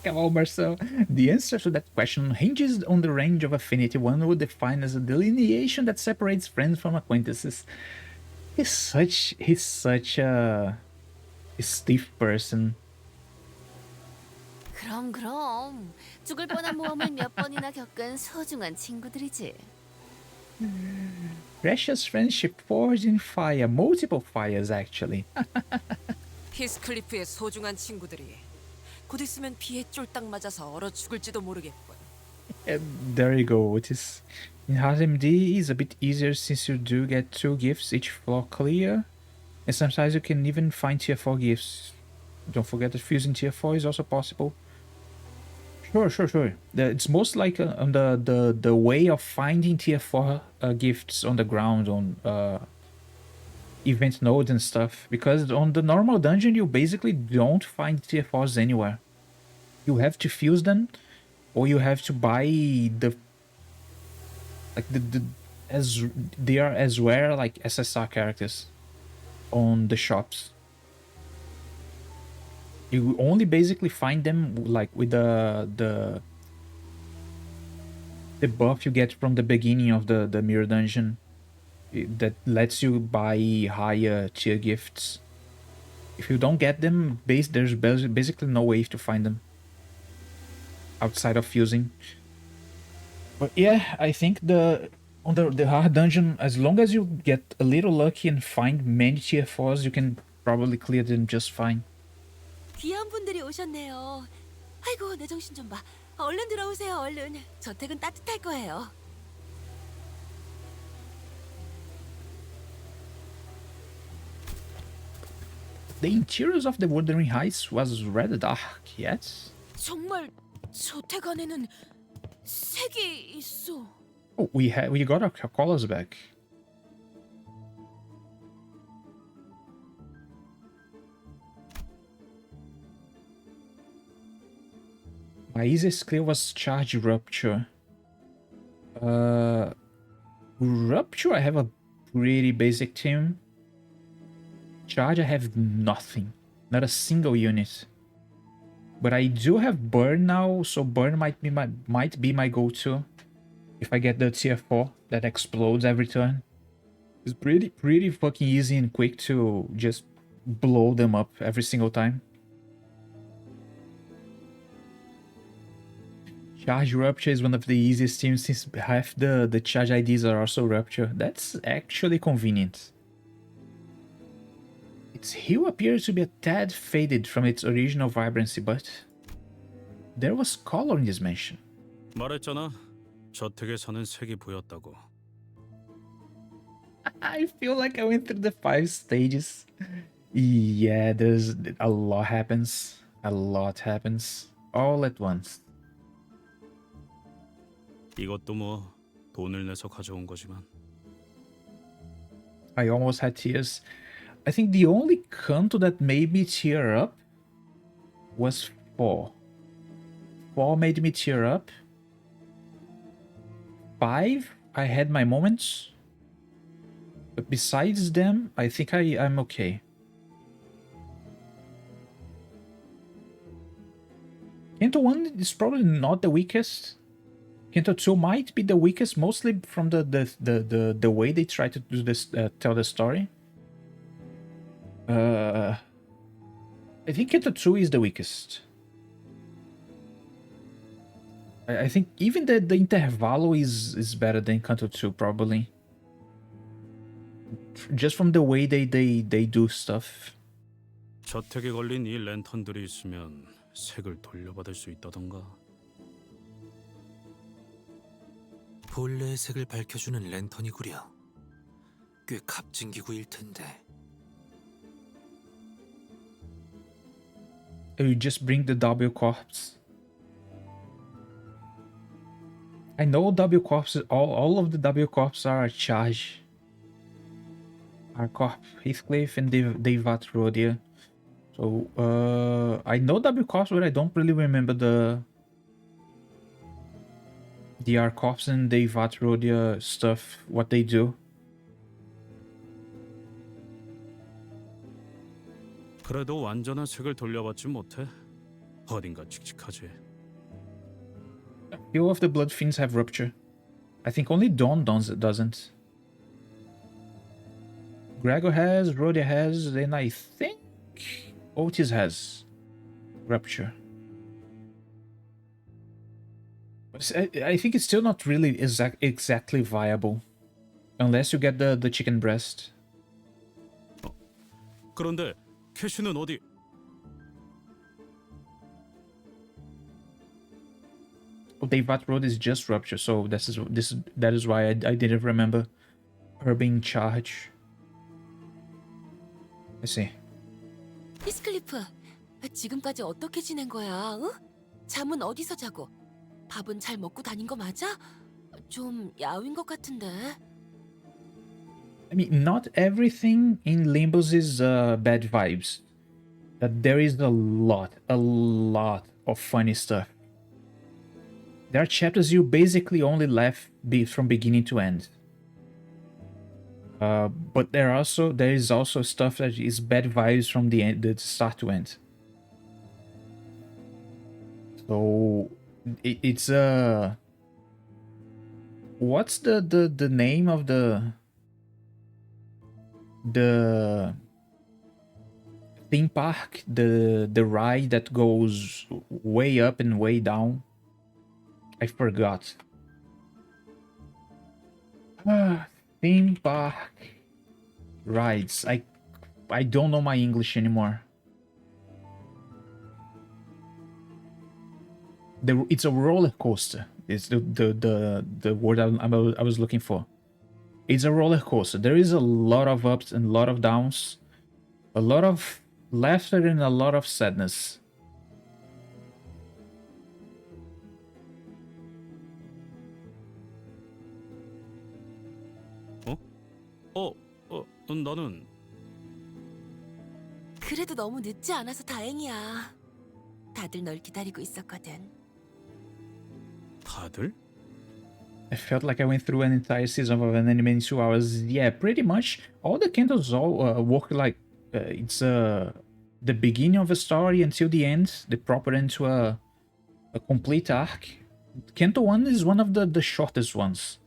Come on, Marcel. The answer to that question hinges on the range of affinity one would define as a delineation that separates friends from acquaintances. He's such a stiff person. 그럼 죽을 뻔한 모험을 몇 번이나 겪은 소중한 친구들이지. Precious friendship forged in fire, multiple fires actually. 히스클리프의 소중한 친구들이 곧 있으면 비에 쫄딱 맞아서 얼어 죽을지도 모르겠군. There you go. It is in Hard D is a bit easier since you do get 2 gifts each floor clear, and sometimes you can even find tier 4 gifts. Don't forget that fusing tier 4 is also possible. Sure. It's most like on the way of finding tier 4 gifts on the ground on event nodes and stuff. Because on the normal dungeon, you basically don't find tier 4s anywhere. You have to fuse them, or you have to buy the as they are as rare like SSR characters on the shops. You only basically find them like with the buff you get from the beginning of the mirror dungeon that lets you buy higher tier gifts. If you don't get them, there's basically no way to find them outside of fusing. But yeah, I think on the hard dungeon, as long as you get a little lucky and find many tier 4s, you can probably clear them just fine. 귀한 분들이 오셨네요. 아이고 내 정신 좀 봐. 얼른 들어오세요 얼른. 저택은 따뜻할 거예요. The interiors of the Wuthering Heights was rather dark, yes? 정말 저택 안에는 색이 있어. Oh, we got our colors back. My easiest clear was Charge Rupture. Rupture, I have a pretty basic team. Charge, I have nothing. Not a single unit. But I do have Burn now, so Burn might be my go-to. If I get the tier 4 that explodes every turn. It's pretty fucking easy and quick to just blow them up every single time. Charge Rupture is one of the easiest teams since half the charge IDs are also Rupture. That's actually convenient. Its hue appears to be a tad faded from its original vibrancy, but there was color in this mansion. 말했잖아. 저택에서는 색이 보였다고. I feel like I went through the 5 stages. Yeah, there's a lot happens. A lot happens all at once. 이것도 뭐 돈을 내서 가져온 거지만. I almost had tears. I think the only Canto that made me tear up was 4. 4 made me tear up. 5, I had my moments. But besides them, I think I'm okay. Canto 1 is probably not the weakest. Canto 2 might be the weakest, mostly from the way they try to do this, tell the story. I think Canto 2 is the weakest. I think even the Intervalo is better than Canto 2, probably. Just from the way they do stuff. 저택에 걸린 이 랜턴들이 있으면 색을 돌려받을 수 있다던가. 본래의 색을 밝혀주는 랜턴이구려. 꽤 값진 기구일 텐데. You just bring the W corps. I know W corps. All of the W corps are charge. Are Corp Heathcliff and Devat Rodia. So I know W corps, but I don't really remember the R corps and Devat Rodia stuff. What they do. 그래도 완전한 색을 돌려받지 못해. 어딘가 칙칙하지. Few of the Blood Fiends have Rupture. I think only Dawn doesn't. Gregor has, Rodia has, and I think Otis has Rupture. I think it's still not really exactly viable. Unless you get the chicken breast. 그런데 캐시는 어디? Devat Road is just Rupture, so that is why I didn't remember her being charged. I see. 히스클리프, 지금까지 어떻게 지낸 거야? 어? 잠은 어디서 자고? 밥은 잘 먹고 다닌 거 맞아? 좀 야윈 것 같은데. I mean, not everything in Limbus is bad vibes. There is a lot of funny stuff. There are chapters you basically only laugh from beginning to end. But there is also stuff that is bad vibes from the start to end. So it's what's the name of the theme park, the ride that goes way up and way down? I forgot. Theme park rides. I don't know my English anymore. It's a roller coaster. It's the word I was looking for. It's a roller coaster. There is a lot of ups and a lot of downs, a lot of laughter and a lot of sadness. 나는 그래도 너무 늦지 않아서 다행이야. 다들 널 기다리고 있었거든. 다들? I felt like I went through an entire season of an anime in 2 hours. Yeah, pretty much. All the cantos all work like it's the beginning of a story until the end, the proper end to a complete arc. Canto 1 is one of the shortest ones.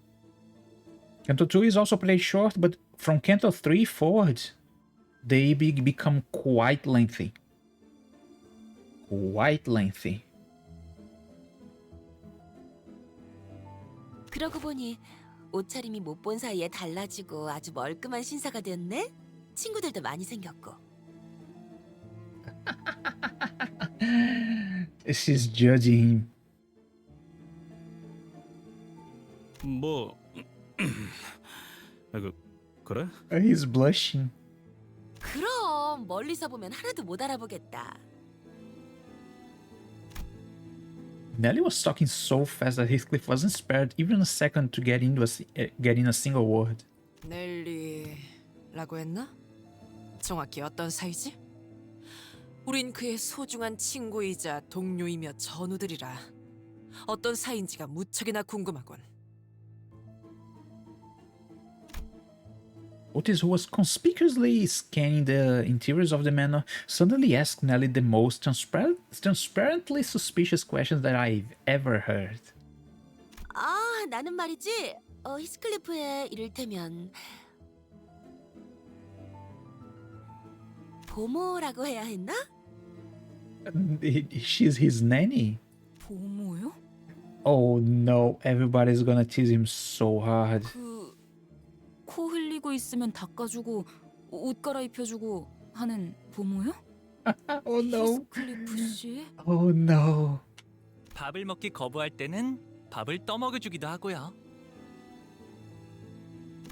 Canto 2 is also pretty short, but from Canto 3 forward, they become quite lengthy. Quite lengthy. 그러고 보니 옷차림이 못 본 사이에 달라지고 아주 멀끔한 신사가 되었네. 친구들도 많이 생겼고. She's judging him. 뭐 그래? He's blushing. 그럼 멀리서 보면 하나도 못 알아보겠다. Nelly was talking so fast that Heathcliff wasn't spared even a second to get in a single word. 넬리라고 했나? 정확히 어떤 사이지? 우린 그의 소중한 친구이자 동료이며 전우들이라 어떤 사이인지가 무척이나 궁금하군. Otis, who was conspicuously scanning the interiors of the manor, suddenly asked Nelly the most transparently suspicious questions that I've ever heard. 아, 나는 말이지. 히스클리프의 이를테면 보모라고 해야 했나? She's his nanny. 보모요? Oh no, everybody's gonna tease him so hard. 코 흘리고 있으면 닦아주고 옷 갈아입혀주고 하는 보모요? Oh no. 히스클리프 씨? Oh no. 밥을 먹기 거부할 때는 밥을 떠먹여주기도 하고요.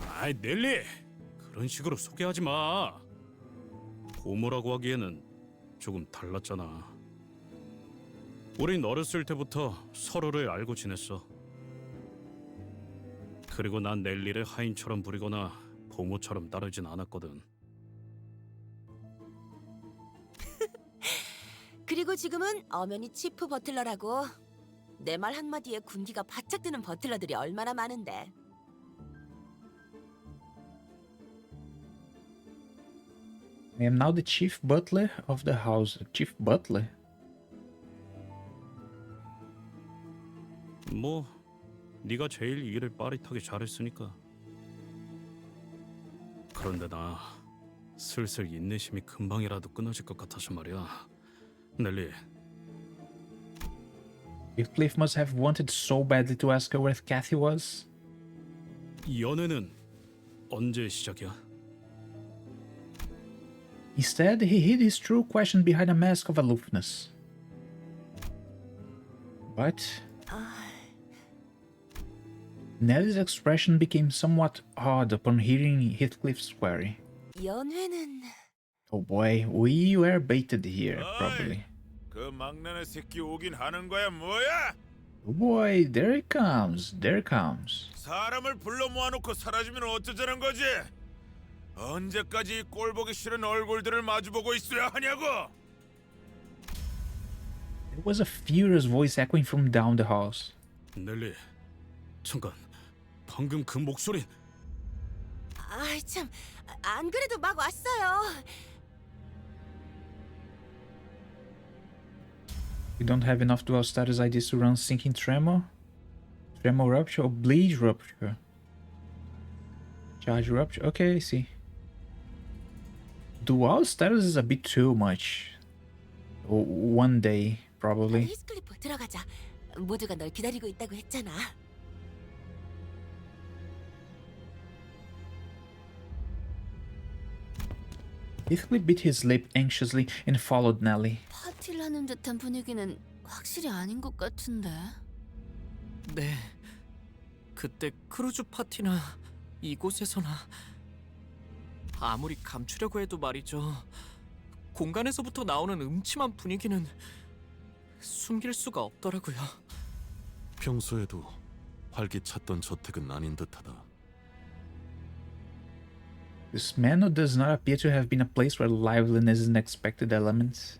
아이 넬리, 그런 식으로 소개하지 마. 보모라고 하기에는 조금 달랐잖아. 우린 어렸을 때부터 서로를 알고 지냈어. 그리고 난 넬리를 하인처럼 부리거나 보모처럼 따르진 않았거든. 그리고 지금은 엄연히 치프 버틀러라고. 내 말 한마디에 군기가 바짝 드는 버틀러들이 얼마나 많은데. I am now the chief butler of the house. Chief butler? 뭐 네가 제일 일을 빠릿하게 잘했으니까. 그런데 나 슬슬 인내심이 금방이라도 끊어질 것 같아서 말이야. 넬리. Heathcliff must have wanted so badly to ask her where Kathy was. 연애는 언제 시작이야? Instead, he hid his true question behind a mask of aloofness. But Nelly's expression became somewhat odd upon hearing Heathcliff's query. 연회는 Oh boy, we were baited here, probably. 그 막내네 새끼 오긴 하는 거야 뭐야? Oh boy, there it comes. There it comes. 사람을 불러 모아놓고 사라지면 어쩌자는 거지? 언제까지 이 꼴보기 싫은 얼굴들을 마주보고 있어야 하냐고? There was a furious voice echoing from down the halls. 넬리, 잠깐. 방금 그 목소린 아이 참, 안 그래도 막 왔어요. We don't have enough dual status IDs to run Sinking Tremor, Tremor Rupture, or Bleed Rupture. Charge Rupture. Okay, I see. Dual status is a bit too much. One day, probably. 히스클리프 들어가자. 모두가 널 기다리고 있다고 했잖아. Heathcliff bit his lip anxiously and followed Nellie. 파티를 하는 듯한 분위기는 확실히 아닌 것 같은데. 네. 그때 크루즈 파티나 이곳에서나 아무리 감추려고 해도 말이죠. 공간에서부터 나오는 음침한 분위기는 숨길 수가 없더라고요. 평소에도 활기찼던 저택은 아닌 듯하다. This manor does not appear to have been a place where liveliness is an expected element.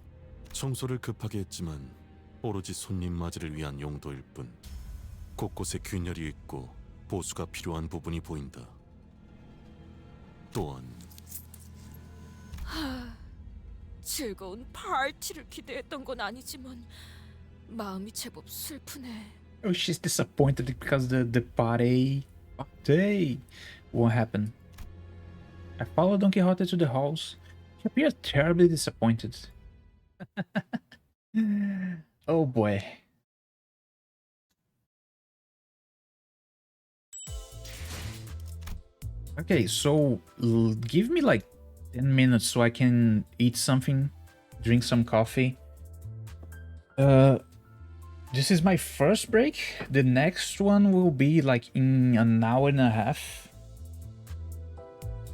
청소를 급하게 했지만 오로지 손님 맞이를 위한 용도일 뿐. 곳곳에 균열이 있고 보수가 필요한 부분이 보인다. 또한 즐거운 파티를 기대했던 건 아니지만 마음이 제법 슬프네. Oh, she's disappointed because the party won't happen. I followed Don Quixote to the halls. He appeared terribly disappointed. Oh boy. Okay, so give me like 10 minutes so I can eat something, drink some coffee. This is my first break. The next one will be like in an hour and a half.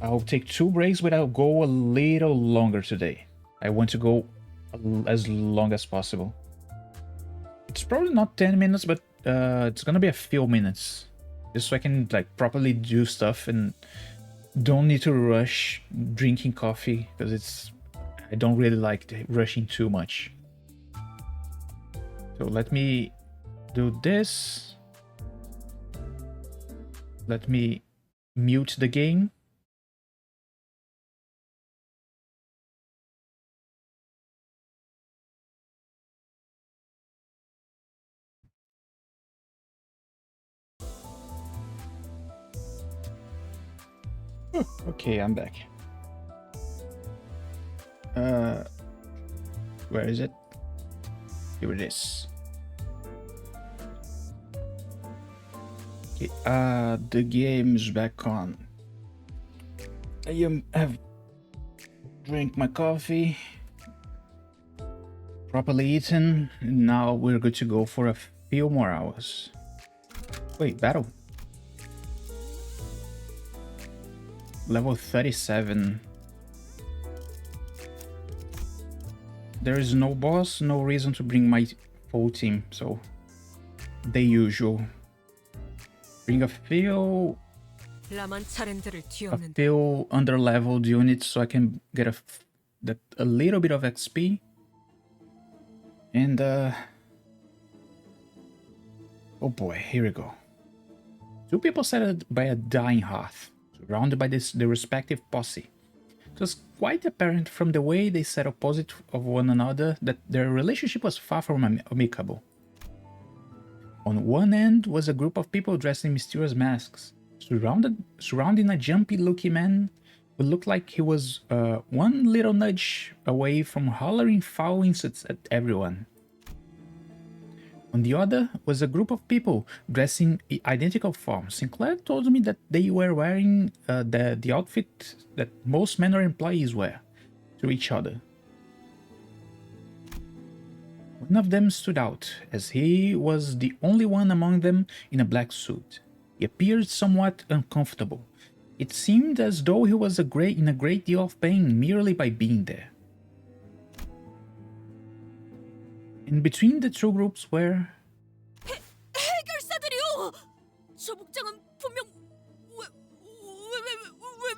I'll take 2 breaks, but I'll go a little longer today. I want to go as long as possible. It's probably not 10 minutes, but it's gonna be a few minutes. Just so I can like properly do stuff and don't need to rush drinking coffee, because I don't really like rushing too much. So let me do this. Let me mute the game. Okay, I'm back. Where is it? Here it is. Okay, the game's back on. I have drank my coffee, properly eaten, and now we're good to go for a few more hours. Wait, battle. Level 37. There is no boss, no reason to bring my full team, so the usual. Bring a few under-leveled units so I can get a little bit of XP. And oh boy, here we go. 2 people sat by a dying hearth, surrounded by the respective posse. It was quite apparent from the way they sat opposite of one another that their relationship was far from amicable. On one end was a group of people dressed in mysterious masks, surrounding a jumpy-looking man who looked like he was one little nudge away from hollering foul insults at everyone. On the other was a group of people dressed in identical forms. Sinclair told me that they were wearing the outfit that most manor employees wear to each other. One of them stood out, as he was the only one among them in a black suit. He appeared somewhat uncomfortable. It seemed as though he was in a great deal of pain merely by being there. In between the two groups were... 해결사들이요. 저 복장은 분명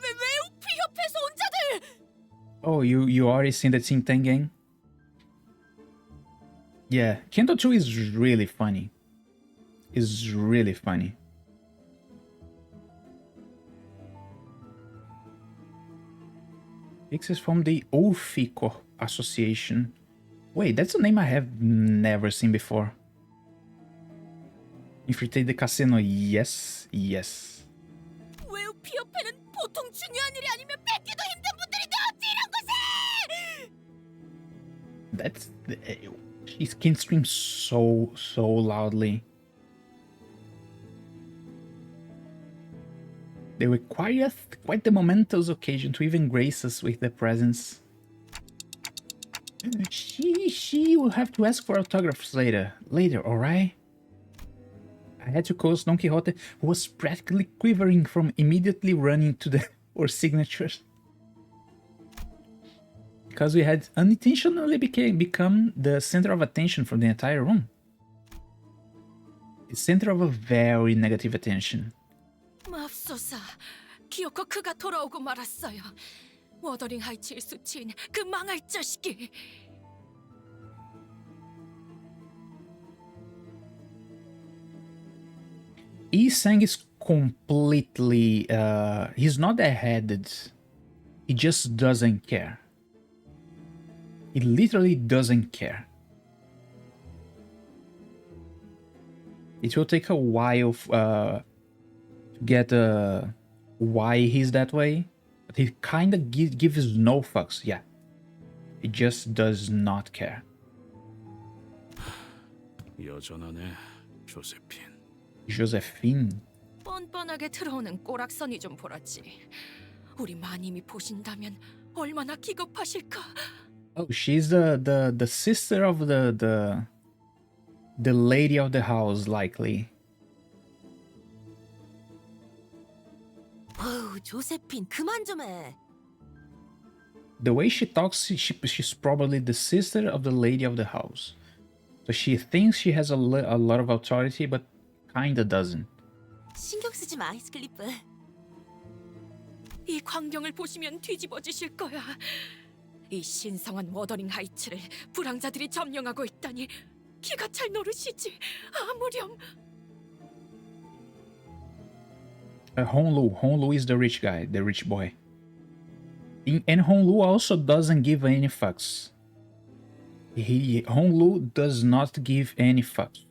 외우피 협회에서 온 자들. Oh, you already seen the Team 10 gang? Yeah, Canto 2 is really funny. Is really funny. This is from the Ofico Association. Wait, that's a name I have never seen before. Infiltrate the casino. Yes, yes. 외우피 협회는 보통 중요한 일이 아니면 뺏기도 힘든 분들인데 어찌 이런 곳에? That's... She can scream so loudly. They were quite the momentous occasion to even grace us with their presence. She will have to ask for autographs later, alright? I had to coast Don Quixote, who was practically quivering from immediately running to the for signatures. Because we had unintentionally become the center of attention for the entire room. The center of a very negative attention. 맙소사, 기어코 그가 돌아오고 말았어요. 워더링 하이츠의 수치인 그 망할 자식이. Isang is completely... he's not ahead. He just doesn't care. He literally doesn't care. It will take a while to get why he's that way, but he kind of gives no fucks. Yeah, he just does not care. 여전하네, 조세핀. Josephine. 뻔뻔하게 들어오는 꼬락선이 좀 보라지. 우리 마님이 보신다면 얼마나 기겁하실까. Oh, she's the sister of the lady of the house, likely. 어우, 조세핀 그만 좀 해. The way she talks, she's probably the sister of the lady of the house. So she thinks she has a lot of authority, but kinda doesn't. 신경 쓰지 마, 히스클리프. 이 광경을 보시면 뒤집어지실 거야. 이 신성한 워더링 하이츠를 불황자들이 점령하고 있다니 기가 찰 노릇이지. 아무렴. Honglu is the rich guy, the rich boy. And Honglu also doesn't give any fucks. Honglu does not give any fucks.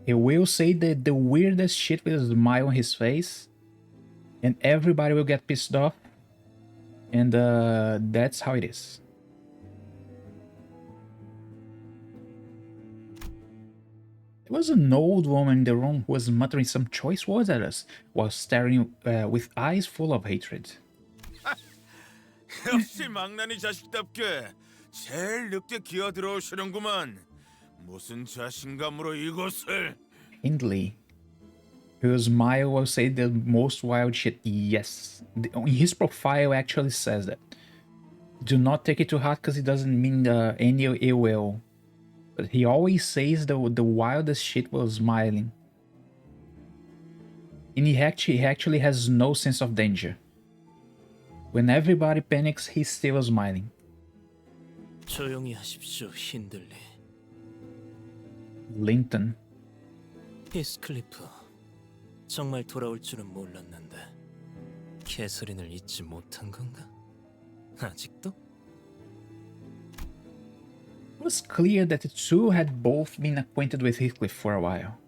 He will say the weirdest shit with a smile on his face, and everybody will get pissed off, and that's how it is. There was an old woman in the room who was muttering some choice words at us while staring with eyes full of hatred. 역시 망나니 자식답게 제일 늦게 기어 들어오시는구만. 무슨 자신감으로 이곳을? Hindley, whose smile will say the most wild shit. Yes, his profile actually says that. Do not take it to heart because it doesn't mean any ill will. But he always says the wildest shit while smiling. And he actually has no sense of danger. When everybody panics, he's still smiling. 조용히 하십시오, 힌들리. Linton. 히스클리프, 정말 돌아올 줄은 몰랐는데 캐서린을 잊지 못한 건가? 아직도? It was clear that the two had both been acquainted with Heathcliff for a while.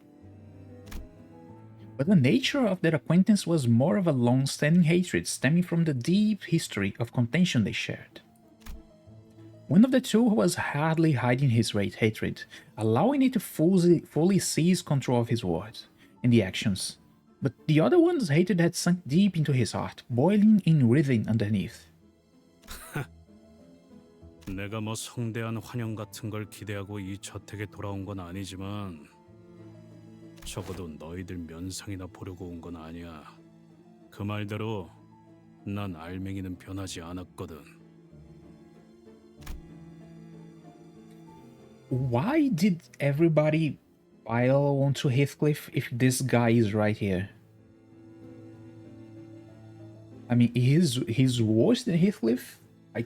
But the nature of their acquaintance was more of a long-standing hatred stemming from the deep history of contention they shared. One of the two was hardly hiding his hatred, allowing it to fully seize control of his words and the actions. But the other one's hatred had sunk deep into his heart, boiling and writhing underneath. 내가 뭐 성대한 환영 같은 걸 기대하고 이 저택에 돌아온 건 아니지만 적어도 너희들 면상이나 보려고 온 건 아니야. 그 말대로 난 알맹이는 변하지 않았거든. Why did everybody pile onto Heathcliff if this guy is right here? I mean, he's worse than Heathcliff? I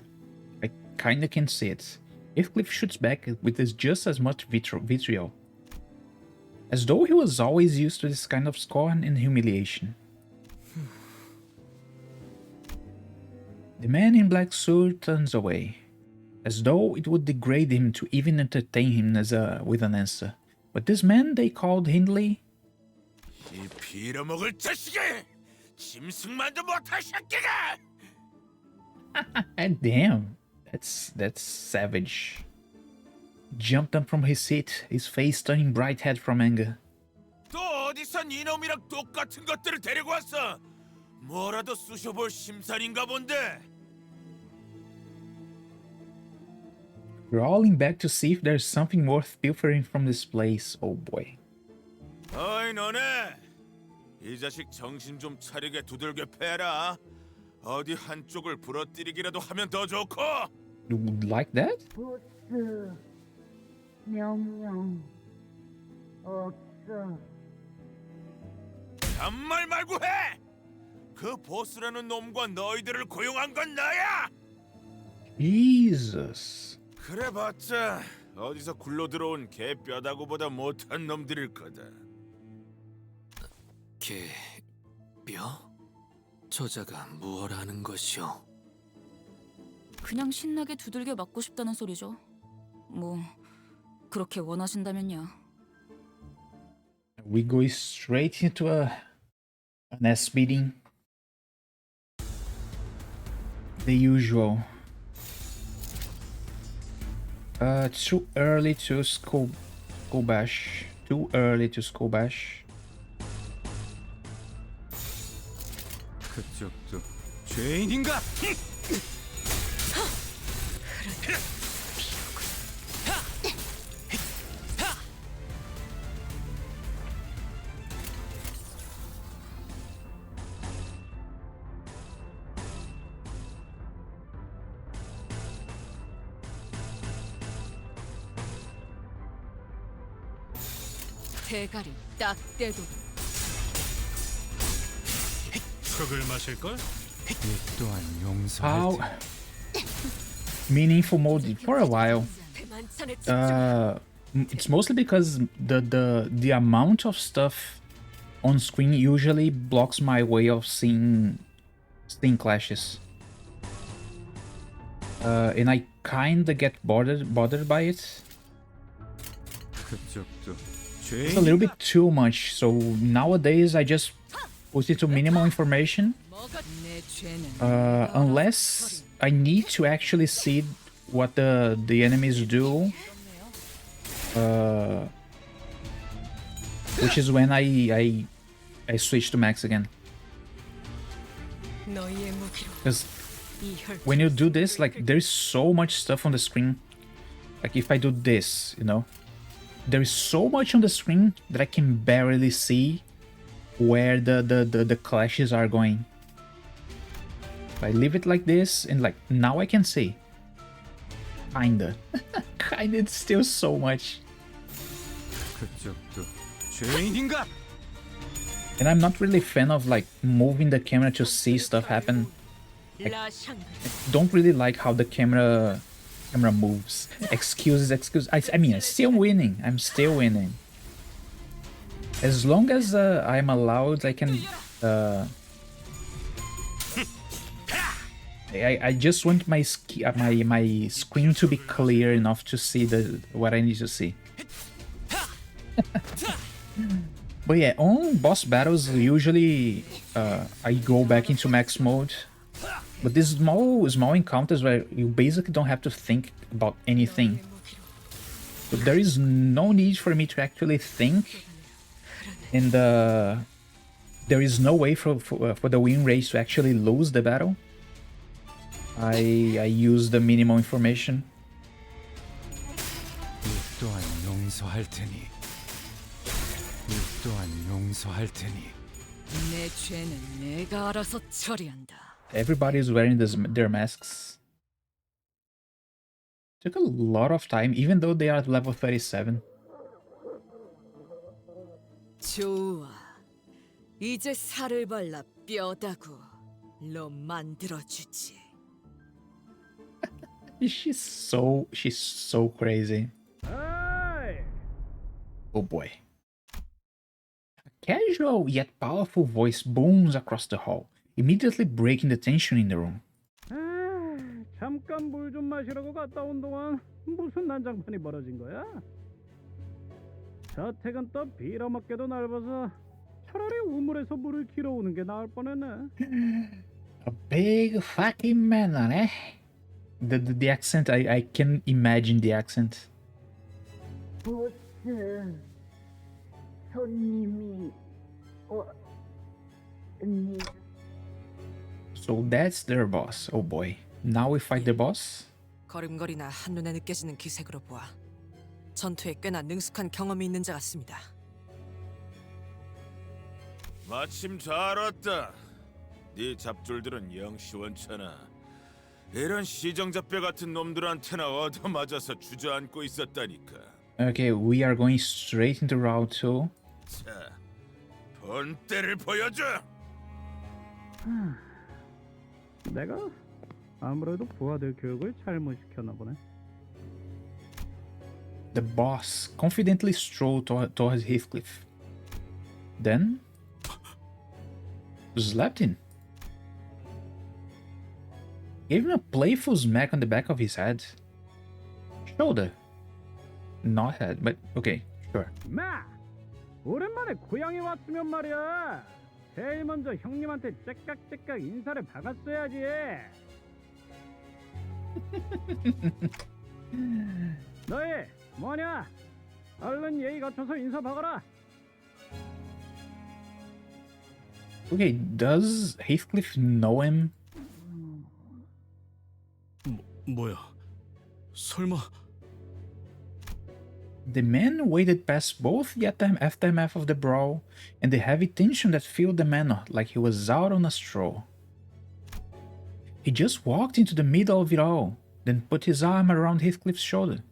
kinda can see it. Heathcliff shoots back with just as much vitriol. As though he was always used to this kind of scorn and humiliation. The man in black suit turns away, as though it would degrade him to even entertain him with an answer. But this man they called Hindley... 이 빌어먹을 자식이! 짐승만도 못할 새끼가! And damn, that's savage. Jumped up from his seat, his face turning bright red from anger. 또 어디서 이놈이랑 똑같은 것들을 데리고 왔어? 뭐라도 쑤셔볼 심산인가 본데. Crawling back to see if there's something worth pilfering from this place. Oh boy. 어이 너네! 이 자식 정신 좀 차리게 두들겨 패라. 어디 한쪽을 부러뜨리기라도 하면 더 좋고. You would like that? 보스 명령 없어. 잔말 말고 해! 그 보스라는 놈과 너희들을 고용한 건 나야! Jesus. 그래봤자 어디서 굴러 들어온 개 뼈다구보다 못한 놈들일 거다. 개 뼈? 저자가 무엇 하는 것이오? 그냥 신나게 두들겨 맞고 싶다는 소리죠. 뭐 그렇게 원하신다면요. We go straight into an ass beating. The usual. Too early to school bash. Too early to school bash. 그쪽도 죄인인가? 대가리 딱 떼도 흙을 마실걸? 이 또한 용서할 How meaningful mode for a while. It's mostly because the amount of stuff on screen usually blocks my way of seeing clashes. And I kinda get bothered by it. 그쪽도 It's a little bit too much, so nowadays I just put it to minimal information. Unless I need to actually see what the enemies do. Which is when I switch to max again. Because when you do this, like, there's so much stuff on the screen. Like, if I do this, you know, there is so much on the screen that I can barely see where the clashes are going. If I leave it like this, and like, now I can see. Kinda. Kinda, it's still so much. 그쪽도 죄인인가? And I'm not really a fan of like moving the camera to see stuff happen. I don't really like how the camera moves. Excuses. I mean, I'm still winning. I'm still winning. As long as I'm allowed, I can. I just want my my screen to be clear enough to see what I need to see. But yeah, on boss battles, usually I go back into max mode. But these small encounters where you basically don't have to think about anything. But there is no need for me to actually think. And there is no way for the win rate to actually lose the battle. I use the minimal information. 이 또한 용서할 테니. 이 또한 용서할 테니. 내 죄는 내가 알아서 처리한다. Everybody is wearing their masks. Took a lot of time, even though they are at level 37. 좋아. 이제 살을 발라 뼈다구 로 만들어주지. She's so crazy. Oh boy. A casual yet powerful voice booms across the hall, immediately breaking the tension in the room. 잠깐 물 좀 마시려고 갔다 온 동안 무슨 난장판이 벌어진 거야? 저택은 또 빌어먹게도 넓어서 차라리 우물에서 물을 길어오는 게 나을 뻔했네. A big fucking man, eh? The accent, I can imagine the accent. 보스, 손님이 니 So that's their boss. Oh boy. Now we fight the boss? 걸음걸이나 한눈에 느껴지는 기색으로 보아 전투에 꽤나 능숙한 경험이 있는 자 같습니다. 마침 잘 왔다. 네 잡졸들은 영 시원찮아. 이런 시정잡배 같은 놈들한테나 얻어맞아서 주저앉고 있었다니까. Okay, we are going straight into round 2. 자, 본때를 보여줘. 내가 아무래도 부하들 교육을 잘못 시켰나 보네. The boss confidently strolled towards Heathcliff. Then slapped him. Gave him a playful smack on the back of his head. Shoulder. Not head, but okay, sure. 마! 오랜만에 고향에 왔으면 말이야. 제일 먼저 형님한테 째깍째깍 인사를 박았어야지. 너희 뭐냐? 얼른 예의 갖춰서 인사 박아라. Okay, does Heathcliff know him? 뭐야? 설마 The man waded past both the aftermath of the brawl and the heavy tension that filled the manor like he was out on a stroll. He just walked into the middle of it all, then put his arm around Heathcliff's shoulder.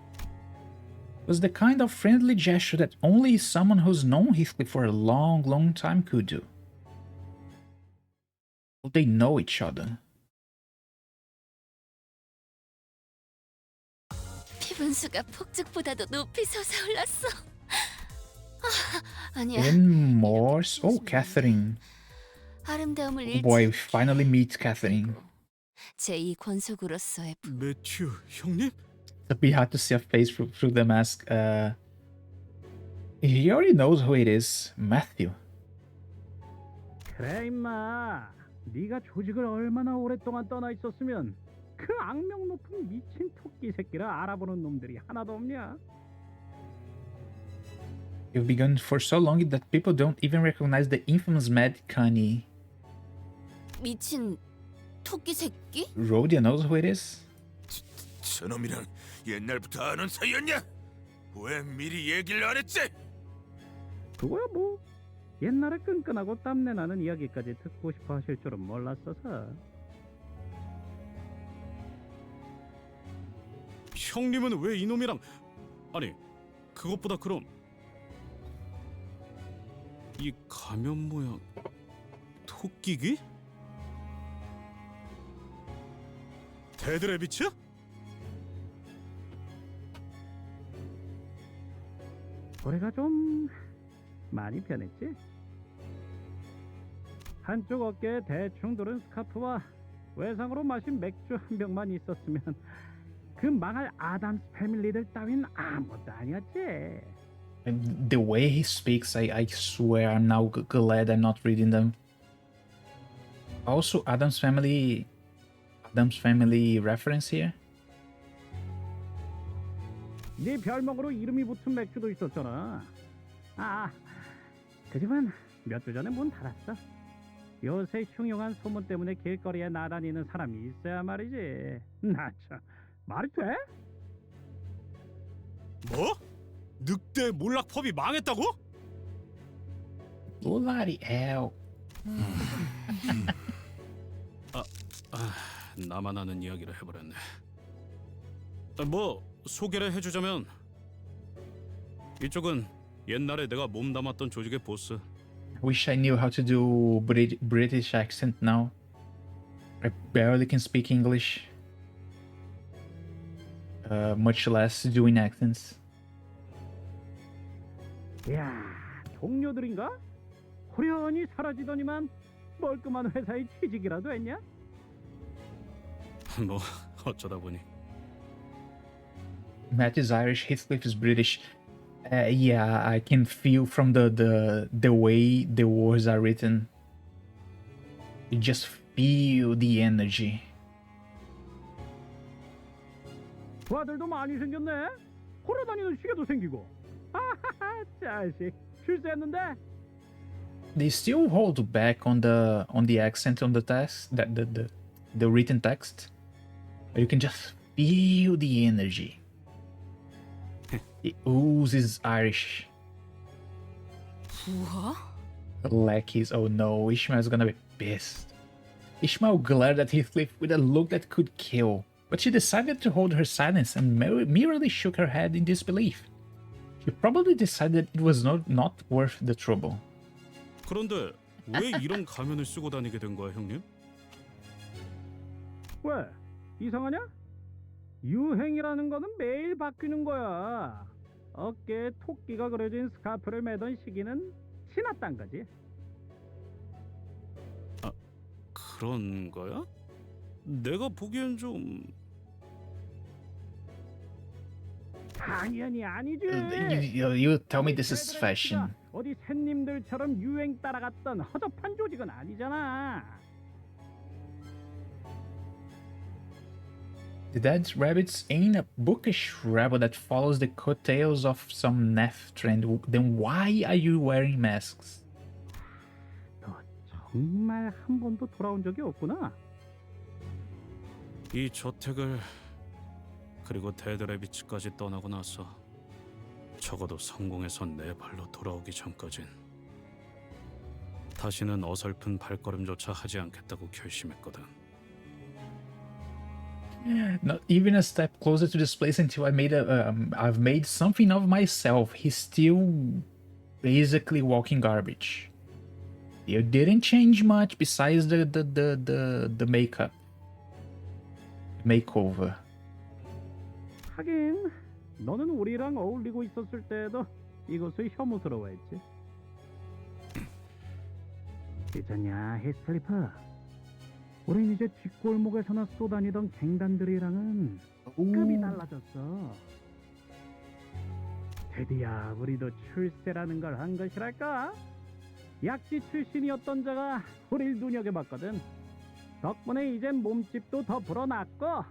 It was the kind of friendly gesture that only someone who's known Heathcliff for a long time could do. They know each other. 피분수가 폭죽보다도 높이 솟아올랐어. 아니야. In Morse. Oh, Catherine. 아름다움을 Oh boy, we finally meet Catherine. 제2 권속으로서의 매튜 형님? It's a bit hard to see her face through the mask. He already knows who it is. Matthew. 그래 임마. 네가 조직을 얼마나 오랫동안 떠나 있었으면 그 악명 높은 미친 토끼 새끼를 알아보는 놈들이 하나도 없냐? You've been gone for so long that people don't even recognize the infamous Mad Connie. 미친 토끼 새끼? Rhodia knows who it is. 저놈이랑 옛날부터 아는 사이였냐? 왜 미리 얘기를 안 했지? 그거야 뭐 옛날에 끈끈하고 땀내 나는 이야기까지 듣고 싶어 하실 줄은 몰랐어서. 형님은 왜 이놈이랑 아니 그것보다 그럼 이 가면 모양 토끼기? 데드래비츠? 올해가 좀 많이 변했지? 한쪽 어깨에 대충 두른 스카프와 외상으로 마신 맥주 한 병만 있었으면 그 망할 아담스 패밀리들 따윈 아무것도 아니었지. And the way he speaks, I swear I'm now glad I'm not reading them. Also, Adam's Family reference here. 네 별명으로 이름이 붙은 맥주도 있었잖아. 그 집은 몇 주 전에 문 닫았어. 요새 흉흉한 소문 때문에 길거리에 나다니는 사람이 있어야 말이지. 나 참 말이 돼? 뭐? 늑대 몰락펍이 망했다고? Bloody hell. 나만 아는 이야기를 해버렸네. 뭐 소개를 해주자면 이쪽은 옛날에 내가 몸담았던 조직의 보스. Wish I knew how to do British accent now. I barely can speak English. Much less doing accents. 야, 동료들인가? 호련히 사라지더니만 멀끔한 회사에 취직이라도 했냐? 뭐 어쩌다 보니. Matt is Irish, Heathcliff is British. Yeah, I can feel from the way the words are written. You just feel the energy. 그 아들도 많이 생겼네. 걸어다니는 시계도 생기고. 아하하, 자식. 출세했는데? They still hold back on the accent on the text, the written text. But you can just feel the energy. It oozes Irish. 우와? Lackeys, oh no, Ishmael's gonna be pissed. Ishmael glared at Heathcliff with a look that could kill, but she decided to hold her silence and merely shook her head in disbelief. She probably decided it was not worth the trouble. 그런데 왜 이런 가면을 쓰고 다니게 된 거야, 형님? 왜? 이상하냐? 유행이라는 거는 매일 바뀌는 거야. 어깨에 토끼가 그려진 스카프를 매던 시기는 지났단 거지. 아, 그런 거야? 내가 보기엔 좀... 당연히 아니지. You tell me this is fashion. 어디 샌님들처럼 유행 따라갔던 허접한 조직은 아니잖아. The Dead Rabbits ain't a bookish rebel that follows the coattails of some naff trend. Then why are you wearing masks? 너 정말 한 번도 돌아온 적이 없구나. 이 저택을 그리고 데드래비츠까지 떠나고 나서 적어도 성공해서 내 발로 돌아오기 전까진 다시는 어설픈 발걸음조차 하지 않겠다고 결심했거든. Not even a step closer to this place until I've made something of myself. He's still basically walking garbage. You didn't change much besides the makeup, makeover. 하긴 너는 우리랑 어울리고 있었을 때에도 이것을 혐오스러워했지. 있잖냐, 히스클리프. 우린 이제 뒷골목에서나 쏘다니던 갱단들이랑은 급이 달라졌어. 드디어 우리도 출세라는 걸 한 것이랄까? 약지 출신이었던 자가 우릴 눈여겨봤거든. 덕분에 이젠 몸집도 더 불어났고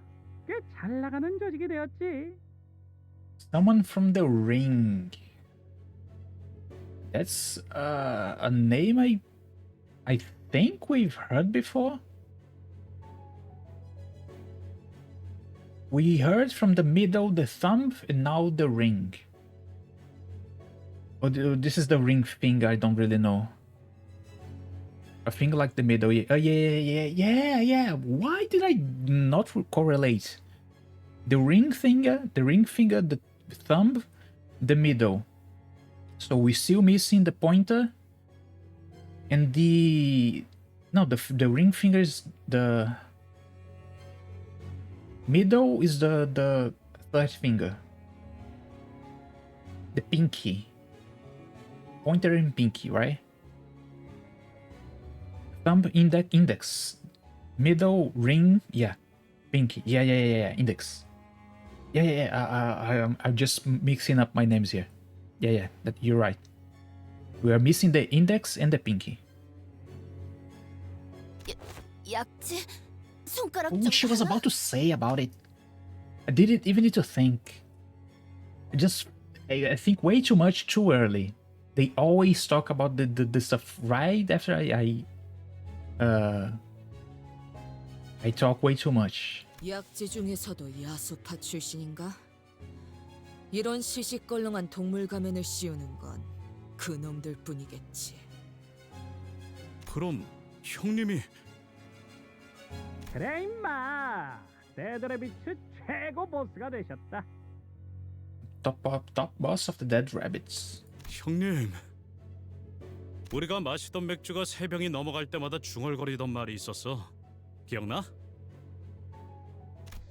꽤 잘 나가는 조직이 되었지. Someone from the ring. That's a name I think we've heard before. We heard from the middle, the thumb, and now the ring. Oh, this is the ring finger. I don't really know. A finger like the middle. Yeah. Why did I not correlate? The ring finger, the thumb, the middle. So we're still missing the pointer. And the ring finger is the middle is the third finger. The pinky. Pointer and pinky, right? Thumb, index. Middle, ring, yeah. Pinky. Yeah. Index. Yeah. I'm just mixing up my names here. Yeah. That you're right. We are missing the index and the pinky. 약지? 손가락 Oh, she was about to say about it. I didn't even need to think. I think way too much too early. They always talk about the stuff right after I talk way too much. 약지 중에서도 야수파 출신인가? 이런 시시껄렁한 동물 가면을 씌우는 건 그놈들 뿐이겠지. 그럼 형님이... 그래 임마. 데드래비츠 최고 보스가 되셨다. Top boss of the Dead Rabbits. 형님, 우리가 마시던 맥주가 3병이 넘어갈 때마다 중얼거리던 말이 있었어. 기억나?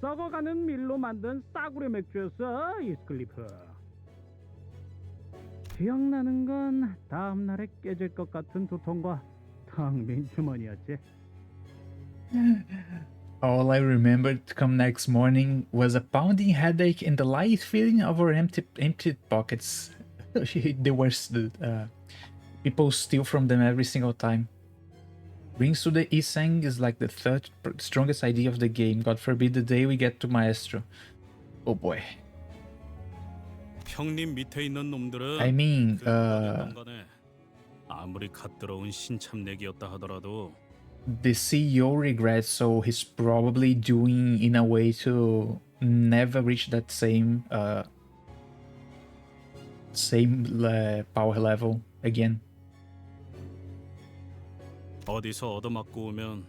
썩어가는 밀로 만든 싸구려 맥주였어, 이스클리프. 기억나는 건 다음 날에 깨질 것 같은 두통과 텅 빈 주머니였지. All I remembered to come next morning was a pounding headache and the light feeling of our empty pockets. The worst. People steal from them every single time. Brings to the Iseng is like the third strongest idea of the game. God forbid the day we get to Maestro. Oh boy. 형님 밑에 있는 놈들은 I mean, 간에 아무리 갓들어온 신참내기였다 하더라도 the CEO regrets, so he's probably doing in a way to never reach that same power level again. 어디서 얻어맞고 오면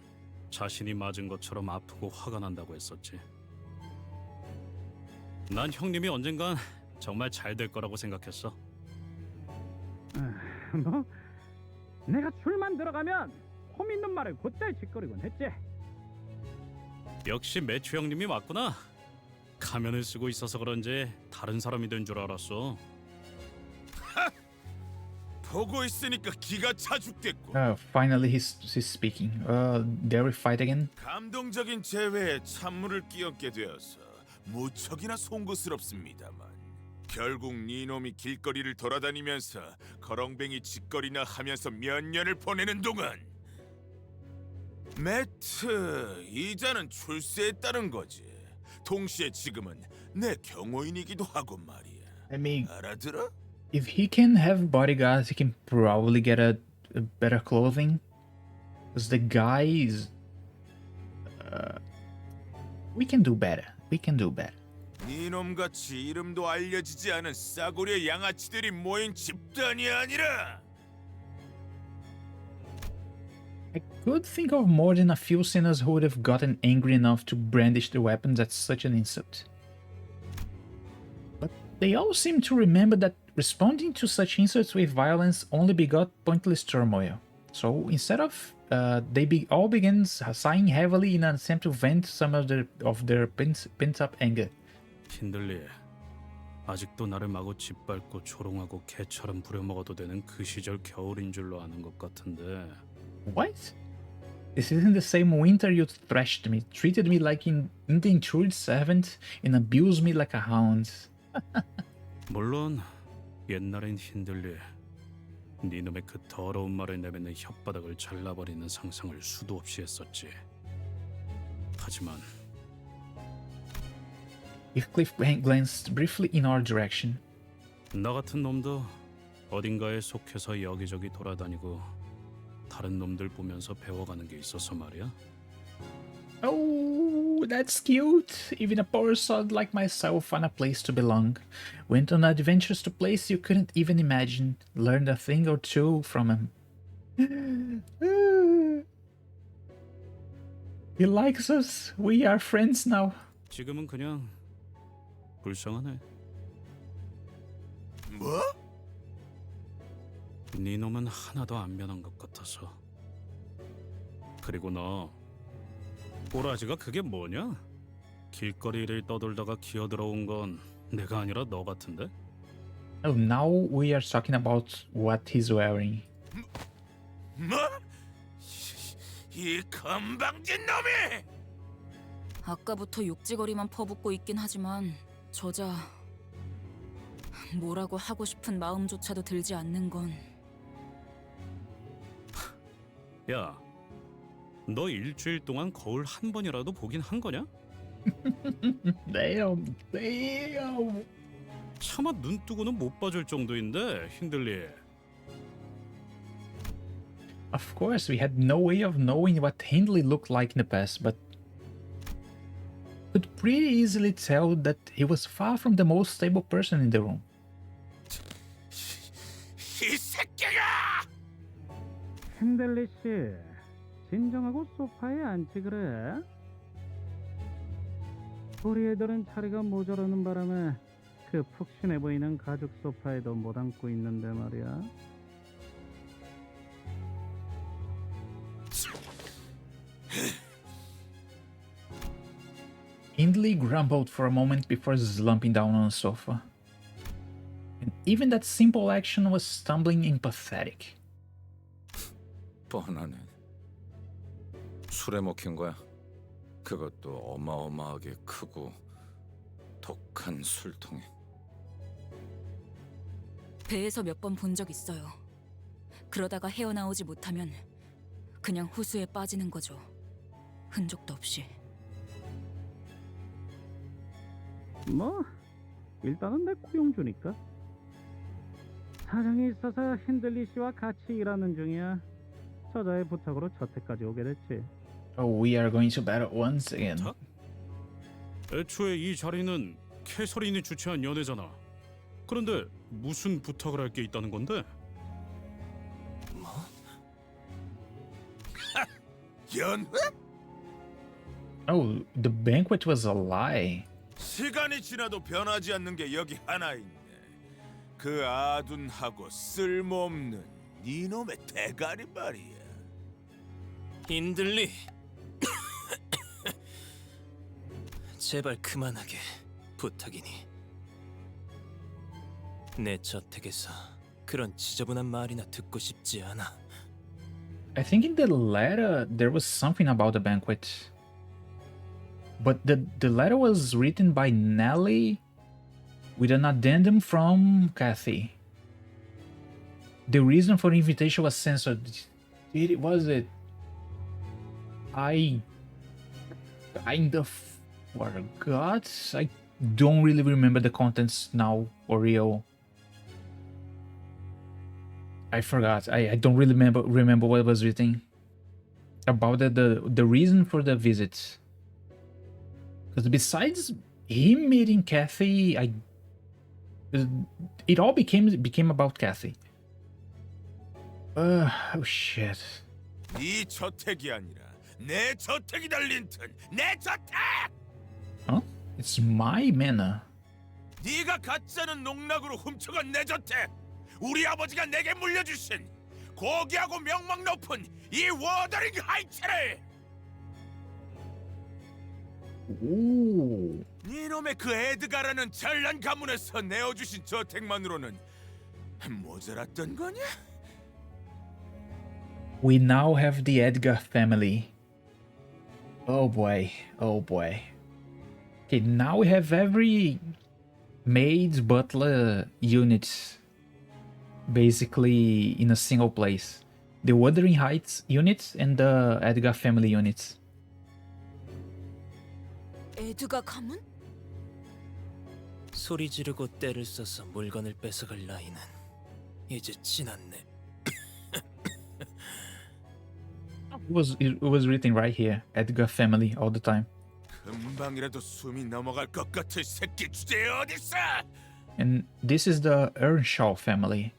자신이 맞은 것처럼 아프고 화가 난다고 했었지. 난 형님이 언젠간 정말 잘 될 거라고 생각했어. 뭐? 내가 술만 들어가면 홈 있는 말을 곧잘 짓거리곤 했지. 역시 매추 형님이 맞구나. 가면을 쓰고 있어서 그런지 다른 사람이 된 줄 알았어. 보고 있으니까 기가 차 죽겠고. Finally he's speaking. Dare we fight again? 감동적인 재회에 찬물을 끼얹게 되어서 무척이나 송구스럽습니다만 결국 니놈이 길거리를 돌아다니면서 거렁뱅이 짓거리나 하면서 몇 년을 보내는 동안 매트 이자는 출세했다는 거지. 동시에 지금은 내 경호인이기도 하고 말이야. I mean, 알아들어? if he can have bodyguards, he can probably get a better clothing. Because the guy is... we can do better. We can do better. 니놈같이 이름도 알려지지 않은 싸구려 양아치들이 모인 집단이 아니라 I could think of more than a few sinners who would have gotten angry enough to brandish their weapons at such an insult. But they all seem to remember that responding to such insults with violence only begot pointless turmoil. So instead of they all began sighing heavily in an attempt to vent some of their pent-up anger. 힌들리, 아직도 나를 마구 짓밟고 조롱하고 개처럼 부려먹어도 되는 그 시절 겨울인 줄로 아는 것 같은데. What? This isn't the same winter you thrashed me, treated me like an indentured servant, and abused me like a hound. 물론 옛날엔 힌들리, 네 놈의 그 더러운 말을 내뱉는 혓바닥을 잘라버리는 상상을 수도 없이 했었지. 하지만 Heathcliff glanced briefly in our direction. 나 같은 놈도 어딘가에 속해서 여기저기 돌아다니고 다른 놈들 보면서 배워가는 게 있어서 말이야. Oh, that's cute. Even a poor sod like myself found a place to belong. Went on adventures to places you couldn't even imagine. Learned a thing or two from him. He likes us. We are friends now. 지금은 그냥 불쌍하네. 뭐? 네 놈은 하나도 안 변한 것 같아서. 그리고 너 꼬라지가 그게 뭐냐? 길거리를 떠돌다가 기어들어온 건 내가 아니라 너 같은데? Oh, now we are talking about what he's wearing. 뭐? 이 건방진 놈이! 아까부터 욕지거리만 퍼붓고 있긴 하지만 저자 뭐라고 하고 싶은 마음조차도 들지 않는 건. 야, 너 일주일 동안 거울 한 번이라도 보긴 한 거냐? Damn, damn. 차마 눈 뜨고는 못 봐줄 정도인데 힌들리. Of course, we had no way of knowing what Hindley looked like in the past, but could pretty easily tell that he was far from the most stable person in the room. 이 새끼가! 핸들리 씨, 진정하고 소파에 앉지 그래. 우리 애들은 자리가 모자라는 바람에 그 푹신해 보이는 가죽 소파에도 못 앉고 있는데 말이야. Hindley grumbled for a moment before slumping down on the sofa. And even that simple action was stumbling and pathetic. 뻔하네. 술에 먹힌 거야. 그것도 어마어마하게 크고 독한 술통에. 배에서 몇 번 본 적 있어요. 그러다가 헤어나오지 못하면 그냥 호수에 빠지는 거죠. 흔적도 없이. 뭐 일단은 내 고용주니까. 사정이 있어서 힌들리 씨와 같이 일하는 중이야. 저자의 부탁으로 저택까지 오게 됐지. Oh, we are going to battle once again. 애초에 이 자리는 캐서린이 주최한 연회잖아. 그런데 무슨 부탁을 할 게 있다는 건데? 연회? Oh, the banquet was a lie. 시간이 지나도 변하지 않는 게 여기 하나 있네. 그 아둔하고 쓸모없는 니놈의 대가리 말이야. 힌들리. 제발 그만하게 부탁이니. 내 저택에서 그런 지저분한 말이나 듣고 싶지 않아. I think in the letter there was something about the banquet. But the letter was written by Nellie with an addendum from Kathy. The reason for the invitation was censored. Was it? I kind of forgot. I don't really remember the contents now, for real. I forgot. I don't really remember what was written about the reason for the visit. Because besides him meeting Kathy, it all became about Kathy. Oh shit. 네 저택이 아니라 내 저택이다, 린튼. 내 저택! Huh? It's my manor. 네가 갖지 않은 농락으로 훔쳐간 내 저택. 우리 아버지가 내게 물려주신 고귀하고 명망 높은 이 워더링 하이츠를. 오. 네놈의 그 에드가라는 잘난 가문에서 내어주신 저택만으로는 모자랐던 거냐? We now have the Edgar family. Oh boy, oh boy. Okay, now we have every maid butler unit basically in a single place. The Wuthering Heights unit and the Edgar family units. 에드가 가문? 소리 지르고 떼를 써서 물건을 뺏어갈 나이는 이제 지났네. It was written right here. Edgar family all the time. 금방이라도 숨이 넘어갈 것 같은 새끼 주제에 어딨어? And this is the Earnshaw family.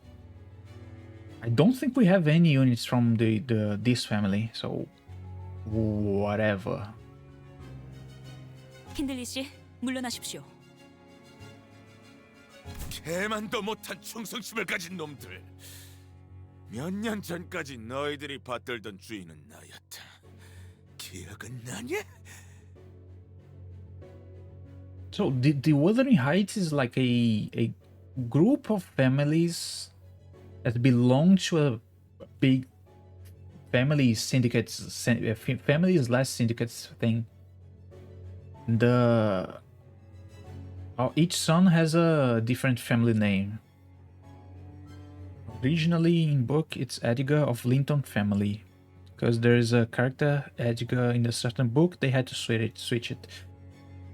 I don't think we have any units from this family, so whatever. 힌들리 씨, 물러나십시오. 개만도 못한 충성심을 가진 놈들. 몇 년 전까지 너희들이 받들던 주인은 나였다. 기억은 나냐? So the Wuthering Heights is like a group of families that belong to a big family syndicates, families less syndicates thing. Each son has a different family name. Originally in book it's Edgar of Linton family, because there's a character Edgar in a certain book. They had to switch it.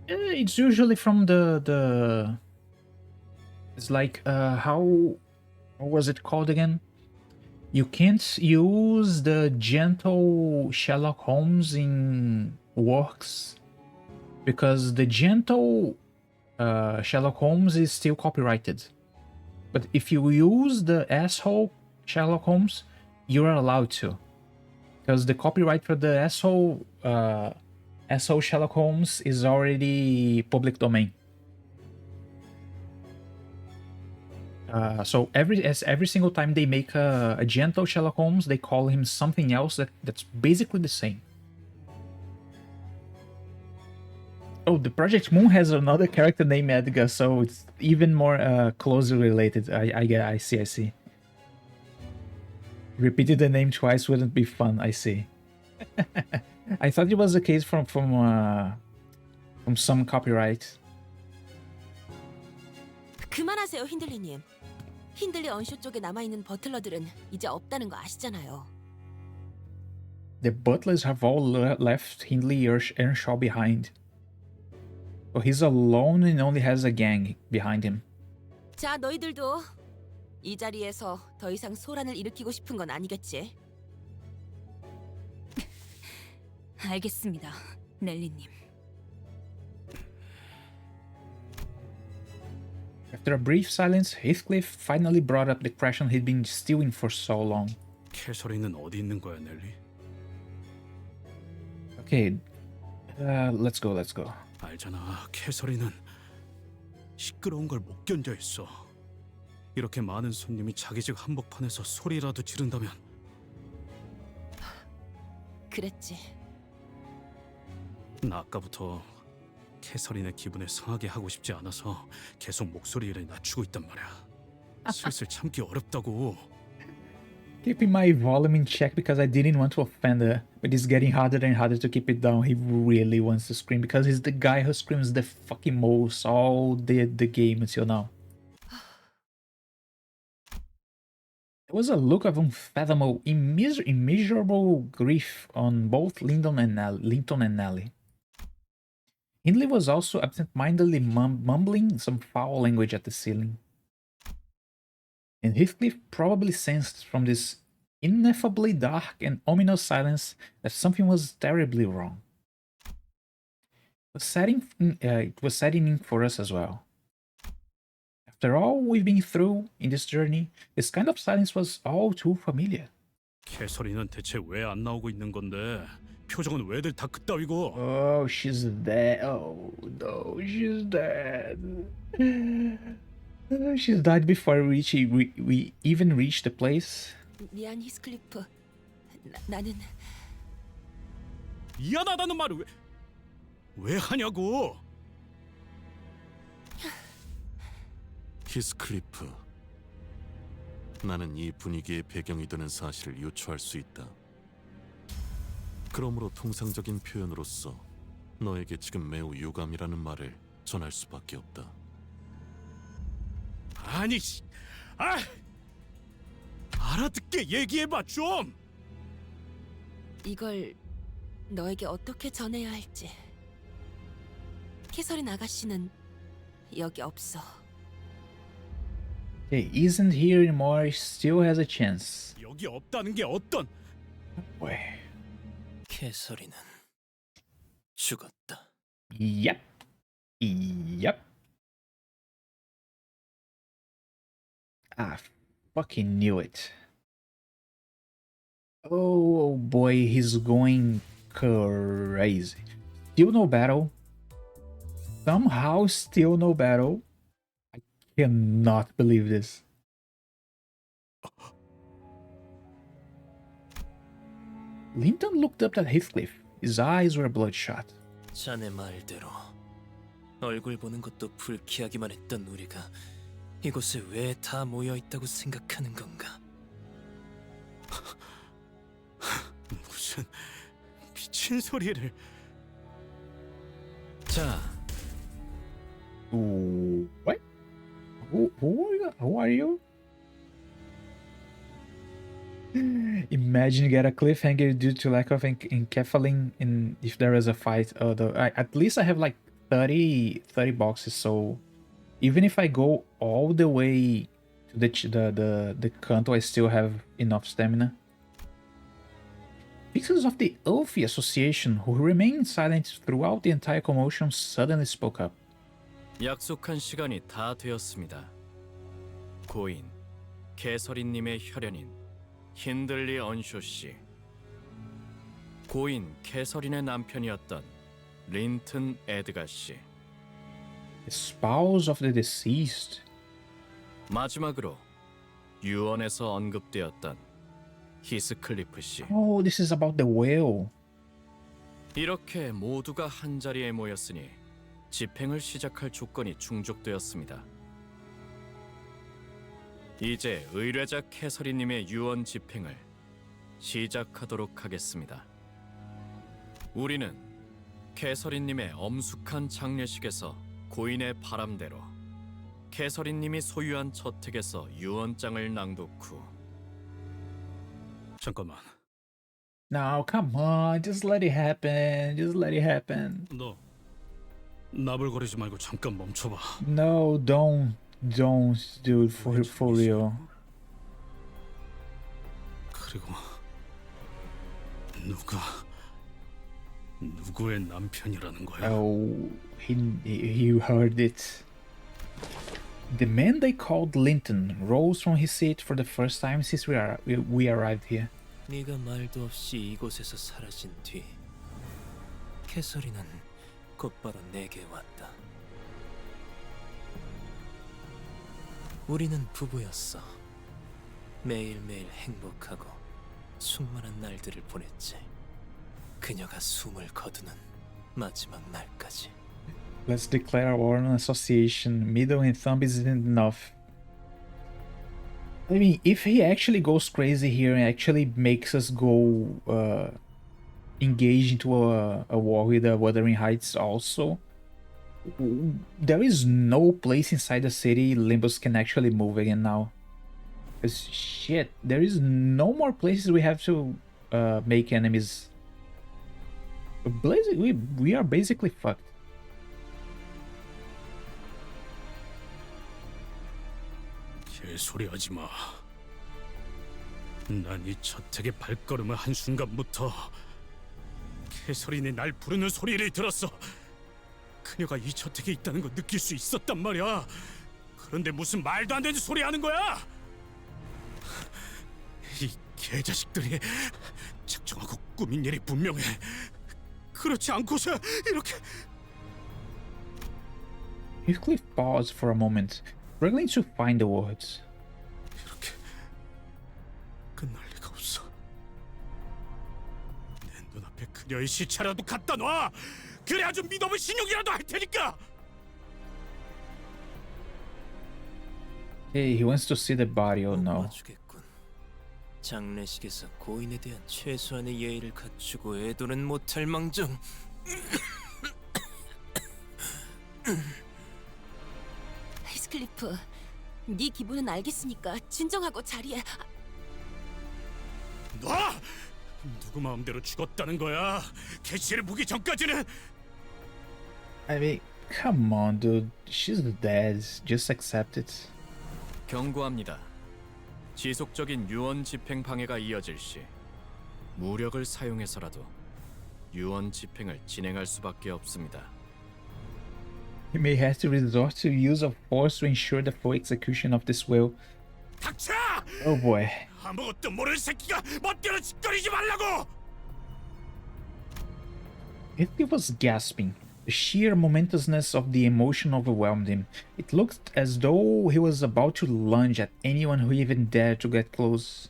It's usually from the it's like how was it called again? You can't use the gentle Sherlock Holmes in works because the gentle Sherlock Holmes is still copyrighted. But if you use the asshole Sherlock Holmes, you are allowed to. Because the copyright for the asshole SO Sherlock Holmes is already public domain. So every single time they make a gentle Sherlock Holmes, they call him something else that's basically the same. Oh, the Project Moon has another character named Edgar, so it's even more closely related. I see. Repeating the name twice wouldn't be fun. I see. I thought it was the case from some copyright. 그만하세요, 힌들리님. 힌들리 언쇼 쪽에 남아있는 버틀러들은 이제 없다는 거 아시잖아요. The butlers have all left Hindley Earnshaw behind. So he's alone and only has a gang behind him. 자, 너희들도 이 자리에서 더 이상 소란을 일으키고 싶은 건 아니겠지? 알겠습니다, 넬리님. After a brief silence, Heathcliff finally brought up the question he'd been stewing for so long. 캐서린은 어디 있는 거야, 넬리? Okay, let's go. 알잖아, 캐서린은 시끄러운 걸 못 견뎌 있어. 이렇게 많은 손님이 자기 집 한복판에서 소리라도 지른다면. 그랬지. 나 아까부터 캐서린의 기분에 상하게 하고 싶지 않아서 계속 목소리를 낮추고 있단 말이야. 슬슬 참기 어렵다고. Keeping my volume in check because I didn't want to offend her, but it's getting harder and harder to keep it down. He really wants to scream because he's the guy who screams the fucking most all the game until now. There was a look of unfathomable, immeasurable grief on both Linton and Nellie. Hindley was also absent-mindedly mumbling some foul language at the ceiling. And Heathcliff probably sensed from this ineffably dark and ominous silence that something was terribly wrong. It was setting in for us as well. After all we've been through in this journey, this kind of silence was all too familiar. 캐서린은 대체 왜 안 나오고 있는 건데? 표정은 왜들 다 그따위고? Oh, she's dead. Oh no, she's dead. She's died before we even reached the place. 미안, 히스클리프. 나는 미안하다는 말을 왜 하냐고? 히스클리프, 나는 이 분위기의 배경이 되는 사실을 유추할 수 있다. 그러므로 통상적인 표현으로서 너에게 지금 매우 유감이라는 말을 전할 수밖에 없다. 아니, 알아듣게 얘기해봐 좀. 이걸 너에게 어떻게 전해야 할지. 캐서린 아가씨는 여기 없어. He isn't here anymore. He still has a chance. 여기 없다는 게 어떤? 왜? 캐서린은 죽었다. Yep. I fucking knew it. Oh boy, he's going crazy. Still no battle. Somehow still no battle. I cannot believe this. Linton looked up at Heathcliff. His eyes were bloodshot. 자네 말대로 얼굴 보는 것도 불쾌하기만 했던 우리가 이곳에 왜 다 모여 있다고 생각하는 건가? 무슨 미친 소리를. 자, What? Who are you? Imagine you get a cliffhanger due to lack of encapsulating in if there is a fight. Although at least I have like 30 boxes, so even if I go all the way to the Canto, I still have enough stamina. Pixels of the Elfie Association, who remained silent throughout the entire commotion, suddenly spoke up. 약속한 시간이 다 되었습니다. 고인 캐서린님의 혈연인 힌들리 언쇼 씨, 고인 캐서린의 남편이었던 린튼 에드가 씨. Spouse of the deceased. 마지막으로 유언에서 언급되었던 히스클리프 씨. Oh, this is about the whale. 이렇게 모두가 한 자리에 모였으니 집행을 시작할 조건이 충족되었습니다. 이제 의뢰자 캐서린님의 유언 집행을 시작하도록 하겠습니다. 우리는 캐서린님의 엄숙한 장례식에서 고인의 바람대로 캐서린님이 소유한 저택에서 유언장을 낭독 후 잠깐만. No, come on. Just let it happen. Just let it happen. 너 나불거리지 말고 잠깐 멈춰봐. No, don't do it for real. 그리고 누구의 남편이라는 거야? Oh, he heard it. The man they called Linton rose from his seat for the first time since we arrived here. 네가 말도 없이 이곳에서 사라진 뒤 캐서린은 곧바로 내게 왔다. 우리는 부부였어. 매일매일 행복하고 충만한 날들을 보냈지. 그녀가 숨을 거두는 마지막 날까지. Let's declare our own association. Middle and thumb isn't enough. I mean, if he actually goes crazy here and actually makes us go engage into a war with the Wuthering Heights also, there is no place inside the city Limbus can actually move again now. Because shit, there is no more places we have to make enemies. We are basically fucked. 개소리 하지 마. 난 이 저택에 발걸음을 한 순간부터 캐서린이 날 부르는 소리를 들었어. 그녀가 이 저택에 있다는 거 느낄 수 있었단 말이야. 그런데 무슨 말도 안 되는 소리 하는 거야? 이 개자식들이 작정하고 꾸민 일이 분명해. 그렇지 않고서 이렇게. Heathcliff paused for a moment, struggling to find the words. 이렇게 끝날 리가 없어. 내 눈앞에 그녀의 시체라도 갖다 놔. 그래야 좀 믿어볼 신용이라도 할 테니까. Hey, he wants to see the body. Oh no. 주겠군. 장례식에서 고인에 대한 최소한의 예의를 갖추고 애도는 못할 망정. 히스클리프, 네 기분은 알겠으니까 진정하고 자리에. 너 누구 마음대로 죽었다는 거야? 캐시를 보기 전까지는. I mean, come on, dude. She's dead. Just accept it. 경고합니다. 지속적인 유언 집행 방해가 이어질 시 무력을 사용해서라도 유언 집행을 진행할 수밖에 없습니다. He may have to resort to use of force to ensure the full execution of this will. 닥쳐! Oh boy. 아무것도 모르는 새끼가 멋대로 짓거리지 말라고! He was gasping. The sheer momentousness of the emotion overwhelmed him. It looked as though he was about to lunge at anyone who even dared to get close.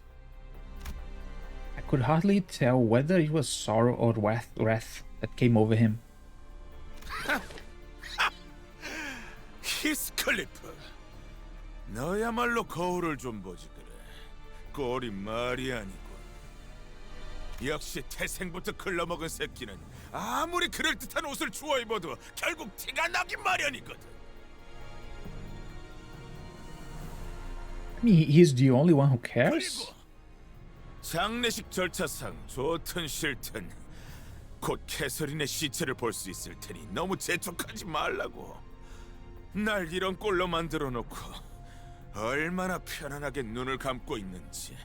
I could hardly tell whether it was sorrow or wrath that came over him. 히스클리프, 너야말로 거울을 좀 보지 그래. 꼴이 말이 아니고. 역시 태생부터 글러먹은 새끼는 아무리 그럴듯한 옷을 주워 입어도 결국 티가 나긴 마련이거든. I mean, he's the only one who cares? 그리고 장례식 절차상 좋든 싫든 곧 캐서린의 시체를 볼 수 있을 테니 너무 재촉하지 말라고. 날 이런 꼴로 만들어 놓고 얼마나 편안하게 눈을 감고 있는지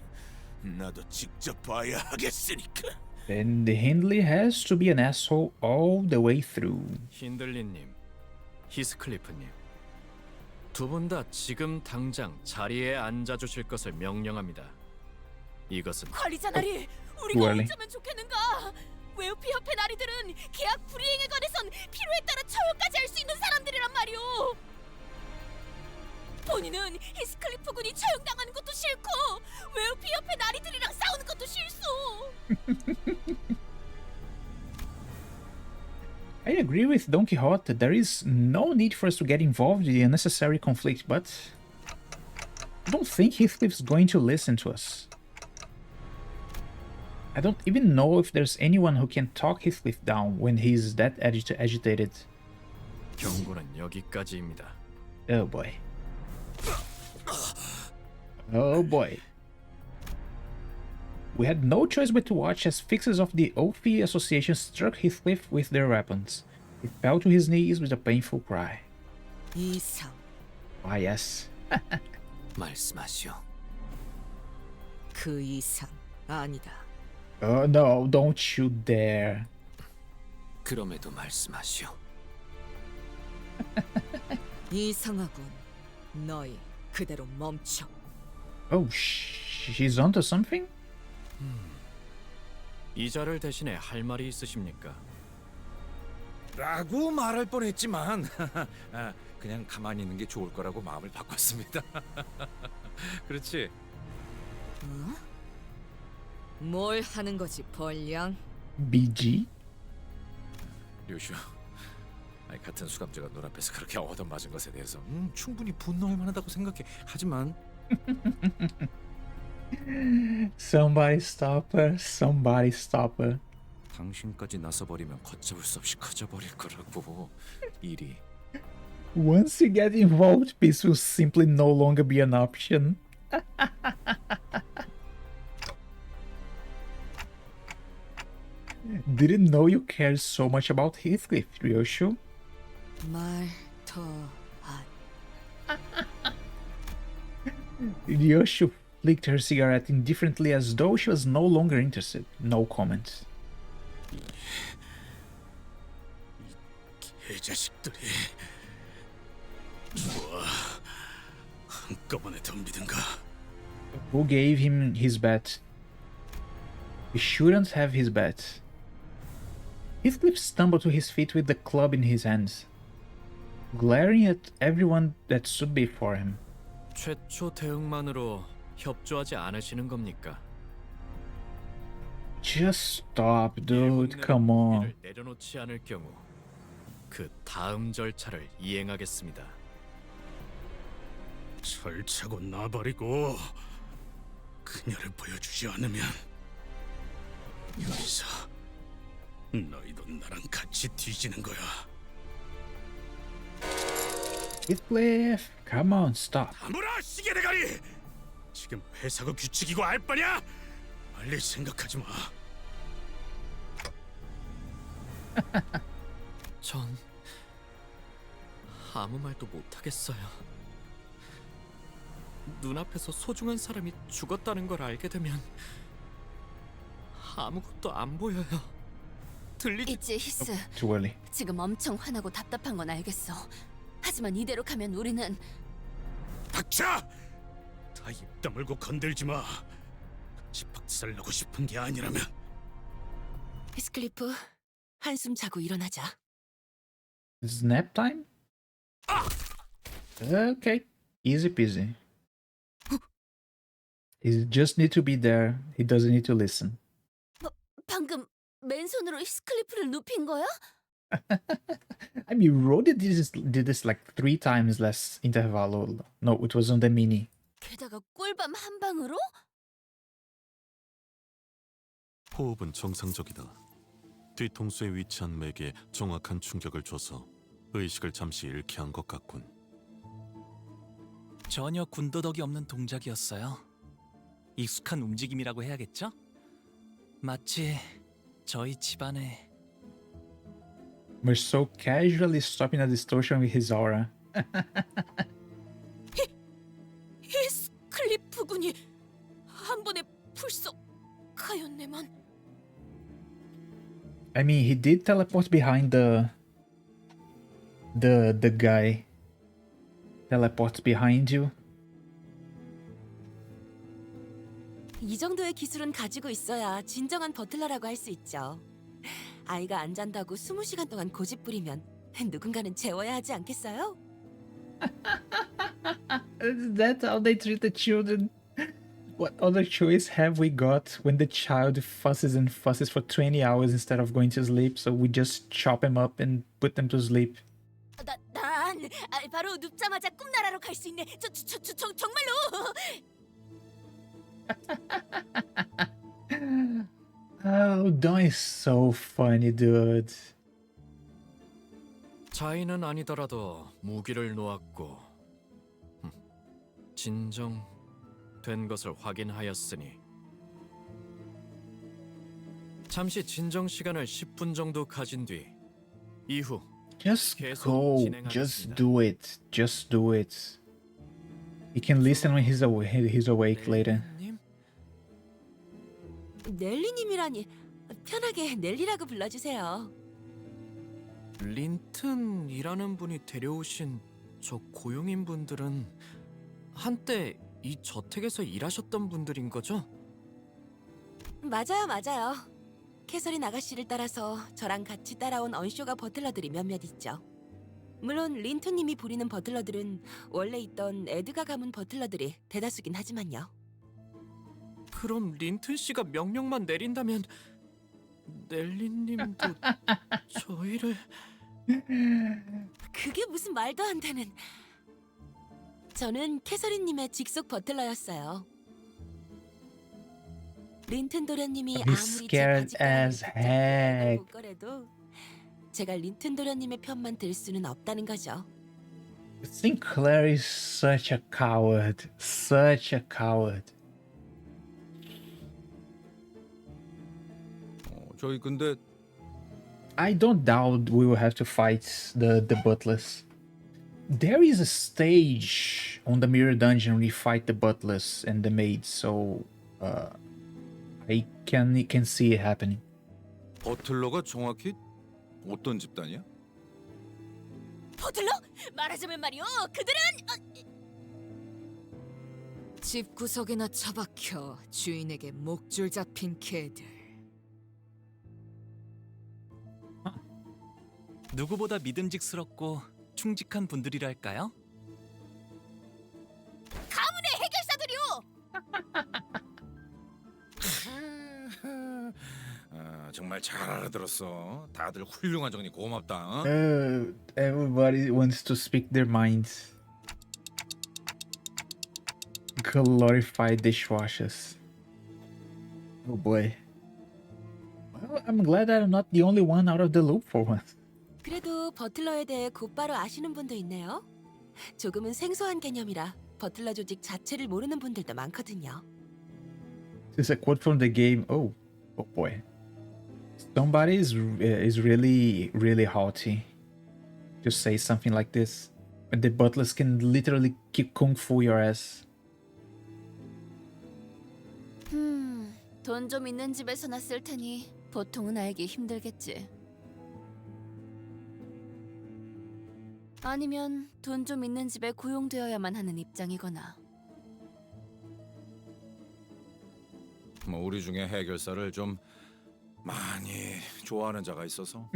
나도 직접 봐야 하겠으니까. Then the Hindley has to be an asshole all the way through. 힌들리님, 히스클리프님, 두 분 다 지금 당장 자리에 앉아주실 것을 명령합니다. 이것은 관리자 나리, 우리가 어쩌면 좋겠는가? 웨오피 협회 나리들은 계약 불이행에 관해선 필요에 따라 처형까지 할 수 있는 사람들이란 말이오. 본인은 히스클리프 군이 처형당하는 것도 싫고 웨어피 옆에 나리들이랑 싸우는 것도 싫소. I agree with Don Quixote that there is no need for us to get involved in the unnecessary conflict, but I don't think Heathcliff's going to listen to us. I don't even know if there's anyone who can talk Heathcliff down when he's that agitated. 경고는 여기까지입니다. Oh boy. Oh boy. We had no choice but to watch as fixers of the Ophi Association struck Heathcliff with their weapons. He fell to his knees with a painful cry. 이상. Ah, yes. 말씀하시오. 그 이상 아니다. Oh no, don't you dare. 그럼에도 말씀하시오. 이상하군. 너희 그대로 멈춰. Oh, she's onto something? 이자를 대신에 할 말이 있으십니까? 라고 말할 뻔했지만 그냥 가만히 있는 게 좋을 거라고 마음을 바꿨습니다. 그렇지. 어? 뭘 하는 거지, 벌량? BG? 류슈, 같은 수감자가 눈앞에서 그렇게 얻어맞은 것에 대해서 충분히 분노할 만하다고 생각해. 하지만 Somebody stop her, somebody stop her. 당신까지 나서버리면 걷잡을 수 없이 커져버릴 거라고. 일이. Once you get involved, peace will simply no longer be an option. Didn't know you cared so much about Heathcliff, Ryoshu. 말 더 안. Ryoshu flicked her cigarette indifferently as though she was no longer interested. No comment. 개자식들이 좋아. 한꺼번에 덤비든가. Who gave him his bat? He shouldn't have his bat. Heathcliff stumbled to his feet with the club in his hands, glaring at everyone that stood before him. 최초 대응만으로 협조하지 않으시는 겁니까? Just stop, dude. Come on. 이를 내려놓지 않을 경우 그 다음 절차를 이행하겠습니다. 철차고 나버리고 그녀를 보여주지 않으면 여기서 너희도 나랑 같이 뒤지는 거야. Heathcliff, come on, stop. 아무라 시계 대가리! 지금 회사가 규칙이고 알바냐? 빨리 생각하지 마. 전 아무 말도 못 하겠어요. 눈앞에서 소중한 사람이 죽었다는 걸 알게 되면 아무것도 안 보여요. 들리지? 있지, 히스. Too early. 지금 엄청 화나고 답답한 건 알겠어. 하지만 이대로 가면 우리는 닥쳐! 다 입 다물고 건들지 마. 같이 박살나고 싶은 게 아니라면. 히스클리프, 한숨 자고 일어나자. It's nap time? Okay, easy peasy. He just need to be there. He doesn't need to listen. 방금 맨손으로 히스클리프를 눕힌 거야? I mean, Rode did this like 3 times less intervalo. No, it was on the mini. 게다가 꿀밤 한 방으로? 호흡은 정상적이다. 뒤통수에 위치한 맥에 정확한 충격을 줘서 의식을 잠시 잃게 한 것 같군. 전혀 군더더기 없는 동작이었어요. 익숙한 움직임이라고 해야겠죠? 마치 저희 집안에 We're so casually stopping a distortion with his aura. 히스클리프 군이 한 번에 불속하였네만. I mean, he did teleport behind the guy. Teleport behind you. 이 정도의 기술은 가지고 있어야 진정한 버틀러라고 할 수 있죠. 아이가 안 잔다고 20시간 동안 고집 부리면 누군가는 재워야 하지 않겠어요? That's how they treat the children. What other choice have we got when the child fusses and fusses for 20 hours instead of going to sleep? So we just chop him up and put them to sleep. 난 바로 눕자마자 꿈나라로 갈 수 있네. 정말로. Oh, Don is so funny, dude. 자인은 아니더라도 무기를 놓았고 진정된 것을 확인하였으니 잠시 진정 시간을 10분 정도 가진 뒤 이후 Just 계속 go. 진행하겠습니다. Just do it. Just do it. He can listen when he's awake later. 넬리님이라니 편하게 넬리라고 불러주세요. 린튼이라는 분이 데려오신 저 고용인 분들은 한때 이 저택에서 일하셨던 분들인 거죠? 맞아요. 캐서린 아가씨를 따라서 저랑 같이 따라온 언쇼가 버틀러들이 몇몇 있죠. 물론 린튼님이 부리는 버틀러들은 원래 있던 에드가 가문 버틀러들이 대다수긴 하지만요. 그럼 린튼 씨가 명령만 내린다면 넬리님도 저희를... 그게 무슨 말도 안 되는... 저는 캐서린님의 직속 버틀러였어요. 린튼 도련님이 He's 아무리 제 scared as heck. 못 거래도 제가 린튼 도련님의 편만 들 수는 없다는 거죠. Sinclair is such a coward. Such a coward. 저희 근데 I don't doubt we will have to fight the butlers. There is a stage on the mirror dungeon where we fight the butlers and the maids, so I can see it happening. 버틀러가 정확히 어떤 집단이야? 버틀러? 말하자면 말이요. 그들은 집 구석에나 처박혀 주인에게 목줄 잡힌 개들. 누구보다 믿음직스럽고 충직한 분들이랄까요? 가문의 해결사들이요. 정말 잘 알아들었어. 다들 훌륭한 정리 고맙다. Everybody wants to speak their minds. Glorified dishwashers. Oh boy. Well, I'm glad that I'm not the only one out of the loop for once. 그래도 버틀러에 대해 곧바로 아시는 분도 있네요. 조금은 생소한 개념이라 버틀러 조직 자체를 모르는 분들도 많거든요. This is a quote from the game. Oh boy. Somebody is really haughty to say something like this. When the butlers can literally kick kung fu your ass. 돈 좀 있는 집에서 났을 테니 보통은 알기 힘들겠지. 아니면 돈 좀 있는 집에 고용되어야만 하는 입장이거나. 뭐 우리 중에 해결사를 좀 많이 좋아하는 자가 있어서.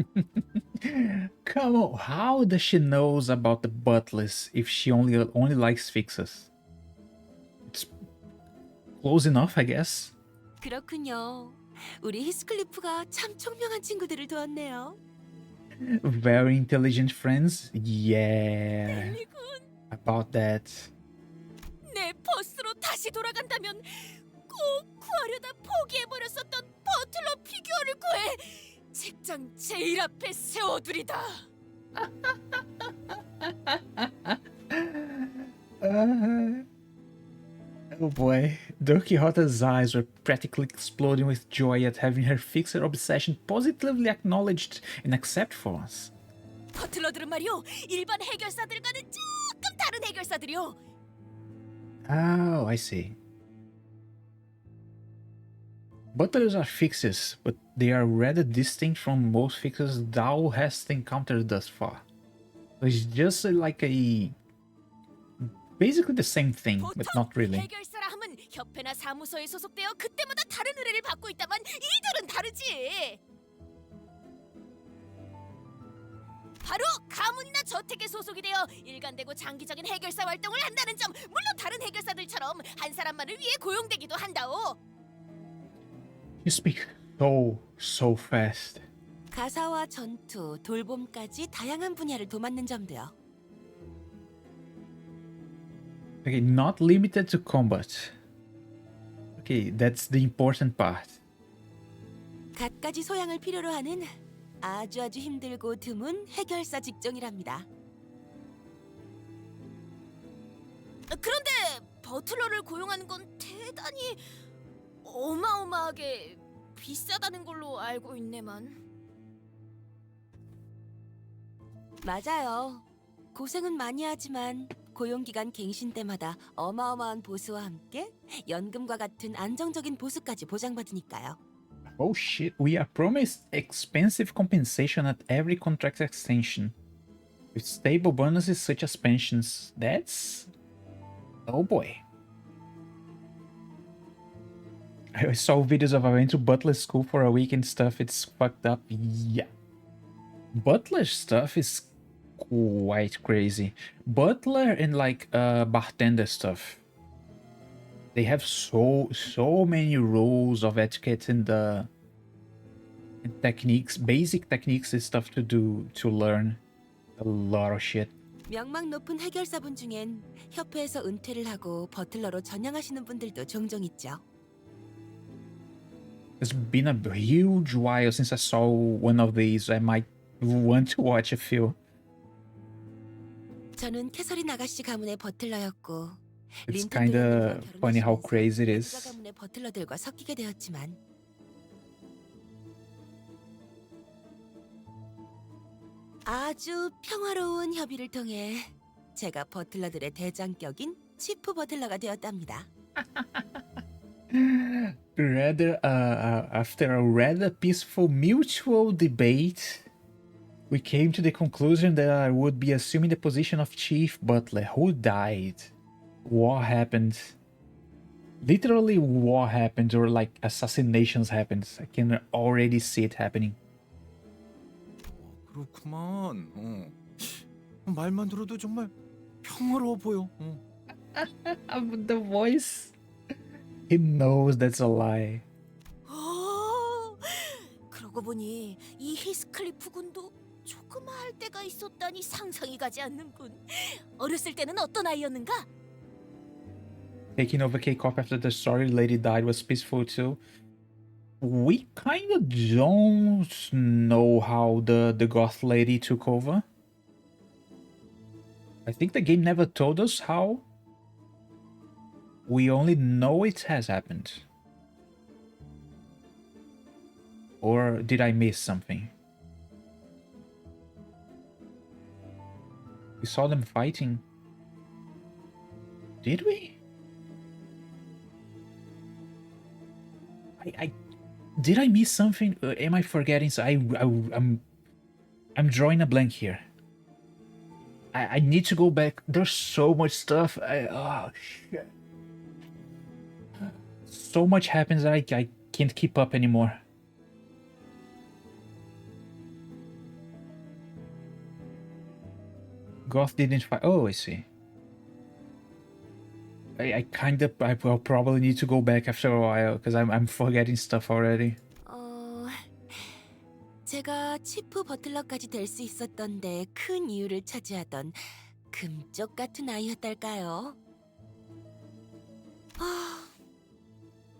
Come on, how does she knows about the butlers if she only likes fixers? It's close enough, I guess. 그렇군요. 우리 히스클리프가 참 총명한 친구들을 도왔네요. Very intelligent friends. Yeah. About that. 내 버스로 다시 돌아간다면 꼭 구하려다 포기해버렸었던 버틀러 피규어를 구해 책장 제일 앞에 세워두리다. Oh boy, Don Quixote's eyes were practically exploding with joy at having her fixer obsession positively acknowledged and accepted for us. 버틀러들은 말이요, 일반 해결사들과는 조금 다른 해결사들이요. Oh, I see. Butlers are fixers, but they are rather distinct from most fixers thou hast encountered thus far. So it's just like basically the same thing, but not really. 해결사라 함은 협회나 사무소에 소속되어 그때마다 다른 의뢰를 받고 있다만 이들은 다르지. 바로 가문이나 저택에 소속이 되어 일관되고 장기적인 해결사 활동을 한다는 점. 물론 다른 해결사들처럼 한 사람만을 위해 고용되기도 한다오. You speak so fast. 가사와 전투, 돌봄까지 다양한 분야를 도맡는 점도요. Okay, not limited to combat. Okay, that's the important part. 갖가지 소양을 필요로 하는 아주 힘들고 드문 해결사 직종이랍니다. 그런데 버틀러를 고용하는 건 대단히 어마어마하게 비싸다는 걸로 알고 있네만. 맞아요. 고생은 많이 하지만 고용기간 갱신 때마다 어마어마한 보수와 함께 연금과 같은 안정적인 보수까지 보장받으니까요. Oh shit, we are promised expensive compensation at every contract extension. With stable bonuses such as pensions. That's... Oh boy. I saw videos of I went to butler school for a week and stuff. It's fucked up. Yeah. Butler stuff is quite crazy. Butler and like bartender stuff. They have so many rules of etiquette and techniques, basic techniques and stuff to learn. A lot of shit. 명망 높은 해결사분 중엔 협회에서 은퇴를 하고 버틀러로 전향하시는 분들도 종종 있죠. It's been a huge while since I saw one of these. I might want to watch a few. 저는 캐서린 아가씨 가문의 버틀러였고 It's 린턴 kinda 도련님과 funny how 결혼하시면서 crazy it 에드가 is. 가문의 버틀러들과 섞이게 되었지만 아주 평화로운 협의를 통해 제가 버틀러들의 대장격인 치프 버틀러가 되었답니다. After a rather peaceful mutual debate, we came to the conclusion that I would be assuming the position of chief butler. Who died? War happened. Literally war happened, or like assassinations happened. I can already see it happening. 그렇구만. 말만 들어도 정말 평화로워 보여. The voice. He knows that's a lie. 그러고 보니 이 히스클리프 군도 조그마할 때가 있었다니 상상이 가지 않는군. 어렸을 때는 어떤 아이였는가? Taking over K-Corp after the story lady died was peaceful too. We kind of don't know how the goth lady took over. I think the game never told us how. We only know it has happened. Or did I miss something? We saw them fighting. Did we? Did I miss something? Am I forgetting? So I'm drawing a blank here. I need to go back. There's so much stuff. Oh shit. So much happens that I can't keep up anymore. Goth didn't fight. Oh, I see. I'll probably need to go back after a while because I'm forgetting stuff already. 제가 치프 버틀러까지 될 수 있었던데 큰 이유를 차지하던 금쪽 같은 아이였달까요?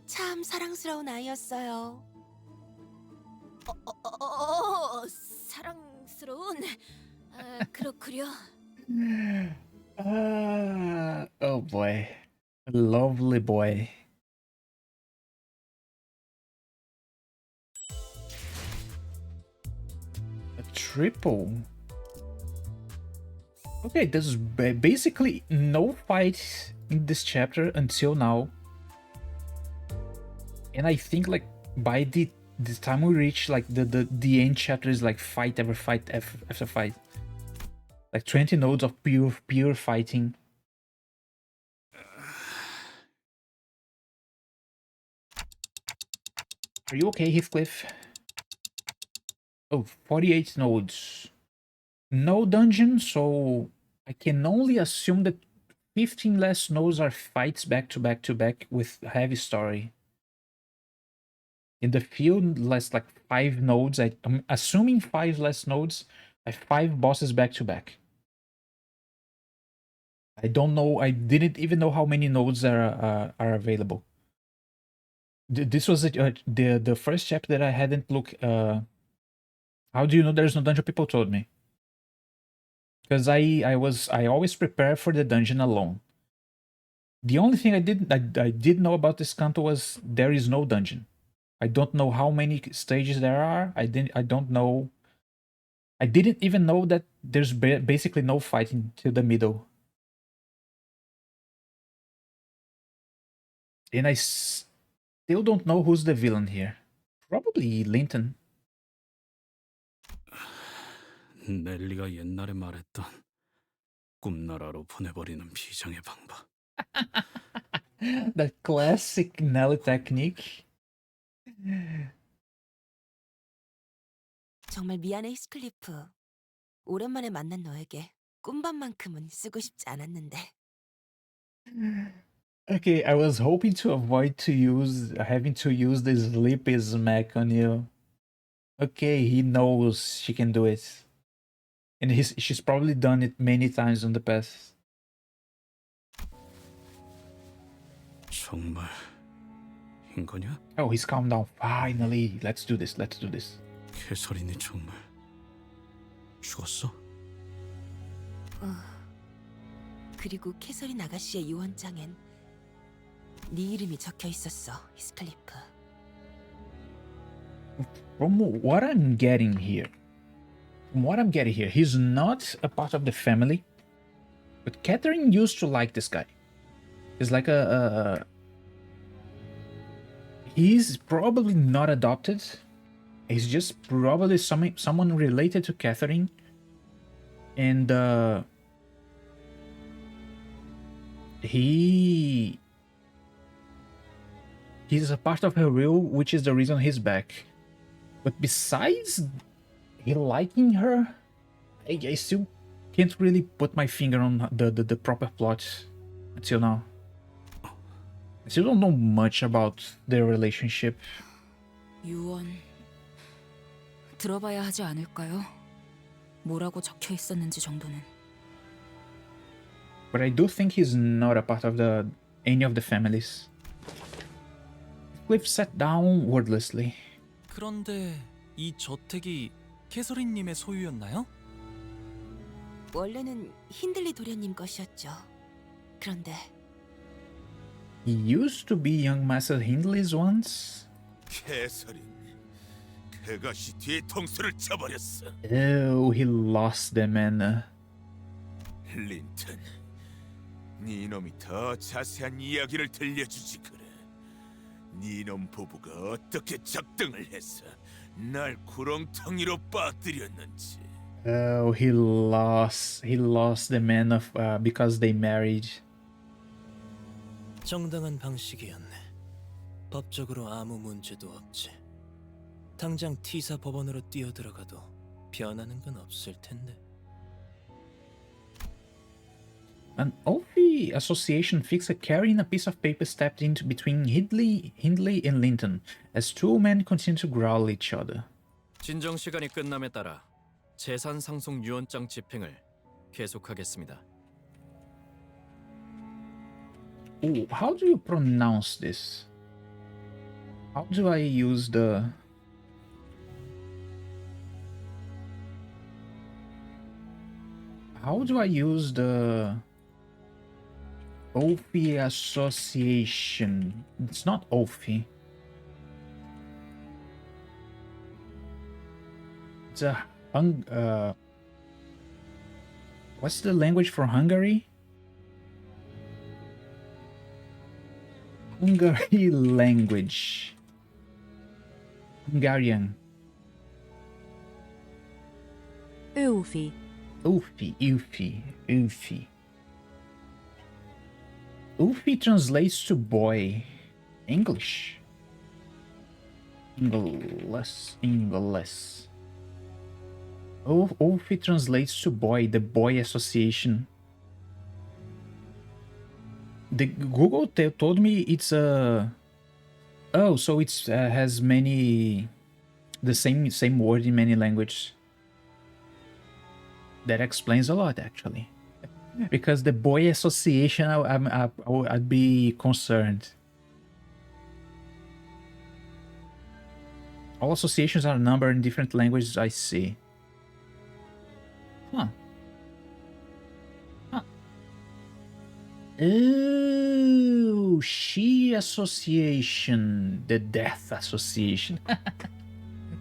참 사랑스러운 아이였어요. 사랑스러운. 그렇구려. Oh boy. A lovely boy. A triple. Okay, there's basically no fight in this chapter until now. And I think like by this time we reach like the end chapter is like fight after fight after fight. Like 20 nodes of pure fighting. Are you okay, Heathcliff? Oh, 48 nodes. no dungeon, so I can only assume that 15 less nodes are fights back to back to back with heavy story. In the field, less like 5 nodes. I'm assuming 5 less nodes. I have 5 bosses back to back. I don't know. I didn't even know how many nodes are available. This was the first chapter that I hadn't looked. How do you know there's no dungeon? People told me. Because I always prepare for the dungeon alone. The only thing I did know about this Canto was there is no dungeon. I don't know how many stages there are. I don't know. I didn't even know that there's basically no fighting to the middle. And I still don't know who's the villain here. Probably Linton. 넬리가 옛날에 말했던 꿈나라로 보내버리는 비장의 방법. The classic Nelly technique. 정말 미안해 히스클리프. 오랜만에 만난 너에게 꿈밤만큼은 쓰고 싶지 않았는데. Okay, I was hoping to avoid having to use the sleepy smack on you. Okay, he knows she can do it. And she's probably done it many times in the past. 정말 인 거냐? Oh, he's calmed down. Finally, let's do this. Let's do this. 캐서린이 정말 죽었어? 그리고 캐서린 아가씨의 유언장엔 네 이름이 적혀 있었어, 히스클리프. From what I'm getting here, he's not a part of the family, but Catherine used to like this guy. He's like he's probably not adopted. He's just probably someone related to Catherine, and he's a part of her will, which is the reason he's back. But besides he liking her, I still can't really put my finger on the proper plot until now. I still don't know much about their relationship. 유언 들어봐야 하지 않을까요? 뭐라고 적혀 있었는지 정도는. But I do think he's not a part of any of the families. Cliff sat down wordlessly. 그런데 이 저택이 캐서린님의 소유였나요? 원래는 힌들리 도련님 것이었죠. 그런데 He used to be young Master Hindley's once. 캐서린, 그것이 뒤통수를 쳐버렸어. Oh, he lost the manner. 린튼, 네 놈이 더 자세한 이야기를 들려주지 그래. 네 놈 부부가 어떻게 작등을 해서 날 구렁텅이로 빠뜨렸는지. Oh, he lost the man of because they married. 정당한 방식이었네. 법적으로 아무 문제도 없지. 당장 T사 법원으로 뛰어들어가도 변하는 건 없을 텐데. An Ophi association fixer carrying a piece of paper stepped into between Hindley and Linton as two men continued to growl at each other. 진정 시간이 끝남에 따라 재산 상속 유언장 집행을 계속하겠습니다. Ooh, how do you pronounce this? How do I use the... How do I use the... Ophi association? It's not Ophi. It's a what's the language for Hungary? Hungary language. Hungarian. Eufy. Eufy. Eufy translates to boy. English. English. Wolfie translates to boy, the boy association. The Google told me it's a. Oh, so it's has many, the same word in many languages. That explains a lot, actually. Because the boy association, I'd be concerned. All associations are numbered in different languages, I see. Huh. Huh. Oh, she association, the death association.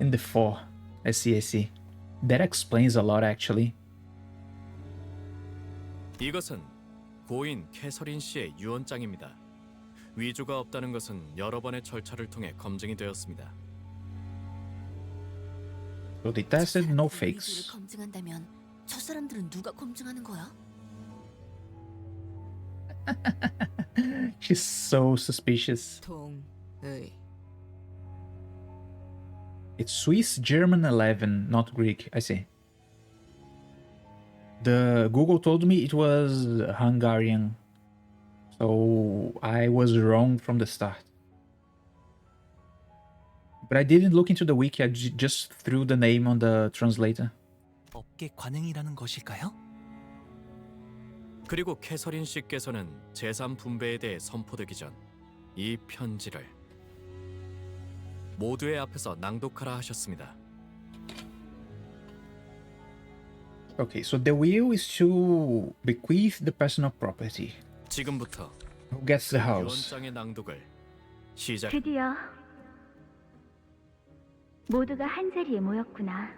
In the 4. I see. That explains a lot, actually. 이것은 고인 캐서린 씨의 유언장입니다. 위조가 없다는 것은 여러 번의 절차를 통해 검증이 되었습니다. So they tested no 위조를 fakes. 검증한다면 저 사람들은 누가 검증하는 거야? She's so suspicious. 동의. It's Swiss German 11, not Greek. I see. The Google told me it was Hungarian. So I was wrong from the start. But I didn't look into the wiki, I just threw the name on the translator. 업계 관행이라는 것일까요? 그리고 캐서린 씨께서는 재산 분배에 대해 선포되기 전 이 편지를 모두의 앞에서 낭독하라 하셨습니다. Okay, so the will is to bequeath the personal property. 지금부터 Who gets the house? 유언장의 낭독을 시작. 드디어 모두가 한자리에 모였구나.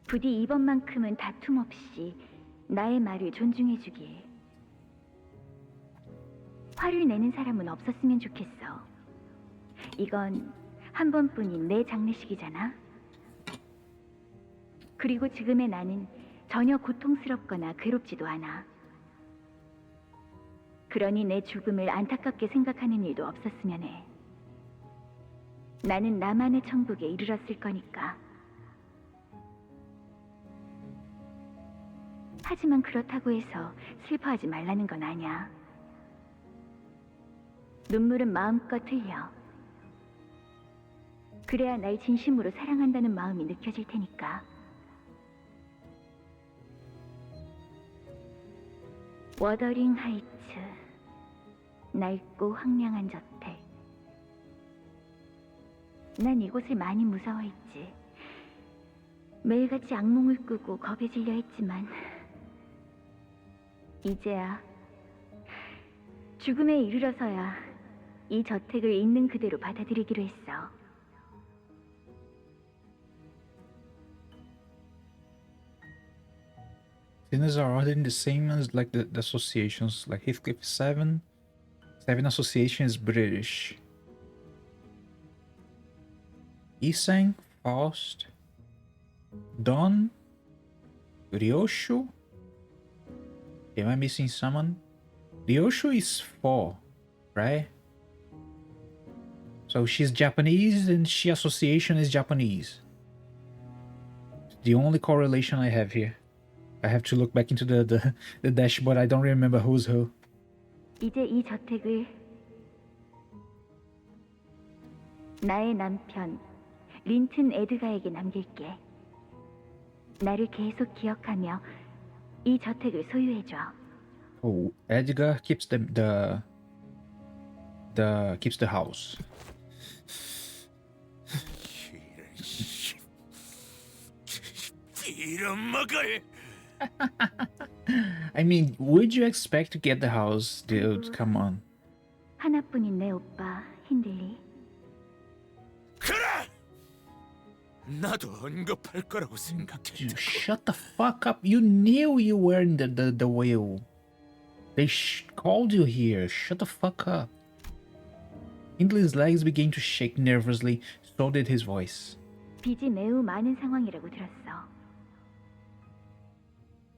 부디 이번만큼은 다툼 없이 나의 말을 존중해주길. 화를 내는 사람은 없었으면 좋겠어. 이건 한 번뿐인 내 장례식이잖아. 그리고 지금의 나는 전혀 고통스럽거나 괴롭지도 않아. 그러니 내 죽음을 안타깝게 생각하는 일도 없었으면 해. 나는 나만의 천국에 이르렀을 거니까. 하지만 그렇다고 해서 슬퍼하지 말라는 건 아니야. 눈물은 마음껏 흘려. 그래야 날 진심으로 사랑한다는 마음이 느껴질 테니까. 워더링 하이츠, 낡고 황량한 저택. 난 이곳을 많이 무서워했지. 매일같이 악몽을 꾸고 겁에 질려 했지만 이제야 죽음에 이르러서야 이 저택을 있는 그대로 받아들이기로 했어. Dinners are ordered in the same as like the associations, like Heathcliff 7. 7 association is British. Isang, Faust, Don, Ryoshu. Am I missing someone? Ryoshu is 4, right? So she's Japanese and she association is Japanese. The only correlation I have here. I have to look back into the dashboard. I don't remember who's who. 이제 이 저택을 나의 남편 린튼 에드가에게 남길게. 나를 계속 기억하며 이 저택을 소유해줘. Oh, Edgar keeps the keeps the house. 빌어먹을. I mean, would you expect to get the house, dude? Come on. 하나뿐인 내 오빠 힌들리. 그래. 나도 언급할 거라고 생각했다. Dude, shut the fuck up. You knew you were in the whale. They called you here. Shut the fuck up. Hindley's legs began to shake nervously. So did his voice. 빚이 매우 많은 상황이라고 들었어.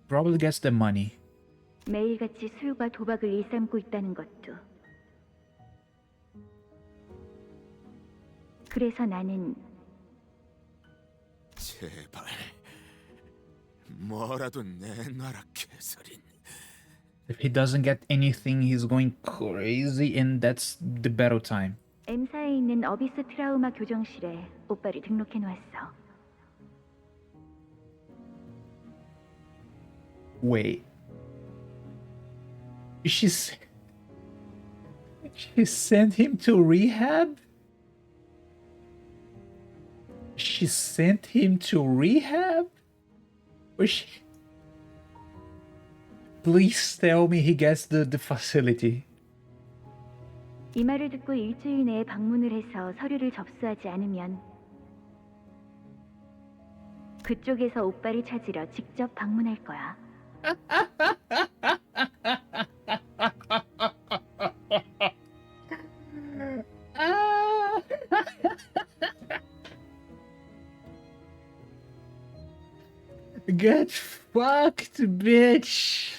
Probably gets the money. 매일같이 술과 도박을 일삼고 있다는 것도. 그래서 나는 제발 뭐라도 내놔라 캐서린. If he doesn't get anything, he's going crazy, and that's the battle time. M사에 있는 어비스 트라우마 교정실에 오빠를 등록해 놓았어. Wait. She sent him to rehab? She sent him to rehab? Or she... Please tell me he gets the facility. 이 말을 듣고 일주일 내에 방문을 해서 서류를 접수하지 않으면 그쪽에서 오빠를 찾으러 직접 방문할 거야. Get fucked, bitch.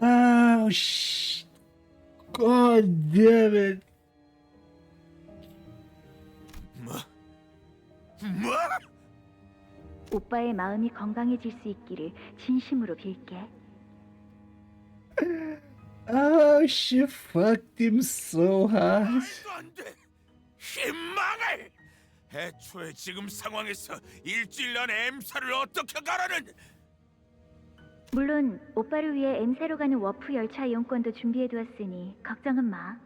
Oh, God damn it. 뭐? 오빠의 마음이 건강해질 수 있기를 진심으로 빌게. Oh, she fucked him so hard. 희망을! 애초에 지금 상황에서 일주일 안에 M사를 어떻게 가라는... 물론 오빠를 위해 M사로 가는 워프 열차 이용권도 준비해두었으니 걱정은 마.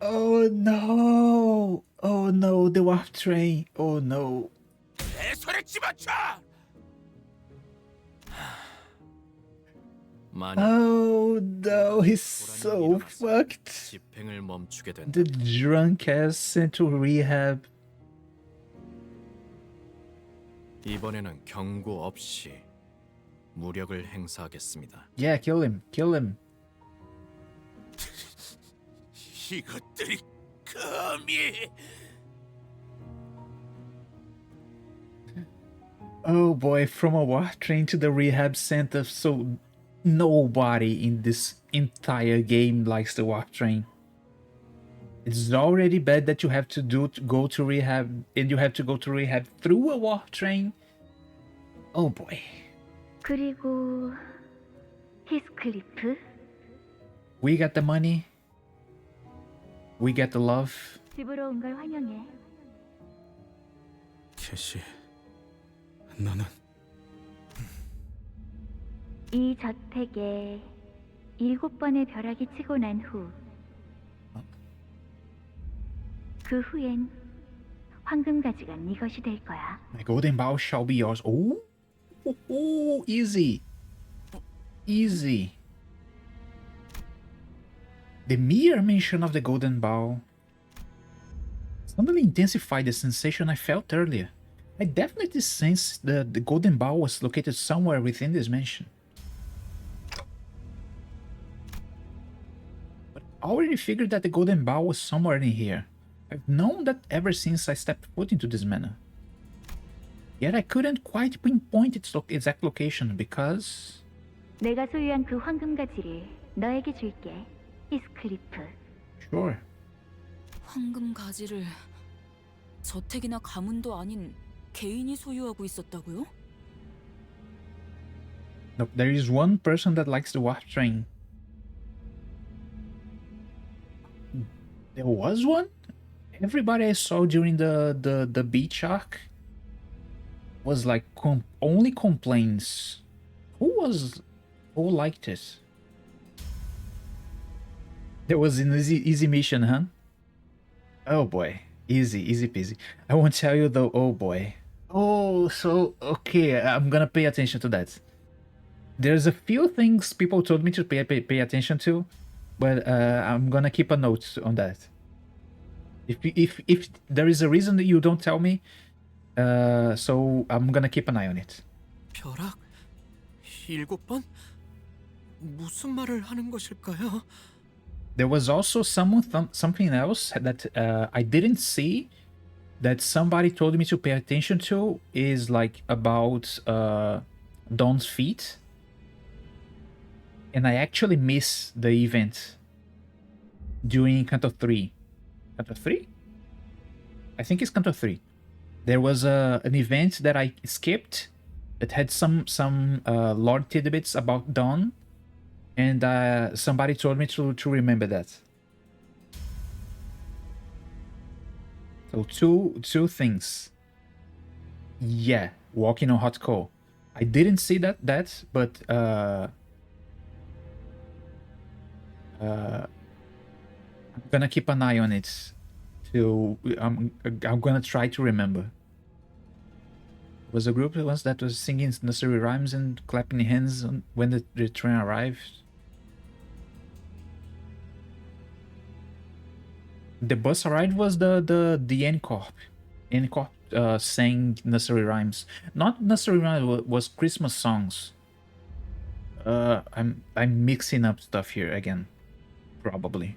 Oh no! Oh no, the warp train. Oh no. 내 손에 집어쳐! Oh no, he's so fucked. 집행을 멈추게 된다. The drunk ass sent to rehab. 이번에는 경고 없이 무력을 행사하겠습니다. Yeah, kill him. Kill him. 이것들이 감히... Oh boy, from a warp train to the rehab center, so nobody in this entire game likes the warp train. It's already bad that you have to go to rehab, and you have to go to rehab through a warp train. Oh boy. 그리고 히스클리프? We got the money. We got the love. 집으로 온 걸 환영해. 캐시, 너는 이 저택에 7번의 벼락이 치고 난 후, 그 후엔 황금가지가 네 것이 될 거야. The golden bowl shall be yours. Oh, easy. Easy. The mere mention of the golden bowl suddenly intensified the sensation I felt earlier. I definitely sensed that the golden bowl was located somewhere within this mansion. But I already figured that the golden bowl was somewhere in here. I've known that ever since I stepped foot into this manor. Yet I couldn't quite pinpoint its exact location because... 내가 소유한 그 황금가지를 너에게 줄게, 히스클리프. Sure. 황금 가지를 저택이나 가문도 아닌 개인이 소유하고 있었다고요? Nope, there is one person that likes the warp train. There was one? Everybody I saw during the beach arc was like only complaints. Who liked it? There was an easy mission, huh? Oh boy, easy peasy. I won't tell you though. Oh boy. Oh, so okay. I'm gonna pay attention to that. There's a few things people told me to pay attention to, but I'm gonna keep a note on that. If there is a reason that you don't tell me, so I'm gonna keep an eye on it. 벼락? 7번? 무슨 말을 하는 것일까요? There was also something else that I didn't see that somebody told me to pay attention to is like about Dawn's feet. And I actually missed the event during Canto 3. Canto 3? I think it's Canto 3. There was an event that I skipped that had some lore tidbits about Dawn, and somebody told me to remember that. So two things. Yeah, walking on hot coal. I didn't see that, but I'm gonna keep an eye on it. I'm gonna try to remember. There was a group once that was singing nursery rhymes and clapping hands when the train arrived. The bus ride was the NCorp. NCorp sang nursery rhymes. Not nursery rhymes, was Christmas songs. I'm mixing up stuff here again, probably.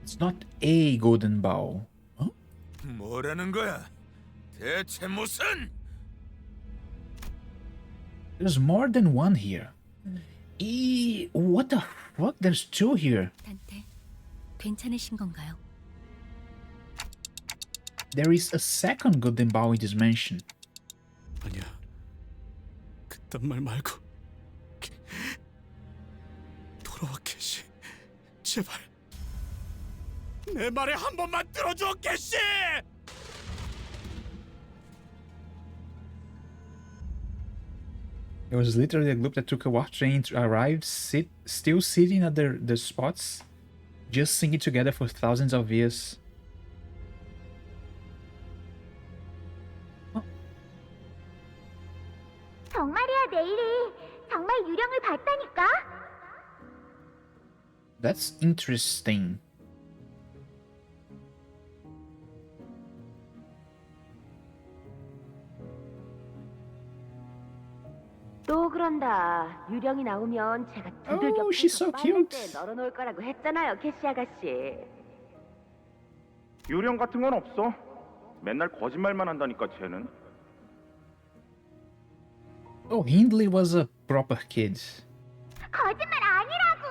It's not a golden bowl. Huh? 뭐라는 거야? 대체 무슨? There's more than one here. What the fuck? There's two here. 단테, 괜찮으신 건가요? There is a second golden bowl in this mansion. 아니야. 그딴 말 말고 돌아와 캐시. 제발. 내 말에 한 번만 들어줘, 캐시! It was literally a group that took a warp train to arrive, still sitting at their spots, just singing together for thousands of years. 정말이야, 내일이 정말 유령을 봤다니까? That's interesting. 또 그런다. 유령이 나오면 제가 두들겨 Oh, she's so 빨릴 때 cute. 널어놓을 거라고 했잖아요, 캐시 아가씨. 유령 같은 건 없어. 맨날 거짓말만 한다니까 쟤는. Oh, Hindley was a proper kid. 거짓말 아니라고!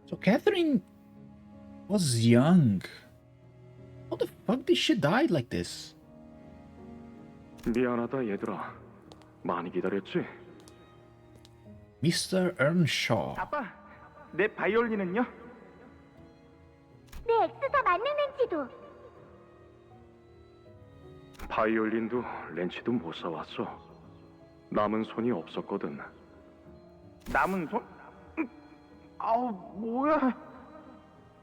So Catherine was young. How the fuck did she die like this? 미안하다 얘들아. 많이 기다렸지? Mr. Earnshaw. 아빠, 내 바이올린은요? 내 엑스사 만능 렌치도. 바이올린도 렌치도 못 사왔어. 남은 손이 없었거든. 남은 손? 아우 뭐야?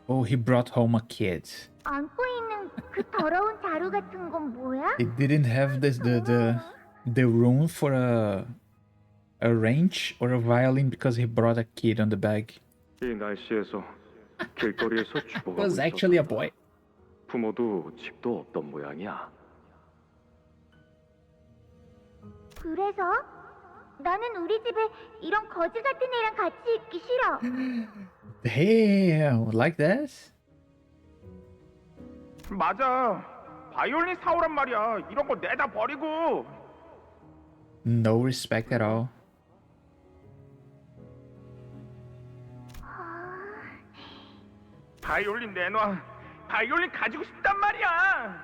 Oh, he brought home a kid. 안고 있는 그 더러운 자루 같은 건 뭐야? They didn't have the room for a wrench or a violin because he brought a kid on the bag. 이 날씨에서 길거리에서 It 죽어가고 was 있었어. actually a boy. 부모도 집도 없던 모양이야. 그래서? 나는 우리 집에 이런 거지 같은 애랑 같이 있기 싫어. Damn, like that? 맞아. 바이올린 사오란 말이야. 이런 거 내다 버리고. No respect at all. 바이올린 내놔. 바이올린 가지고 싶단 말이야.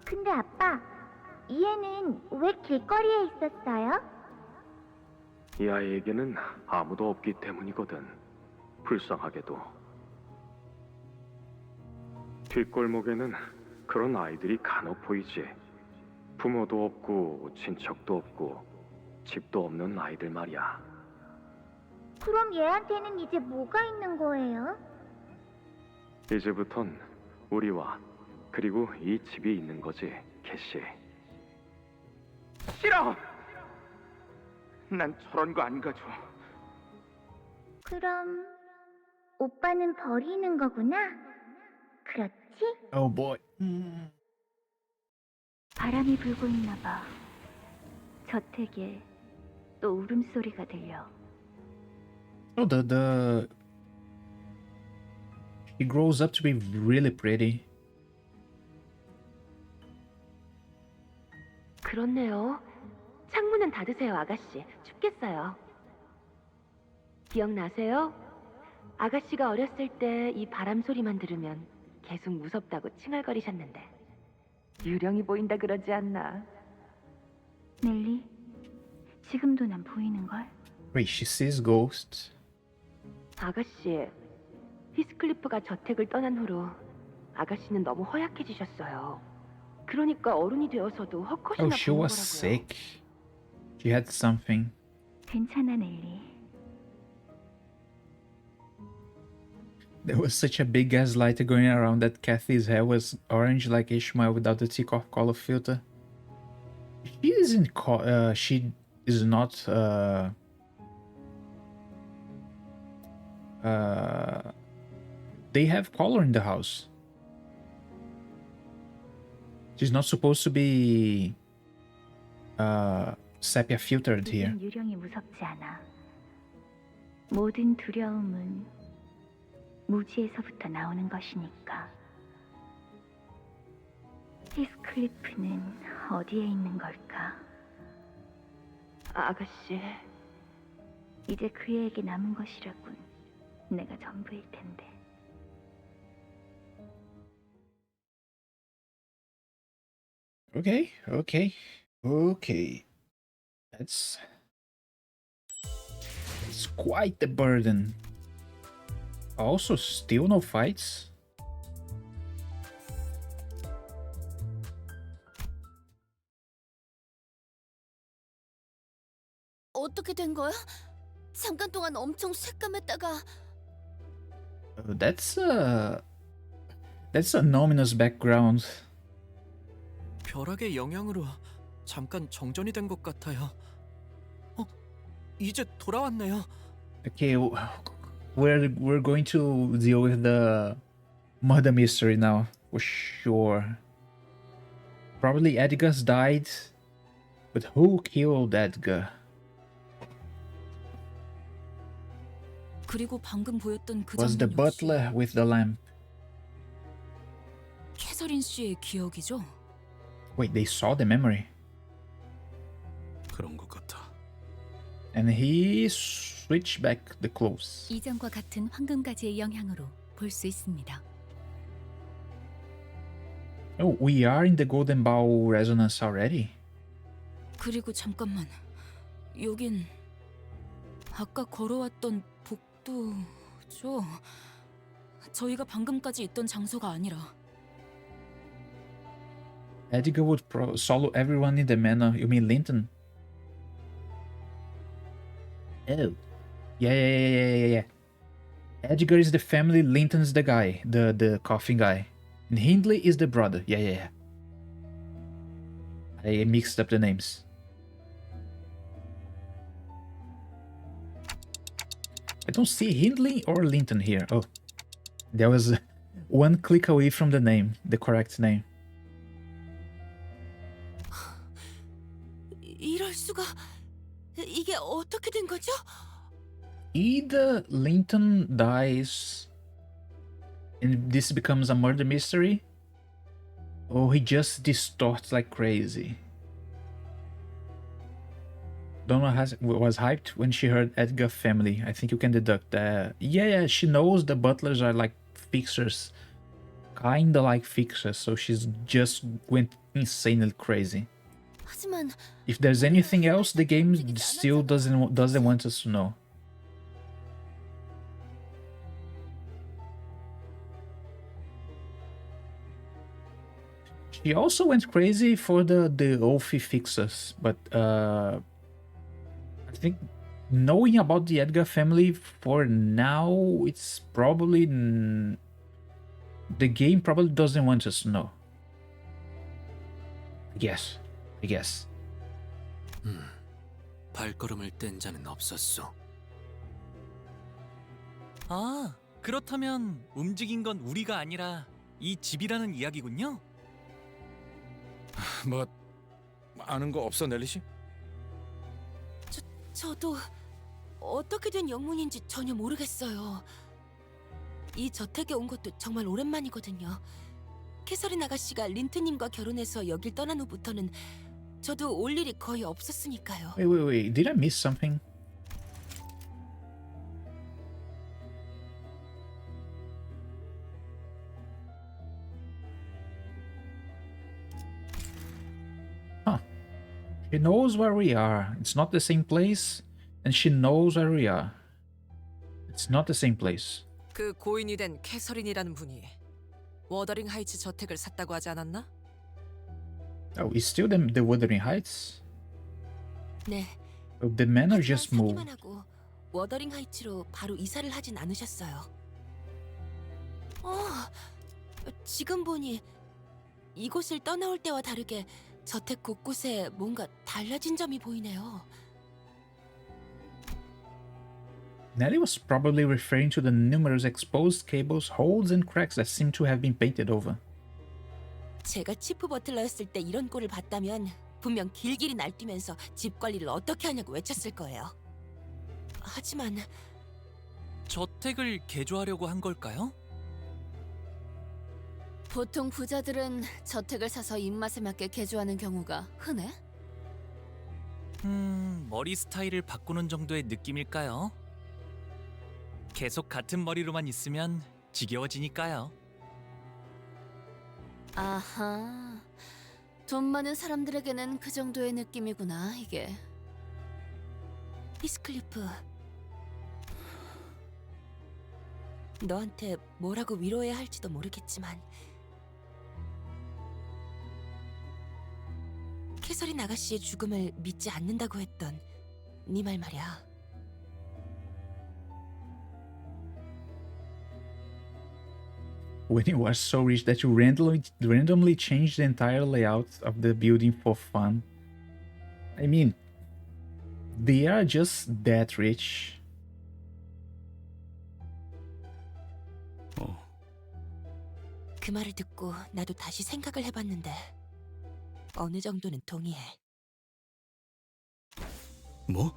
근데 아빠, 이 애는 왜 길거리에 있었어요? 이 아이에게는 아무도 없기 때문이거든. 불쌍하게도. 뒷골목에는 그런 아이들이 간혹 보이지. 부모도 없고 친척도 없고 집도 없는 아이들 말이야. 그럼 얘한테는 이제 뭐가 있는 거예요? 이제부턴 우리와 그리고 이 집이 있는 거지, 캐시. 싫어! 난 저런 거 안 가져. 그럼 오빠는 버리는 거구나? 그렇지? Oh boy. 바람이 불고 있나 봐. 저택에 또 울음소리가 들려. Oh, he grows up to be really pretty. 그렇네요. 창문은 닫으세요, 아가씨. 춥겠어요. 기억나세요? 아가씨가 어렸을 때 이 바람 소리만 들으면 계속 무섭다고 칭얼거리셨는데 유령이 보인다 그러지 않나? 넬리, 지금도 난 보이는걸? Wait, she sees ghosts? 아가씨, 히스클리프가 저택을 떠난 후로 아가씨는 너무 허약해지셨어요. 그러니까 어른이 되어서도 헛것이나 Oh, she 보는 was 거라고요. sick. She had something. 괜찮아, 넬리. There was such a big gaslighter going around that Kathy's hair was orange like Ishmael without the take-off color filter. She isn't. She is not. They have color in the house. She's not supposed to be sepia filtered here. 이젠 유령이 무섭지 않아. 모든 두려움은 무지에서부터 나오는 것이니까. 히스클리프는 어디에 있는 걸까? 아가씨, 이제 그애에게 남은 것이라군. 내가 전부일 텐데. Okay. That's quite the burden. Also, still no fights. 어떻게 된 거야? 잠깐 동안 엄청 새까맸다가 That's an ominous background. 벼락의 영향으로 잠깐 정전이 된 것 같아요. 이제 돌아왔네요. Okay, we're going to deal with the murder mystery now for sure. Probably Edgar's died, but who killed Edgar? 그리고 방금 보였던 그 Was the 장면 역시 butler with the lamp? 캐서린 씨의 기억이죠? Wait, they saw the memory. 그런 것 같아. And he switched back the clothes. 이전과 같은 황금가지의 영향으로 볼 수 있습니다. Oh, we are in the Golden Bowl resonance already. 그리고 잠깐만. 여긴 아까 걸어왔던 복도죠? 저희가 방금까지 있던 장소가 아니라 Edgar would solo everyone in the manor. You mean Linton? Oh. Yeah. Edgar is the family, Linton's the guy, the coughing guy. And Hindley is the brother. Yeah. I mixed up the names. I don't see Hindley or Linton here. Oh. There was one click away from the name, the correct name. 이럴 수가. 이게 어떻게 된 거죠? Either Linton dies and this becomes a murder mystery, or he just distorts like crazy. Donna was hyped when she heard Edgar family. I think you can deduct that. Yeah, she knows the butlers are like fixers. Kinda like fixers, so she's just went insanely crazy. 하지만 If there's anything else, the game still doesn't want us to know. She also went crazy for the Ophi fixers, but I think knowing about the Edgar family for now, it's probably the game probably doesn't want us to know. I guess. 발걸음을 뗀 자는 없었소. 아, 그렇다면 움직인 건 우리가 아니라 이 집이라는 이야기군요? 뭐 아는 거 없어, 넬리 씨? 저도 어떻게 된 영문인지 전혀 모르겠어요. 이 저택에 온 것도 정말 오랜만이거든요. 캐서린 아가씨가 린트님과 결혼해서 여길 떠난 후부터는 저도 올 일이 거의 없었으니까요. Wait. Did I miss something? She knows where we are. It's not the same place, and she knows where we are. It's not the same place. 그 고인이 된 캐서린이라는 분이 워더링 하이츠 저택을 샀다고 하지 않았나? Oh, it's still the Wuthering Heights? 네. Oh, the manor just moved. 사기만 하고 워더링 하이츠로 바로 이사를 하진 않으셨어요. 지금 보니 이곳을 떠나올 때와 다르게 저택 곳곳에 뭔가 달라진 점이 보이네요. Nellie was probably referring to the numerous exposed cables, holes and cracks that seem to have been painted over. 제가 치프 버틀러였을 때 이런 꼴을 봤다면 분명 길길이 날뛰면서 집 관리를 어떻게 하냐고 외쳤을 거예요. 하지만 저택을 개조하려고 한 걸까요? 보통 부자들은 저택을 사서 입맛에 맞게 개조하는 경우가 흔해? 머리 스타일을 바꾸는 정도의 느낌일까요? 계속 같은 머리로만 있으면 지겨워지니까요. 아하, 돈 많은 사람들에게는 그 정도의 느낌이구나, 이게. 히스클리프, 너한테 뭐라고 위로해야 할지도 모르겠지만 캐서린 아가씨의 죽음을 믿지 않는다고 했던 네 말 말이야. When you are so rich that you randomly change the entire layout of the building for fun. I mean, they are just that rich. 그 말을 듣고 나도 다시 생각을 해봤는데 어느 정도는 동의해. 뭐?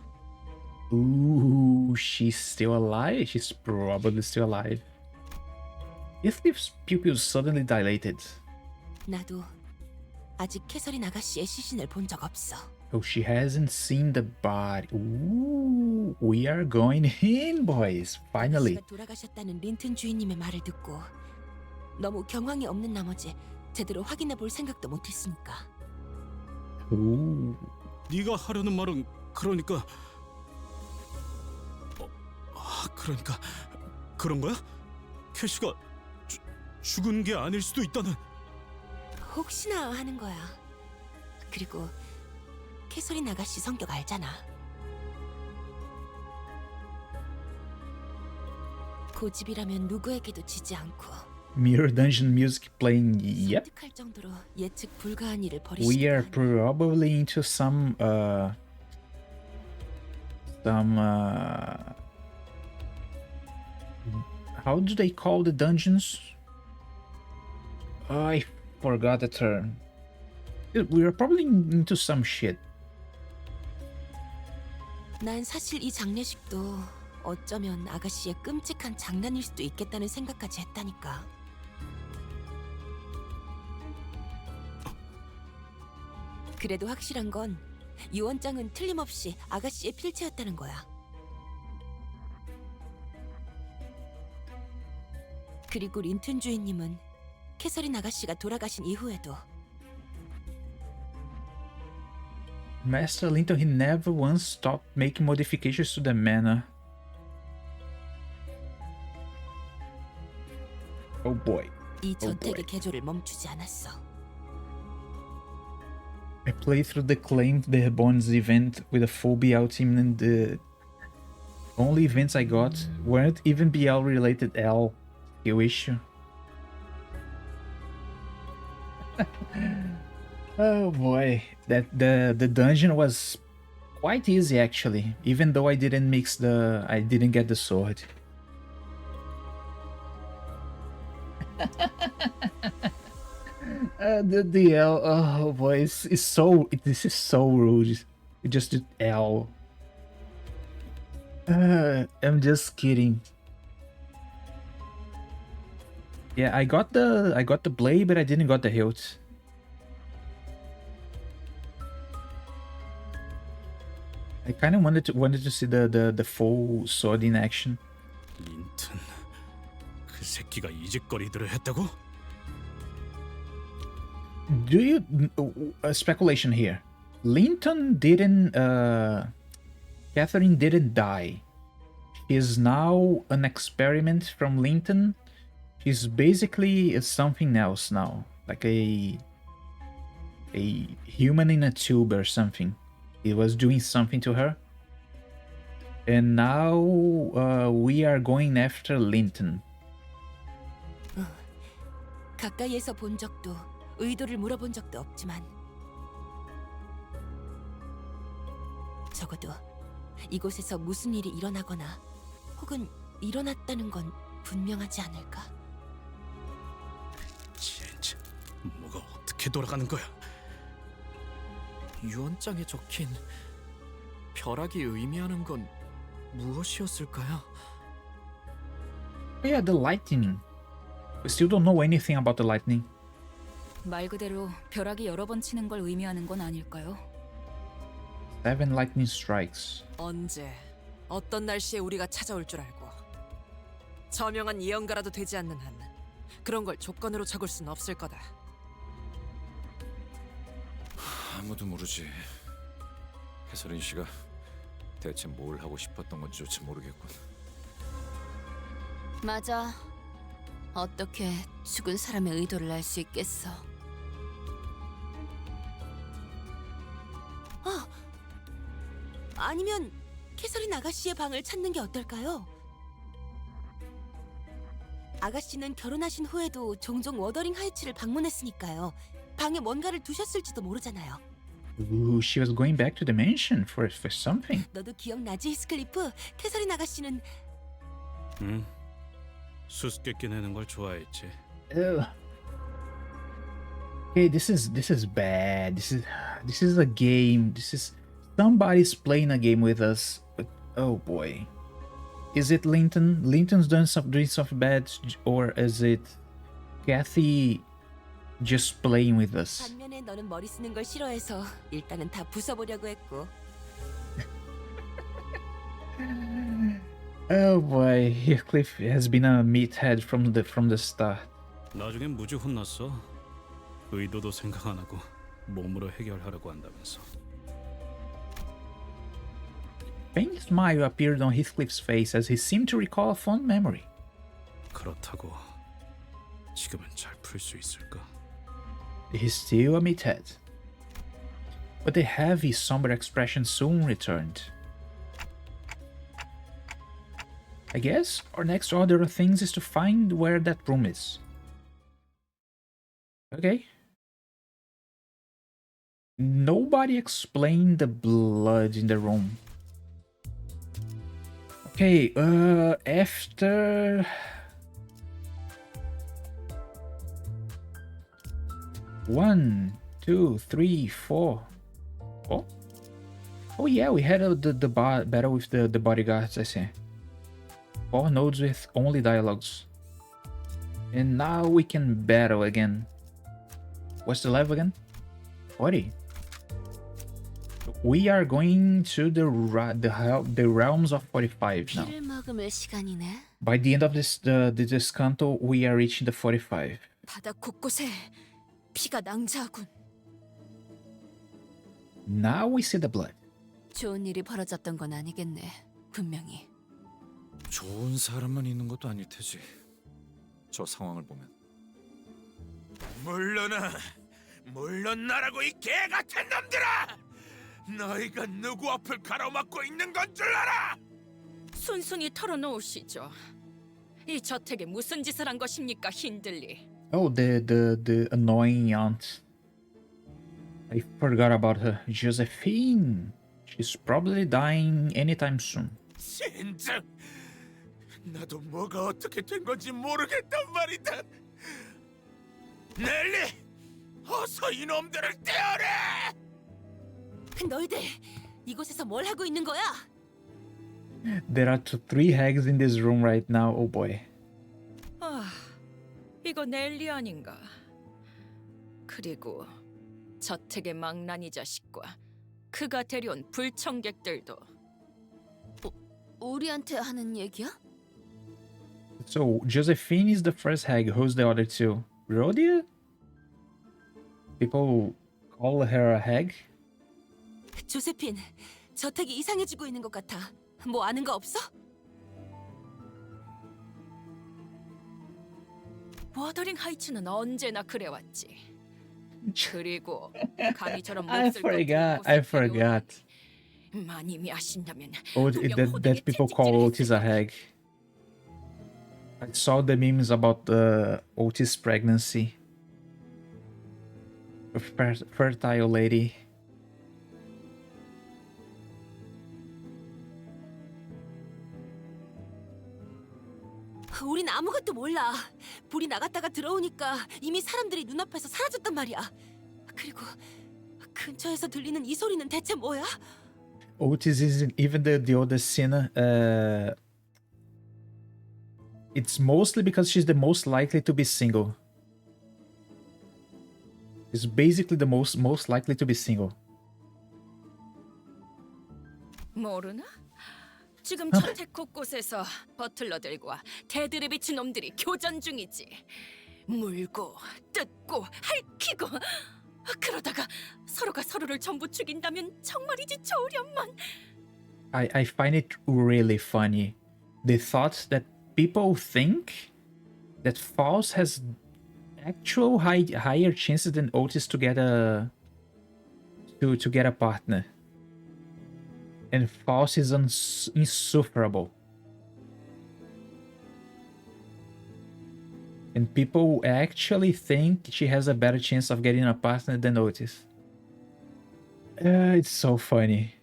Ooh, she's still alive? She's probably still alive. Heathcliff's pupils suddenly dilated. 나도 아직 캐서린 아가씨의 시신을 본 적 없어. Oh, she hasn't seen the body. Ooh, we are going in, boys. Finally. 아가씨가 돌아가셨다는 린튼 주인님의 말을 듣고 너무 경황이 없는 나머지 제대로 확인해 볼 생각도 못했으니까. Ooh. 네가 하려는 말은 그러니까 그러니까 그런 거야? 캐시가 죽은 게 아닐 수도 있다는. 혹시나 하는 거야. 그리고 캐서린 아가씨 성격 알잖아. 고집이라면 누구에게도 지지 않고 Mirror dungeon music playing. Yep. 설득할 정도로 예측 불가한 일을 We are 벌이시니까. probably into some how do they call the dungeons? I forgot the term. We are probably into some shit. 난 사실 이 장례식도 어쩌면 아가씨의 끔찍한 장난일 수도 있겠다는 생각까지 했다니까. 그래도 확실한 건 유언장은 틀림없이 아가씨의 필체였다는 거야. 그리고 린튼 주인님은 캐서린 아가씨가 돌아가신 이후에도 Master Linton, he never once stopped making modifications to the manor. Oh boy. 이 저택의 개조를 멈추지 않았어. I played through the claimed the Bonds event with a full BL team, and the only events I got weren't even BL related. You issue. Oh boy, that the dungeon was quite easy actually, even though I didn't get the sword. The DL, oh boy, this is so rude. It just did L. I'm just kidding. Yeah, I got the blade, but I didn't got the hilt. I kind of wanted to see the full sword in action. 린튼, 그 새끼가 이 짓거리들을 했다고? Do you speculation here? Linton didn't. Catherine didn't die. She is now an experiment from Linton. She's basically something else now, like a human in a tube or something. It was doing something to her, and now we are going after Linton. 가까이에서 본 적도 의도를 물어본 적도 없지만 적어도 이곳에서 무슨 일이 일어나거나 혹은 일어났다는 건 분명하지 않을까? 진짜 뭐가 어떻게 돌아가는 거야? 유언장에 적힌 벼락이 의미하는 건 무엇이었을까요? Yeah, the lightning. We still don't know anything about the lightning. 말 그대로 벼락이 여러 번 치는 걸 의미하는 건 아닐까요? 7 lightning strikes. 언제 어떤 날씨에 우리가 찾아올 줄 알고 저명한 예언가라도 되지 않는 한 그런 걸 조건으로 적을 순 없을 거다. 아무도 모르지. 해설인 씨가 대체 뭘 하고 싶었던 건지조차 모르겠군. 맞아. 어떻게 죽은 사람의 의도를 알 수 있겠어? 아니면 캐서린 아가씨의 방을 찾는 게 어떨까요? 아가씨는 결혼하신 후에도 종종 워더링 하이츠를 방문했으니까요. 방에 뭔가를 두셨을지도 모르잖아요. Ooh, she was going back to the mansion for something. 너도 기억나지, 히스클리프? 캐서린 아가씨는 응. 수수께끼 내는 걸 좋아했지. Ugh. Okay, this is bad. This is a game. This is somebody's playing a game with us. But oh boy, is it Linton? Linton's doing something bad, or is it Kathy just playing with us? 반면에 너는 머리 쓰는 걸 싫어해서 일단은 다 부숴보려고 했고. Oh boy, Heathcliff has been a meathead from the start. 나중엔 무지 혼났어. 의도도 생각 안 하고 몸으로 해결하려고 한다면서. Faint smile appeared on Heathcliff's face as he seemed to recall a fond memory. 그렇다고 지금은 잘 풀 수 있을까? He's still a meathead. But the heavy, somber expression soon returned. I guess our next order of things is to find where that room is. Okay. Nobody explained the blood in the room. Okay, after... One, two, three, four. Oh? Oh yeah, we had the battle with the bodyguards, I see. 4 nodes with only dialogues. And now we can battle again. What's the level again? 40. We are going to the realms of 45 now. 피를 머금을 시간이네. By the end of this Canto, we are reaching the 45. 바다 곳곳에 피가 낭자하군. Now we see the blood. 좋은 일이 벌어졌던 건 아니겠네. 분명히. 좋은 사람만 있는 것도 아닐 테지. 저 상황을 보면. 물론 나라고 이 개 같은 놈들아! 너희가 누구 앞을 가로막고 있는 건 줄 알아! 순순히 털어놓으시죠. 이 저택에 무슨 짓을 한 것입니까, 힌들리? Oh, the annoying aunt. I forgot about her. Josephine. She's probably dying anytime soon. 진짜 나도 뭐가 어떻게 된 건지 모르겠단 말이다. 넬리, 어서 이놈들을 떼어내! 너희들 이곳에서 뭘 하고 있는 거야? There are 3 hags in this room right now. Oh boy. 아, 이거 넬리 아닌가? 그리고 저택의 망나니 자식과 그가 데려온 불청객들도. 우리한테 하는 얘기야? So Josephine is the first hag. Who's the other 2? Rhodia? People call her a hag? 조세핀, 저택이 이상해지고 있는 것 같아. 뭐 아는 거 없어? 워더링 하이츠는 언제나 그래왔지. 그리고 감히처럼 I 몹쓸 것들을 forgot. I 이곳에 데려오다니. forgot. 마님이 아신다면 That people call Otis a hag. I saw the memes about Otis' pregnancy. A fertile lady. 우린 아무것도 몰라. 불이 나갔다가 들어오니까 이미 사람들이 눈앞에서 사라졌단 말이야. 그리고 근처에서 들리는 이 소리는 대체 뭐야? Otis isn't even the oldest sinner. It's mostly because she's the most likely to be single. She's basically the most likely to be single. 모르나? 지금 저택 곳곳에서 버틀러들과 데드레비치 놈들이 교전 중이지. 물고 뜯고 핥히고. 그러다가 서로가 서로를 전부 죽인다면 정말이지 좋으련만. I find it really funny. The thought that people think that Faust has actual higher chances than Otis to get a partner. And Faust is insufferable. And people actually think she has a better chance of getting a partner than Otis. It's so funny.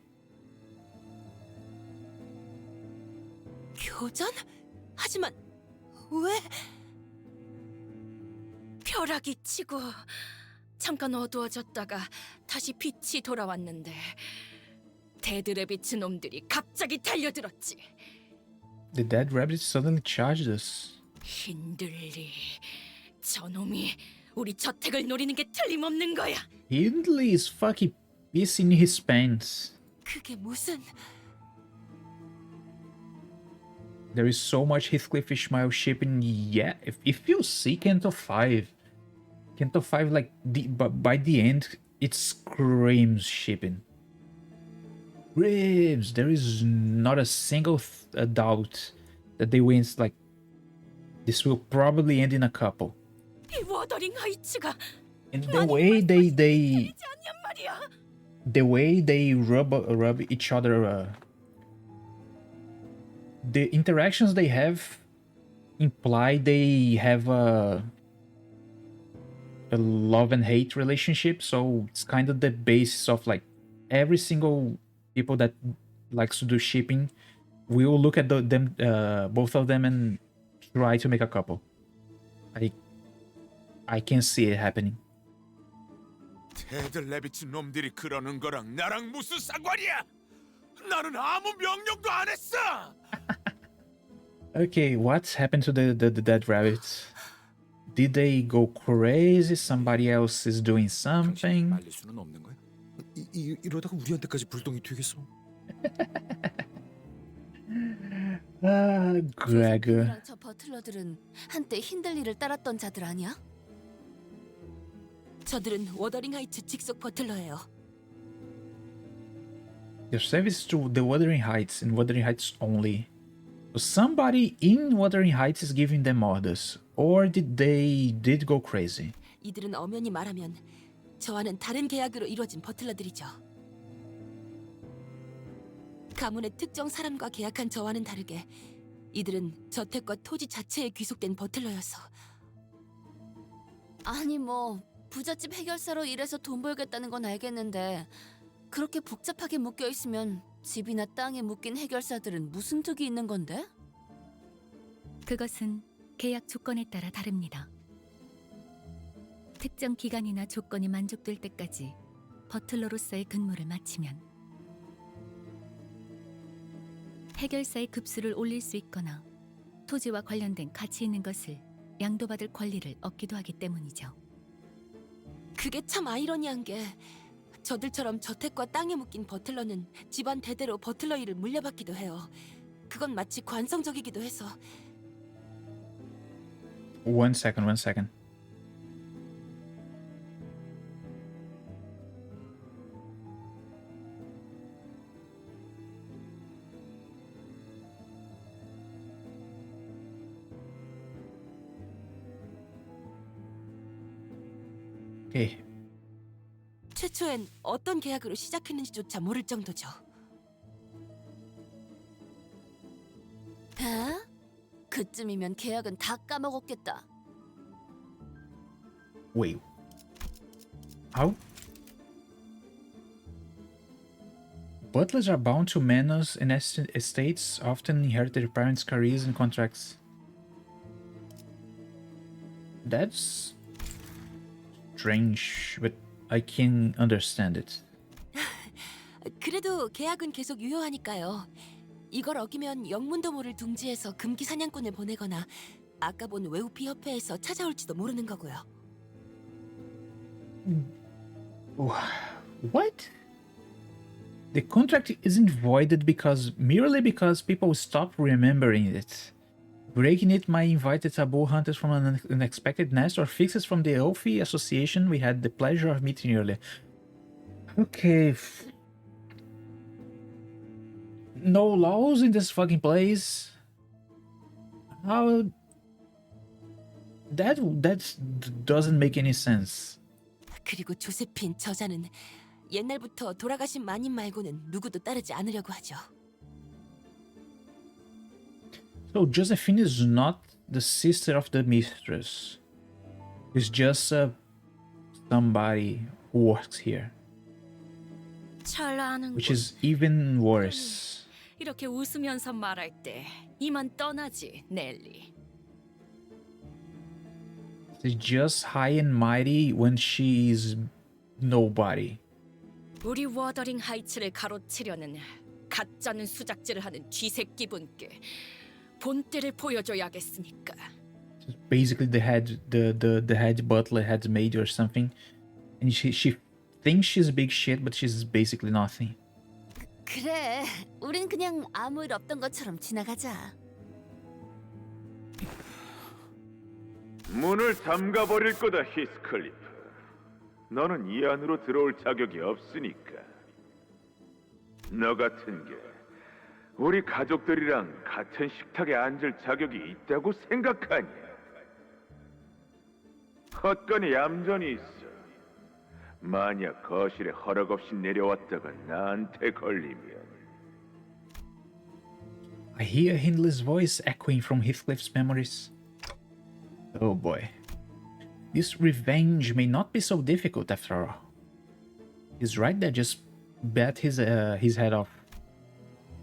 교전? 하지만 왜? 벼락이 치고 잠깐 어두워졌다가 다시 빛이 돌아왔는데 데드레비츠 놈들이 갑자기 달려들었지. The dead rabbit suddenly charged us. 힌들리, 저놈이 우리 저택을 노리는 게 틀림없는 거야. Hindley is fucking pissing his pants. 그게 무슨... There is so much Heathcliff Ishmael shipping. Yeah, if you see Canto 5, like by the end, it screams shipping. Screams. There is not a single doubt that they win. Like, this will probably end in a couple. 이 워더링 하이츠가 And the way they rub each other. The interactions they have imply they have a love and hate relationship, so it's kind of the basis of like every single people that likes to do shipping will look at them both of them and try to make a couple. I can see it happening. 데드레비츠 놈들이 그러는 거랑 나랑 무슨 상관이야? 나는 아무 명령도 안 했어. Okay, what's happened to the dead rabbits? Did they go crazy? Somebody else is doing something? 말릴 수는 없는 거야? 이러다가 우리한테까지 불똥이 튀겠어. Gregor. 저 버틀러들은 한때 힌들리를 따랐던 자들 아니야? 저들은 워더링 하이츠 직속 버틀러예요. Their service to the Wuthering Heights and Wuthering Heights only. So somebody in Wuthering Heights is giving them orders, or did they go crazy? 이들은 엄연히 말하면 저와는 다른 계약으로 이루어진 버틀러들이죠. 가문의 특정 사람과 계약한 저와는 다르게 이들은 저택과 토지 자체에 귀속된 버틀러여서. 아니 뭐 부잣집 해결사로 일해서 돈 벌겠다는 건 알겠는데 그렇게 복잡하게 묶여 있으면 집이나 땅에 묶인 해결사들은 무슨 득이 있는 건데? 그것은 계약 조건에 따라 다릅니다. 특정 기간이나 조건이 만족될 때까지 버틀러로서의 근무를 마치면 해결사의 급수를 올릴 수 있거나 토지와 관련된 가치 있는 것을 양도받을 권리를 얻기도 하기 때문이죠. 그게 참 아이러니한 게 저들처럼 저택과 땅에 묶인 버틀러는 집안 대대로 버틀러 일을 물려받기도 해요. 그건 마치 관성적이기도 해서. One second. Okay. 최초엔 어떤 계약으로 시작했는지조차 모를 정도죠. 에? 그쯤이면 계약은 다 까먹었겠다. Wait. How? Butlers are bound to manors and estates, often inherit their parents' careers and contracts. That's strange, but I can understand it. 그래도 계약은 계속 유효하니까요. 이걸 어기면 영문도 모를 둥지에서 금기 사냥꾼을 보내거나 아까 본 외우피 협회에서 찾아올지도 모르는 거고요. What? The contract isn't voided merely because people stop remembering it. Breaking it might invite the taboo hunters from an unexpected nest or fixes from the Elfie Association we had the pleasure of meeting earlier. Okay. No laws in this fucking place. How? That doesn't make any sense. 그리고 조세핀 저자는 옛날부터 돌아가신 마님 말고는 누구도 따르지 않으려고 하죠. So Josephine is not the sister of the mistress. It's just somebody who works here. 잘 아는 Which is even worse. 이렇게 웃으면서 말할 때 이만 떠나지, 넬리. She's just high and mighty when she is nobody. 우리 워더링 하이츠를 가로치려는 가짜는 수작질을 하는 쥐새끼분께 본때를 보여줘야겠으니까. Basically, the head butler had made or something, and she thinks she's big shit, but she's basically nothing. 그래, 우린 그냥 아무 일 없던 것처럼 지나가자. 문을 잠가버릴 거다, 히스클리프. 너는 이 안으로 들어올 자격이 없으니까. 너 같은 게 우리 가족들이랑 같은 식탁에 앉을 자격이 있다고 생각하냐? 헛간에 얌전히 있어. 만약 거실에 허락 없이 내려왔다가 나한테 걸리면. I hear Hindley's voice echoing from Heathcliff's memories. Oh boy. This revenge may not be so difficult after all. He's right there, just bet his head off.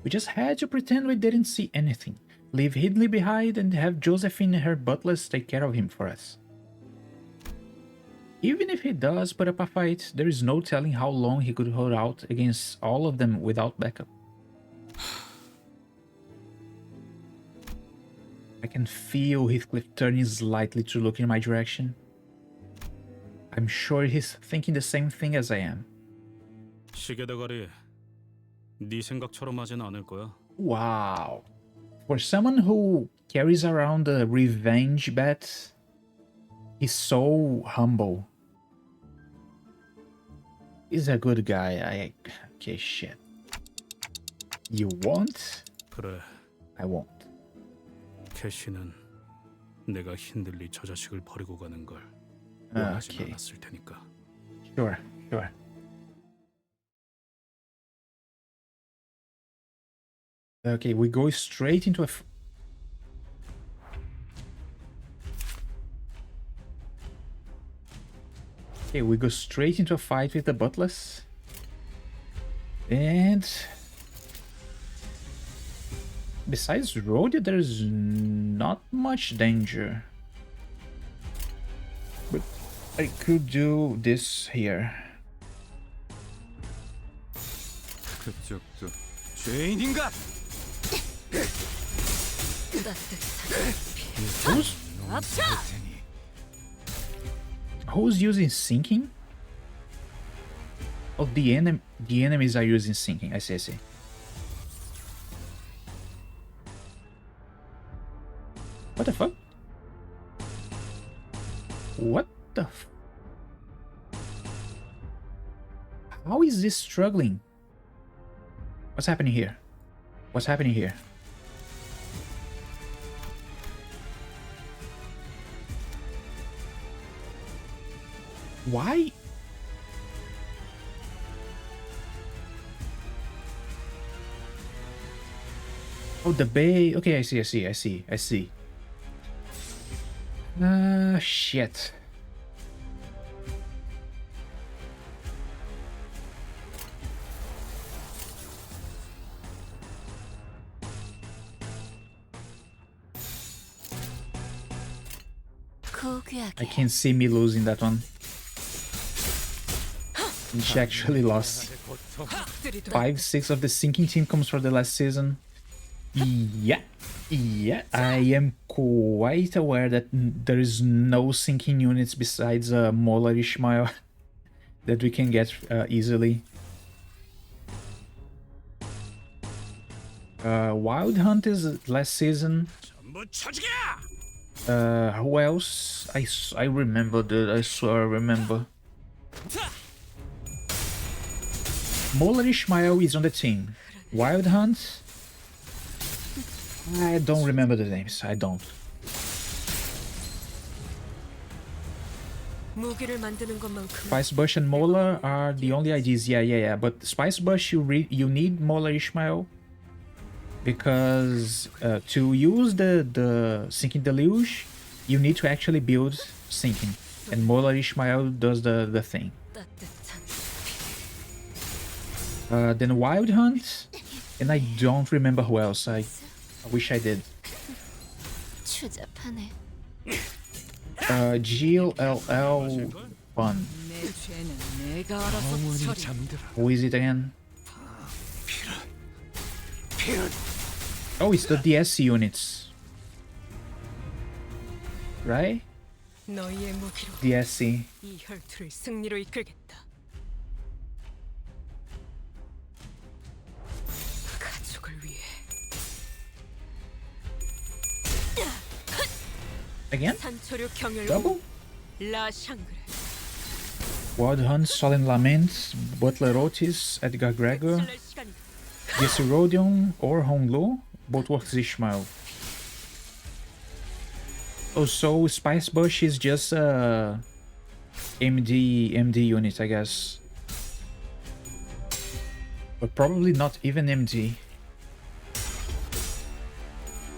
We just had to pretend we didn't see anything, leave Hindley behind and have Josephine and her butlers take care of him for us. Even if he does put up a fight, there is no telling how long he could hold out against all of them without backup. I can feel Heathcliff turning slightly to look in my direction. I'm sure he's thinking the same thing as I am. 시계대가리, 네 생각처럼 하진 않을 거야. Wow. For someone who carries around a revenge bet, he's so humble. He's a good guy. Okay, shit. You won't? 그래. I won't. 캐시는 내가 힌들리 저 자식을 버리고 가는 걸 원하지 않았을 테니까. Sure. Okay, we go straight into a... Okay, we go straight into a fight with the butlers. And... besides Rhodia, there's not much danger. But I could do this here. 그쪽도 죄인인가? Who's using sinking? Oh, the enemies are using sinking. I see. What the fuck? What the f... How is this struggling? What's happening here? Why? Oh, the bay. Okay, I see. Shit. I can't see me losing that one. And she actually lost. 5/6 of the sinking team comes for the last season. Yeah, I am quite aware that there is no sinking units besides Molar Ishmael that we can get easily. Wild Hunt is last season. Who else? I remember that. I swear I remember. Molar Ishmael is on the team. Wild Hunt? I don't remember the names. I don't. Spice Bush and Molar are the only IDs. Yeah. But Spice Bush, you need Molar Ishmael because to use the Sinking Deluge, you need to actually build Sinking, and Molar Ishmael does the thing. Then Wild Hunt, and I don't remember who else. I wish I did. GLL Fun. Who is it again? Oh, it's the DSC units. Right? DSC. 이 혈투를 승리로 이끌겠다. 가족을 위해. Again? 산초류 경혈. Double? 라샹그레. Wild Hunt, Solemn Lament, Butler Otis, Edgar Gregor, Jesse Rodion, or Honglo, both works Ishmael. Oh, so Spice Bush is just a MD unit, I guess. But probably not even MD.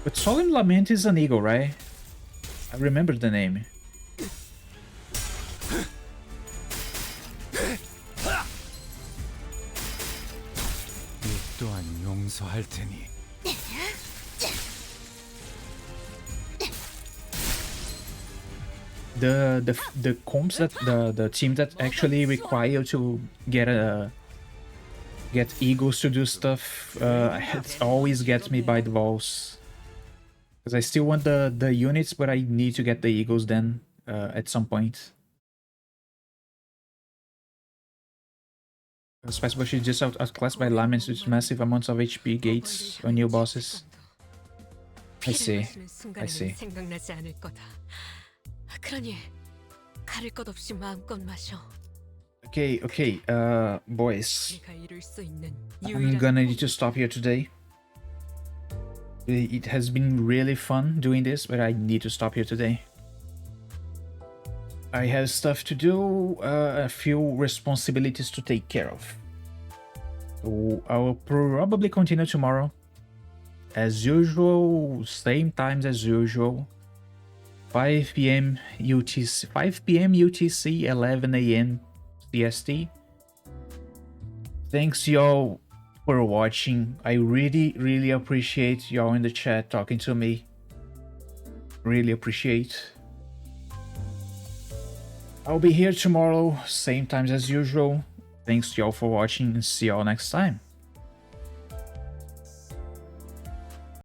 But Solemn Lament is an eagle, right? I remember the name. 또한 용서할 테니. The comps that the team that actually require to get eagles to do stuff it always gets me by the balls. Because I still want the units, but I need to get the eagles then at some point. Spice Bush is just outclassed by Laments with massive amounts of HP gates on new bosses. I see. 생각나지 않을 거다. 그러니 가릴 것 없이 마음껏 마셔. Okay, boys. 내가 이룰 수 있는 I'm gonna need to stop here today. It has been really fun doing this, but I need to stop here today. I have stuff to do, a few responsibilities to take care of. So I will probably continue tomorrow. As usual, same times as usual. 5 p.m. UTC, 5 p.m. UTC, 11 a.m. CST. Thanks y'all for watching. I really appreciate y'all in the chat talking to me. Really appreciate. I'll be here tomorrow, same times as usual. Thanks y'all for watching and see y'all next time.